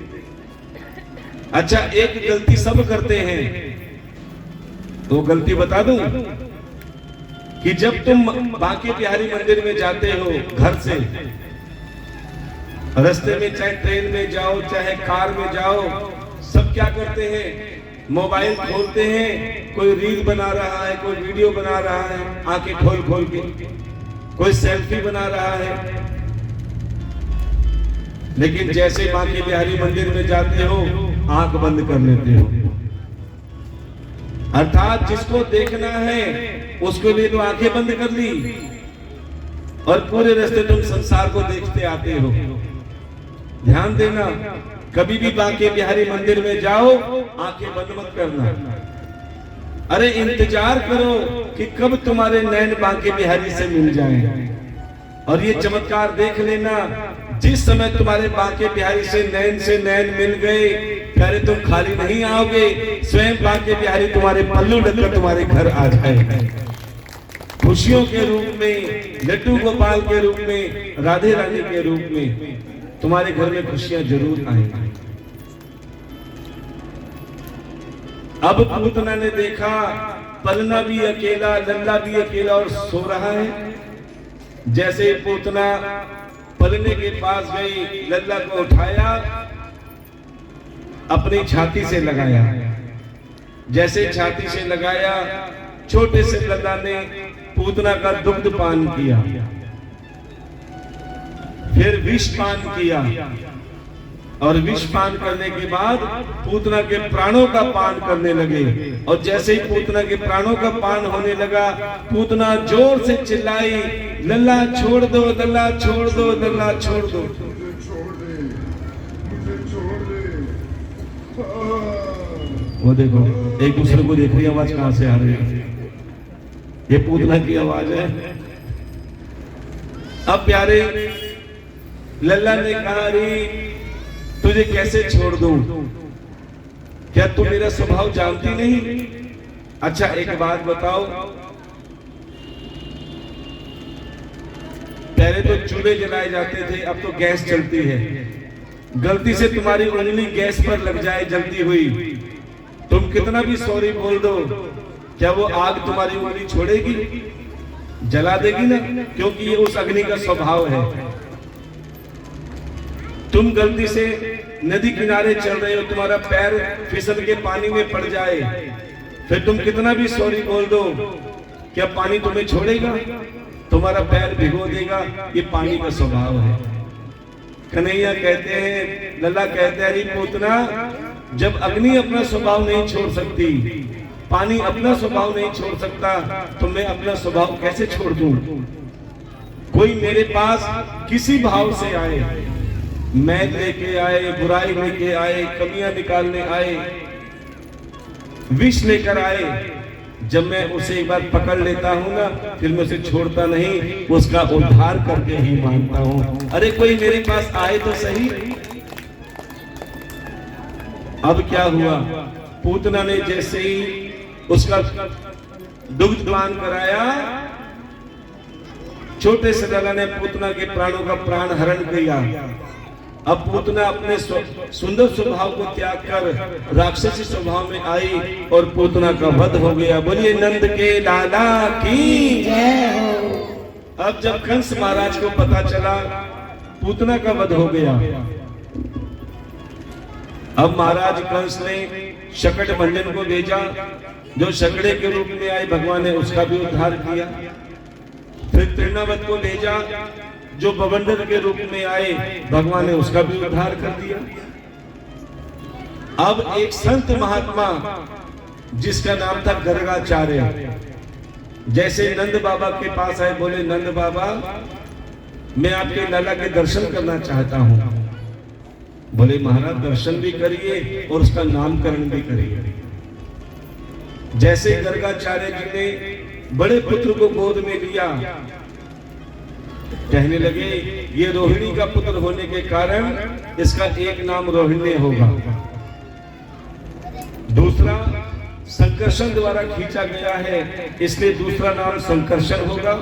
अच्छा एक गलती सब करते हैं, तो गलती बता दूं कि जब तुम बांके बिहारी मंदिर में जाते हो घर से, रास्ते में चाहे ट्रेन में जाओ चाहे कार में जाओ, सब क्या करते हैं? मोबाइल खोलते हैं, कोई रील बना रहा है, कोई वीडियो बना रहा है आंखें खोल खोल के, कोई सेल्फी बना रहा है। लेकिन जैसे बांके बिहारी मंदिर में जाते हो आंख बंद कर लेते हो। अर्थात जिसको देखना है उसके लिए तो आंखें बंद कर ली, और पूरे रास्ते तुम संसार को देखते आते हो। ध्यान देना, कभी भी बांके बिहारी मंदिर में जाओ, आंखें बंद मत करना। अरे इंतजार करो कि कब तुम्हारे नैन बांके बिहारी से मिल जाएं। और ये चमत्कार देख लेना, जिस समय तुम्हारे बांके बिहारी से नैन मिल गए, प्यारे तुम खाली नहीं आओगे, स्वयं बांके बिहारी तुम्हारे पल्लू ढककर तुम्हारे घर आ जाए, खुशियों के रूप में, लड्डू गोपाल के रूप में, राधे रानी के रूप में तुम्हारे घर में खुशियां जरूर आएंगी। अब पूतना ने देखा पलना भी अकेला, लल्ला भी अकेला और सो रहा है। जैसे ही पूतना पलने के पास गई, लल्ला को उठाया, अपनी छाती से लगाया। जैसे छाती से लगाया, छोटे से लल्ला ने पूतना का दुग्ध पान किया, फिर विष पान किया, और विष पान करने के बाद पूतना के प्राणों का पान करने लगे। और जैसे ही पूतना के प्राणों का पान होने लगा, पूतना जोर से चिल्लाई, लल्ला छोड़ दो, लल्ला छोड़ दो, लल्ला छोड़ दो। वो देखो एक दूसरे को देख रही, आवाज कहां से आ रही है? ये पूतना की आवाज है। अब प्यारे लल्ला ने कहा, रे तुझे कैसे छोड़ दूं? क्या तू मेरा स्वभाव जानती नहीं? अच्छा एक बात बताओ, पहले तो चूल्हे जलाए जाते थे, अब तो गैस चलती है। गलती से तुम्हारी उंगली गैस पर लग जाए जलती हुई, तुम कितना भी सॉरी बोल दो, क्या वो आग तुम्हारी उंगली छोड़ेगी? जला देगी ना, क्योंकि ये उस अग्नि का स्वभाव है। तुम गलती से नदी किनारे चल रहे हो, तुम्हारा पैर फिसल के पानी में पड़ जाए, फिर तुम कितना भी सॉरी बोल दो, क्या पानी तुम्हें छोड़ेगा? तुम्हारा पैर भिगो देगा। ये पानी का स्वभाव है। कन्हैया कहते हैं, लल्ला कहते हैं, अरे पूतना, जब अग्नि अपना स्वभाव नहीं छोड़ सकती, पानी अपना स्वभाव नहीं छोड़ सकता, तो मैं अपना स्वभाव कैसे छोड़ दूं? कोई मेरे पास किसी भाव से आए, मैल लेके आए, बुराई लेके आए, कमियां निकालने आए, विष लेकर आए, जब मैं उसे एक बार पकड़ लेता हूं ना, फिर मैं उसे छोड़ता नहीं, उसका उद्धार करके ही मानता हूं। अरे कोई मेरे पास आए तो सही। अब क्या हुआ, पूतना ने जैसे ही उसका दुग्ध पान कराया, छोटे से लल्ला ने पूतना के प्राणों का प्राण हरण किया। अब पूतना अपने सुंदर स्वभाव को त्याग कर राक्षसी स्वभाव में आई और पूतना का वध हो गया। बोलिए नंद के लाला की जय हो। अब जब कंस महाराज को पता चला पूतना का वध हो गया, अब महाराज कंस ने शकट भंजन को भेजा, जो शकड़े के रूप में आए, भगवान ने उसका भी उद्धार किया। फिर तृणावत को भेजा, जो बवंडर के रूप में आए, भगवान ने उसका भी उद्धार कर दिया। अब एक संत महात्मा जिसका नाम था गर्गाचार्य, जैसे नंद बाबा के पास आए, बोले नंद बाबा, मैं आपके लाला के दर्शन करना चाहता हूं। बोले महाराज दर्शन भी करिए और उसका नामकरण भी करिए। जैसे गर्गाचार्य जी ने बड़े पुत्र को गोद में लिया, कहने लगे ये रोहिणी का पुत्र होने के कारण इसका एक नाम रोहिणी होगा, दूसरा संकर्षण द्वारा खींचा गया है इसलिए दूसरा नाम संकर्षण होगा,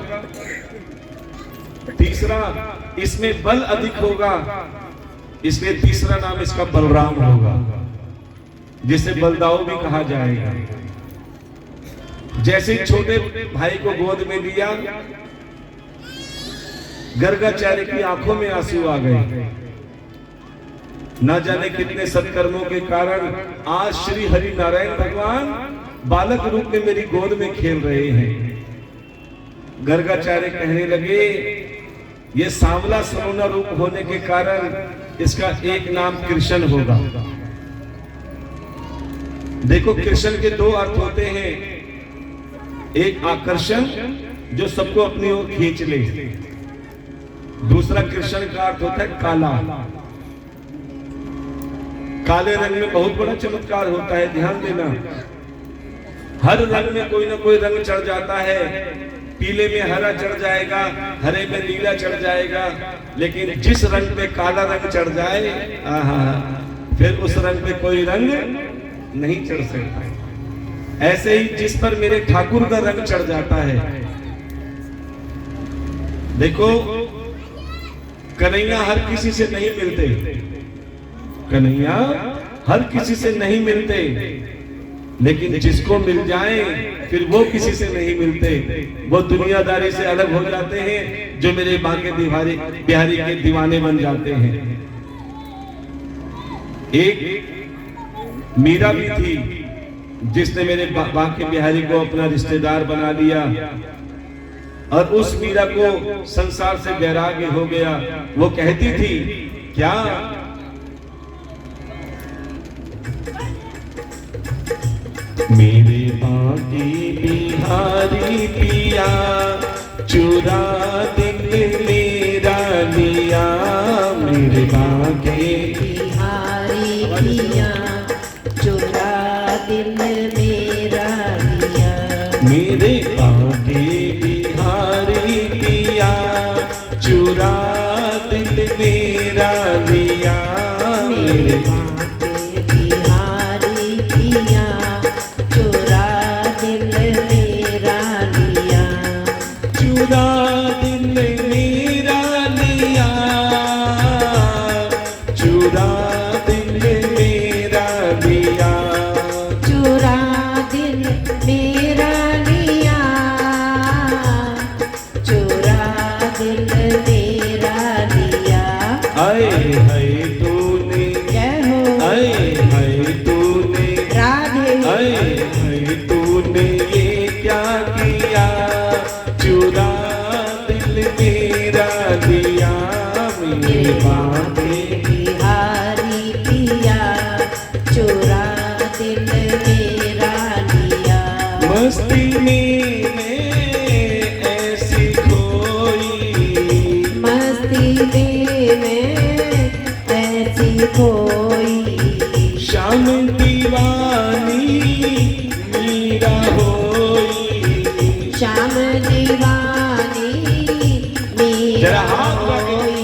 तीसरा इसमें बल अधिक होगा इसलिए तीसरा नाम इसका बलराम होगा, जिसे बलदाऊ भी कहा जाएगा। जैसे छोटे भाई को गोद में लिया, गर्गाचार्य की आंखों में आंसू आ गए। न जाने कितने सत्कर्मों के कारण आज श्री हरि नारायण भगवान बालक रूप में मेरी गोद में खेल रहे हैं। गर्गाचार्य कहने लगे ये सांवला सरोना रूप होने के कारण इसका एक नाम कृष्ण होगा। देखो कृष्ण के दो अर्थ होते हैं, एक आकर्षण जो सबको अपनी ओर खींच ले, दूसरा कृष्ण का अर्थ होता है काला। काले रंग में बहुत बड़ा चमत्कार होता है, ध्यान देना। हर रंग में कोई ना कोई रंग चढ़ जाता है। पीले में हरा चढ़ जाएगा, हरे में नीला चढ़ जाएगा, लेकिन जिस रंग पे काला रंग चढ़ जाए, फिर उस रंग पे कोई रंग नहीं चढ़ सकता। ऐसे ही जिस पर मेरे ठाकुर का रंग चढ़ जाता है, देखो कन्हैया हर किसी से नहीं मिलते, कन्हैया हर किसी से नहीं मिलते, लेकिन जिसको मिल जाए फिर वो किसी से नहीं मिलते। वो दुनियादारी से अलग हो जाते हैं, जो मेरे बांके बिहारी के दीवाने बन जाते हैं। एक मीरा भी थी जिसने मेरे बांके बिहारी को अपना रिश्तेदार बना लिया, और उस मीरा को संसार से वैराग्य हो गया। वो कहती थी क्या, मेरे बांके बिहारी पिया चुरा दिल मेरा लिया, मेरे बांके बिहारी पिया चुरा दिल मेरा लिया, मेरे बांके बिहारी पिया चुरा दिल मेरा लिया, मेरे बांके बिहारी पिया चुरा दिल मेरा लिया, चुरा दिल मेरा लिया, चुरा दिल मेरा लिया, चुरा दिल मेरा लिया, चुरा दिल मेरा लिया। आए हाय तूने, जय हो आए हाय तूने, राधे, आए हाय तूने ये क्या किया, चुरा दिल मेरा लिया, मेरे बांके बिहारी पिया चुरा दिल मेरा लिया, मस्ती में ऐसी खोई, मस्ती में ऐसी कोई, शाम दीवानी मीरा होई, श्याम दीवानी जरा मीरा हाथ लगे। होई,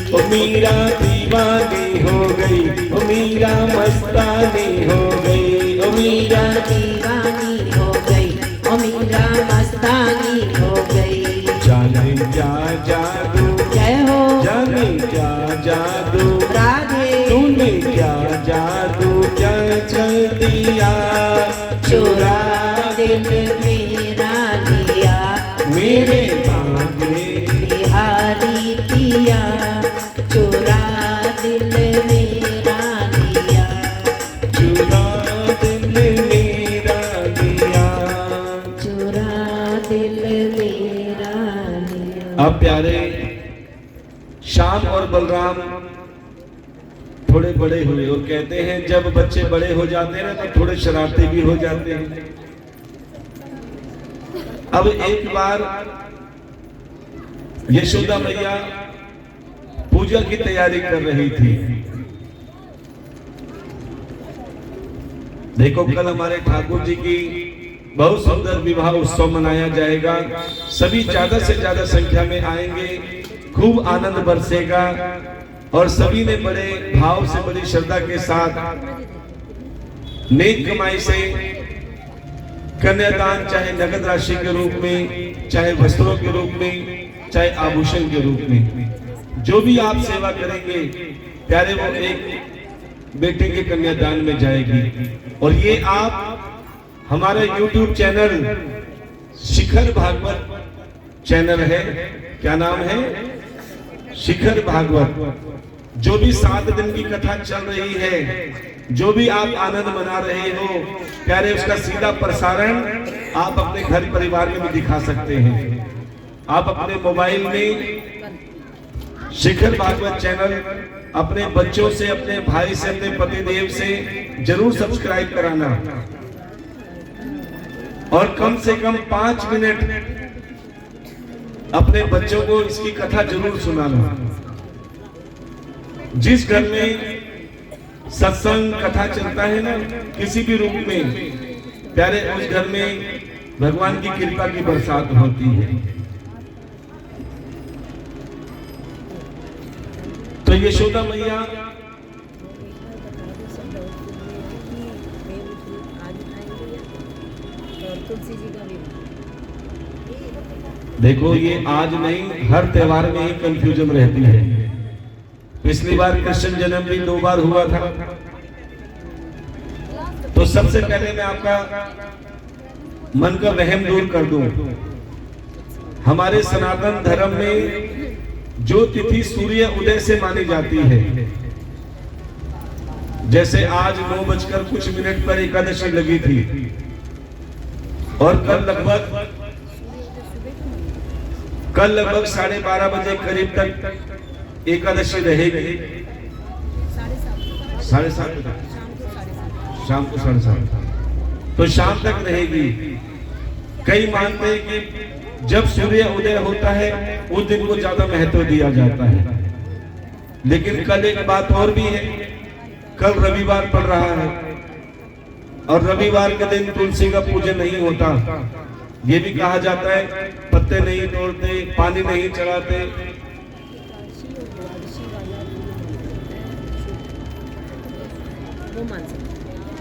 ओ मीरा दीवानी हो गई, ओ मीरा मस्तानी हो गई, ओ मीरा दीवानी हो गई, ओ मीरा मस्तानी हो गई। जाने क्या जादू, जय हो जाने क्या जादू, राधे, तूने क्या जादू क्या चल दिया, चुरा दिल मेरा लिया, मेरे बांके बिहारी पिया चुरा दिल मेरा लिया, चुरा दिल मेरा लिया। चुरा दिल मेरा लिया। अब प्यारे श्याम और बलराम थोड़े बड़े हुए, और कहते हैं जब बच्चे बड़े हो जाते हैं ना तो थोड़े शरारती भी हो जाते हैं। अब एक बार यशोदा मैया पूजा की तैयारी कर रही थी। देखो कल हमारे ठाकुर जी की बहुत सुंदर विवाह उत्सव मनाया जाएगा। सभी ज्यादा से ज्यादा संख्या में आएंगे, खूब आनंद बरसेगा, और सभी ने बड़े भाव से बड़ी श्रद्धा के साथ नेक कमाई से कन्यादान, चाहे नगद राशि के रूप में, चाहे वस्त्रों के रूप में, चाहे आभूषण के रूप में, जो भी आप सेवा करेंगे प्यारे, वो एक बेटे के कन्यादान में जाएगी। और ये आप हमारा YouTube चैनल शिखर भागवत चैनल है, क्या नाम है, शिखर भागवत। जो भी 7 दिन की कथा चल रही है, जो भी आप आनंद मना रहे हो प्यारे, उसका सीधा प्रसारण आप अपने घर परिवार में भी दिखा सकते हैं। आप अपने मोबाइल में शिखर भागवत चैनल अपने बच्चों से, अपने भाई से, अपने पतिदेव से जरूर सब्सक्राइब कराना, और कम से कम 5 मिनट अपने बच्चों को इसकी कथा जरूर सुनाना। जिस घर में सत्संग कथा चलता है ना किसी भी रूप में, प्यारे उस घर में भगवान की कृपा की बरसात होती है। तो यशोदा मैया देखो, ये आज नहीं हर त्योहार में ही कंफ्यूजन रहती है। पिछली बार कृष्ण जन्म भी 2 बार हुआ था। तो सबसे पहले मैं आपका मन का वहम दूर कर दूं। हमारे सनातन धर्म में जो तिथि सूर्य उदय से मानी जाती है, जैसे आज 9:कुछ पर एकादशी लगी थी और कल लगभग 12:30 बजे करीब तक एकादशी रहेगी। 7:30 शाम को 7:30 तो शाम तक रहेगी। कई मानते हैं कि जब सूर्य उदय होता है उस दिन को ज्यादा महत्व दिया जाता है। लेकिन कल एक बात और भी है, कल रविवार पड़ रहा है और रविवार के दिन तुलसी का पूजन नहीं होता। ये भी कहा जाता है पत्ते नहीं तोड़ते, पानी नहीं चढ़ाते।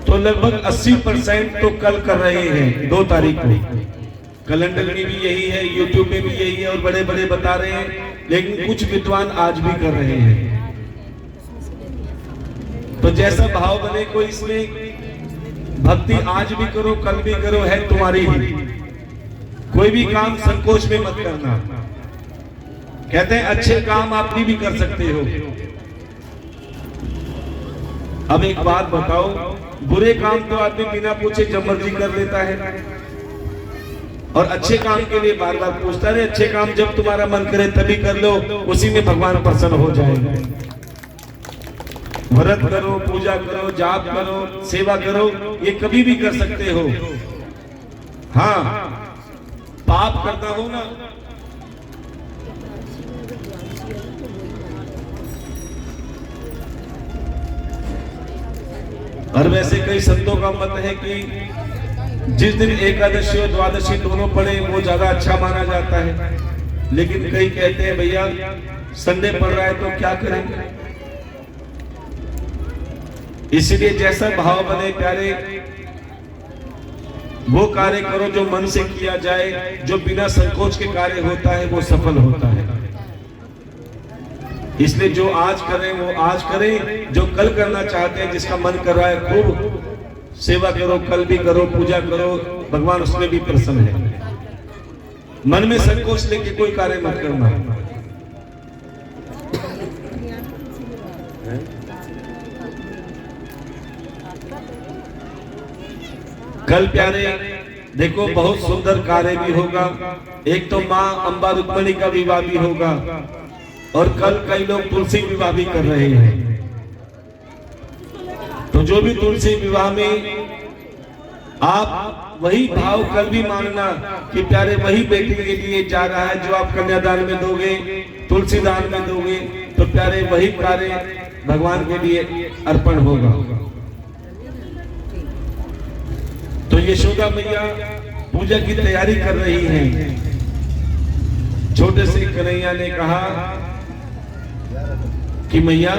तो लगभग 80% तो कल कर रहे हैं 2 तारीख को। कैलेंडर में भी यही है, यूट्यूब में भी यही है और बड़े बड़े बता रहे हैं, लेकिन कुछ विद्वान आज भी कर रहे हैं। तो जैसा भाव बने कोई इसमें भक्ति आज भी करो, कल भी करो, है तुम्हारी ही। कोई भी काम संकोच में मत करना। कहते हैं अच्छे काम आप भी कर सकते हो। अब एक बात बताओ, बुरे काम तो आदमी बिना पूछे जब मर्जी कर लेता है और अच्छे काम के लिए बार बार पूछता है। अच्छे काम जब तुम्हारा मन करे तभी कर लो, उसी में भगवान प्रसन्न हो जाएगा। व्रत करो, पूजा करो, जाप करो, सेवा करो, ये कभी भी कर सकते हो। हाँ, पाप करना हो ना, और वैसे कई संतों का मत है कि जिस दिन एकादशी और द्वादशी दोनों पड़े वो ज्यादा अच्छा माना जाता है। लेकिन कई कहते हैं भैया संडे पड़ रहा है तो क्या करेंगे। इसलिए जैसा भाव बने प्यारे, वो कार्य करो जो मन से किया जाए, जो बिना संकोच के कार्य होता है वो सफल होता है। इसलिए जो आज करें वो आज करें, जो कल करना चाहते हैं, जिसका मन कर रहा है खूब सेवा करो, कल भी करो, पूजा करो, भगवान उसमें भी प्रसन्न है। मन में संकोच लेके कोई कार्य मत करना। कल प्यारे देखो बहुत सुंदर कार्य भी होगा। एक तो माँ अम्बा रुक्मणी का विवाह भी होगा और कल कई लोग तुलसी विवाह भी कर रहे हैं। तो जो भी तुलसी विवाह में आप वही भाव कल भी मानना कि प्यारे वही बेटी के लिए जा रहा है जो आप कन्यादान में दोगे, तुलसी दान में दोगे, तो प्यारे वही कार्य भगवान के लिए अर्पण होगा। तो यशोदा मैया पूजा की तैयारी कर रही हैं। छोटे से कन्हैया ने कहा कि मैया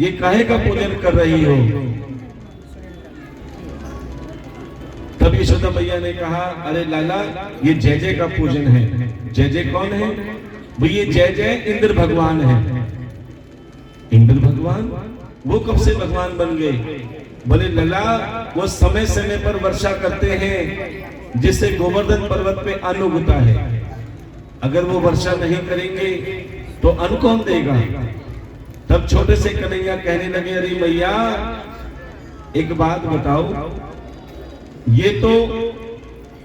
ये काहे का पूजन कर रही हो। तब यशोदा मैया ने कहा अरे लाला ये जय जय का पूजन है। जय जय कौन है? वो ये जय जय इंद्र भगवान है। इंद्र भगवान वो कब से भगवान बन गए? बोले लला वो समय समय पर वर्षा करते हैं जिससे गोवर्धन पर्वत पे अन्न उगता है। अगर वो वर्षा नहीं करेंगे तो अन्न कौन देगा? तब छोटे से कन्हैया कहने लगे अरे मैया एक बात बताओ, ये तो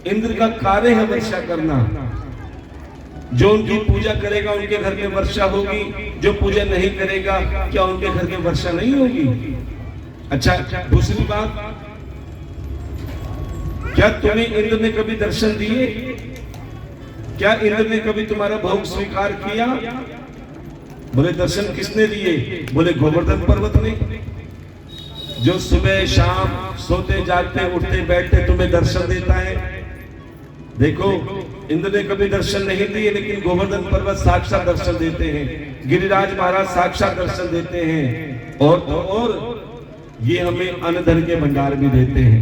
इंद्र का कार्य है वर्षा करना। जो उनकी पूजा करेगा उनके घर में वर्षा होगी, जो पूजा नहीं करेगा क्या उनके घर में वर्षा नहीं होगी? अच्छा दूसरी बात, क्या तुम्हें इंद्र ने कभी दर्शन दिए? क्या इंद्र ने कभी तुम्हारा भोग स्वीकार किया? बोले दर्शन किसने दिए? बोले गोवर्धन पर्वत ने। जो सुबह शाम सोते जागते उठते बैठते तुम्हें दर्शन देता है। देखो, इंद्र ने कभी दर्शन नहीं दिए, लेकिन गोवर्धन पर्वत साक्षात दर्शन देते हैं, गिरिराज महाराज साक्षात दर्शन देते हैं, और ये हमें अन्न धन के भंडार भी देते हैं।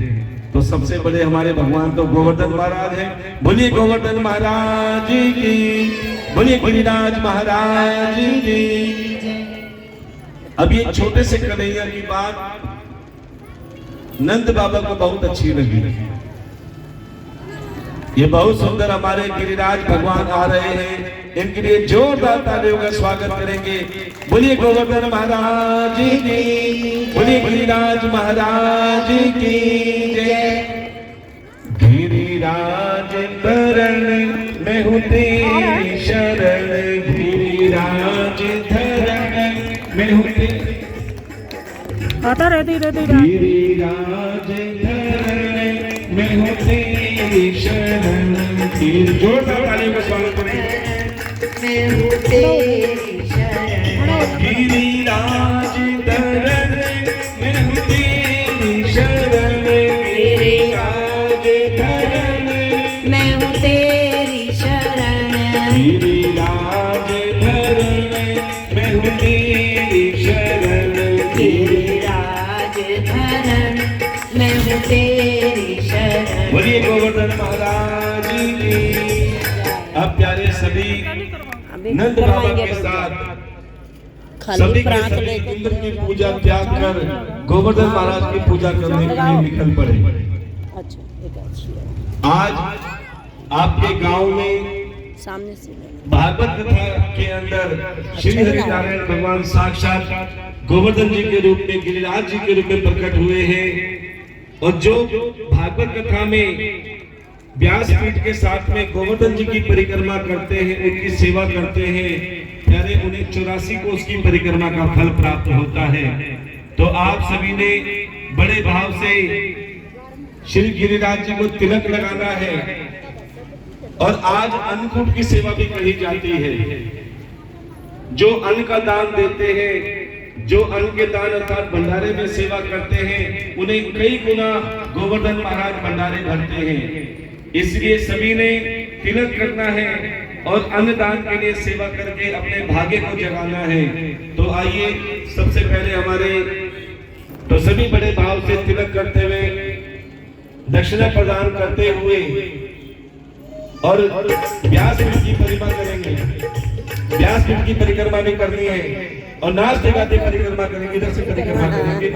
तो सबसे बड़े हमारे भगवान तो गोवर्धन महाराज हैं। बोलिए गोवर्धन महाराज की, बोलिए गिरिराज महाराज की। अब ये छोटे से कन्हैया की बात नंद बाबा को बहुत अच्छी लगी। ये बहुत सुंदर हमारे गिरिराज भगवान आ रहे हैं, इनके लिए जोरदार तालियों का स्वागत करेंगे। बोलिए गोवर्धन महाराज की, बोलिए गिरिराज महाराज की जय। गिरिराज धरण मैं हूँ तेरी शरण, गिरिराज धरण मैं हूँ तेरी, आता रहती गिरिराज धरण मैं हूँ तेरी शरण। जोरदार तालियों का स्वागत करेंगे। मैं हूँ तेरी शरण, गिरिराज धरण मैं हूँ तेरी शरण, गिरिराज धरण मैं हूँ तेरी शरण, गिरिराज धरण मैं हूँ तेरी शरण, गिरिराज धरण मैं हूँ तेरी शरण। बोलिए गोवर्धन महाराज की। अब प्यारे सभी नंद बाबा के साथ सभी के सभी इंद्र की पूजा त्याग कर गोवर्धन महाराज की पूजा करने के लिए निकल पड़े। आज आपके गांव में सामने से भागवत कथा के अंदर श्री हरिनारायण भगवान साक्षात गोवर्धन जी के रूप में, गिरिराज जी के रूप में प्रकट हुए हैं। और जो भागवत कथा में व्यासपीठ के साथ में गोवर्धन जी की परिक्रमा करते हैं, उनकी सेवा करते हैं, प्यारे उन्हें 84 को उसकी परिक्रमा का फल प्राप्त होता है। तो आप सभी ने बड़े भाव से श्री गिरिराज जी को तिलक लगाना है। और आज अन्नकूट की सेवा भी कही जाती है। जो अन्न का दान देते हैं, जो अन्न के दान अर्थात भंडारे में सेवा करते हैं, उन्हें कई गुना गोवर्धन महाराज भंडारे भरते हैं। इसलिए सभी ने तिलक करना है और अन्नदान के लिए सेवा करके अपने भाग्य को जगाना है। तो आइए सबसे पहले हमारे तो सभी बड़े भाव से तिलक करते हुए, दक्षिणा प्रदान करते हुए और व्यासपीठ की परिक्रमा करेंगे। व्यासपीठ की परिक्रमा भी करनी है और नाचते गाते परिक्रमा करेंगे। इधर से परिक्रमा करेंगे।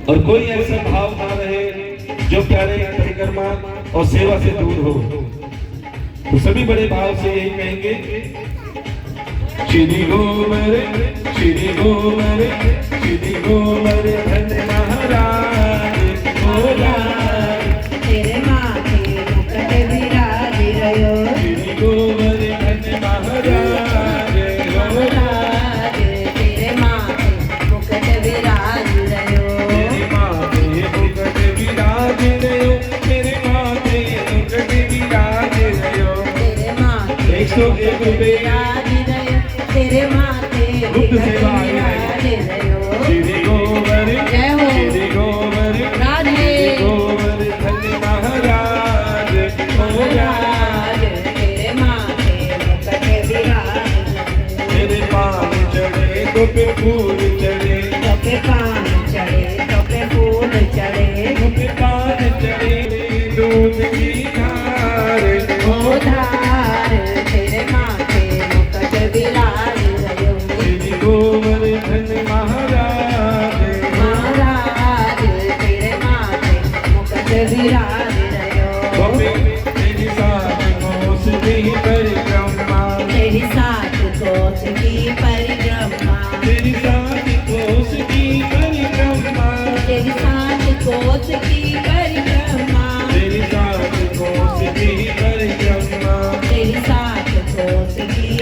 और कोई ऐसा भाव ना रहे जो प्यारे परिक्रमा और सेवा से दूर हो। तो सभी बड़े भाव से यही कहेंगे, श्री गोवर श्री गोवर श्री गोवर धन महाराज तेरे माथे मुकुट विराज रयो, श्री गोवर धन महाराज तेरे माथे मुकुट विराज रयो, तेरे माथे मुकुट विराज रयो, तेरे माथे मुकुट विराज रयो, तेरे माथे 101 रुपए तेरे माथे गुप्त सेवा विराज रयो। श्री गोवर जय हो श्री गोवर राधे गोवर धन महाराज महाराज, तेरे माथे मुकुट विराज तेरे पान चढ़े तो पे फूल चढ़े, तो पे पान चढ़े तो पे फूल चढ़े, तो पे पान चढ़े दूध की धार ओ धार तेरे माथे मुकुट विराज रयो। श्री गोवर धन महाराज महाराज तेरे माथे मुकुट विराज रयो, तेरी साथ कोस की परिक्रमा, तेरी सात कोस की परिक्रमा, तेरी साथ कोस की परिक्रमा, तेरी सात कोस की परिक्रमा, तेरी साथ कोस की परिक्रमा, तेरी सात कोस की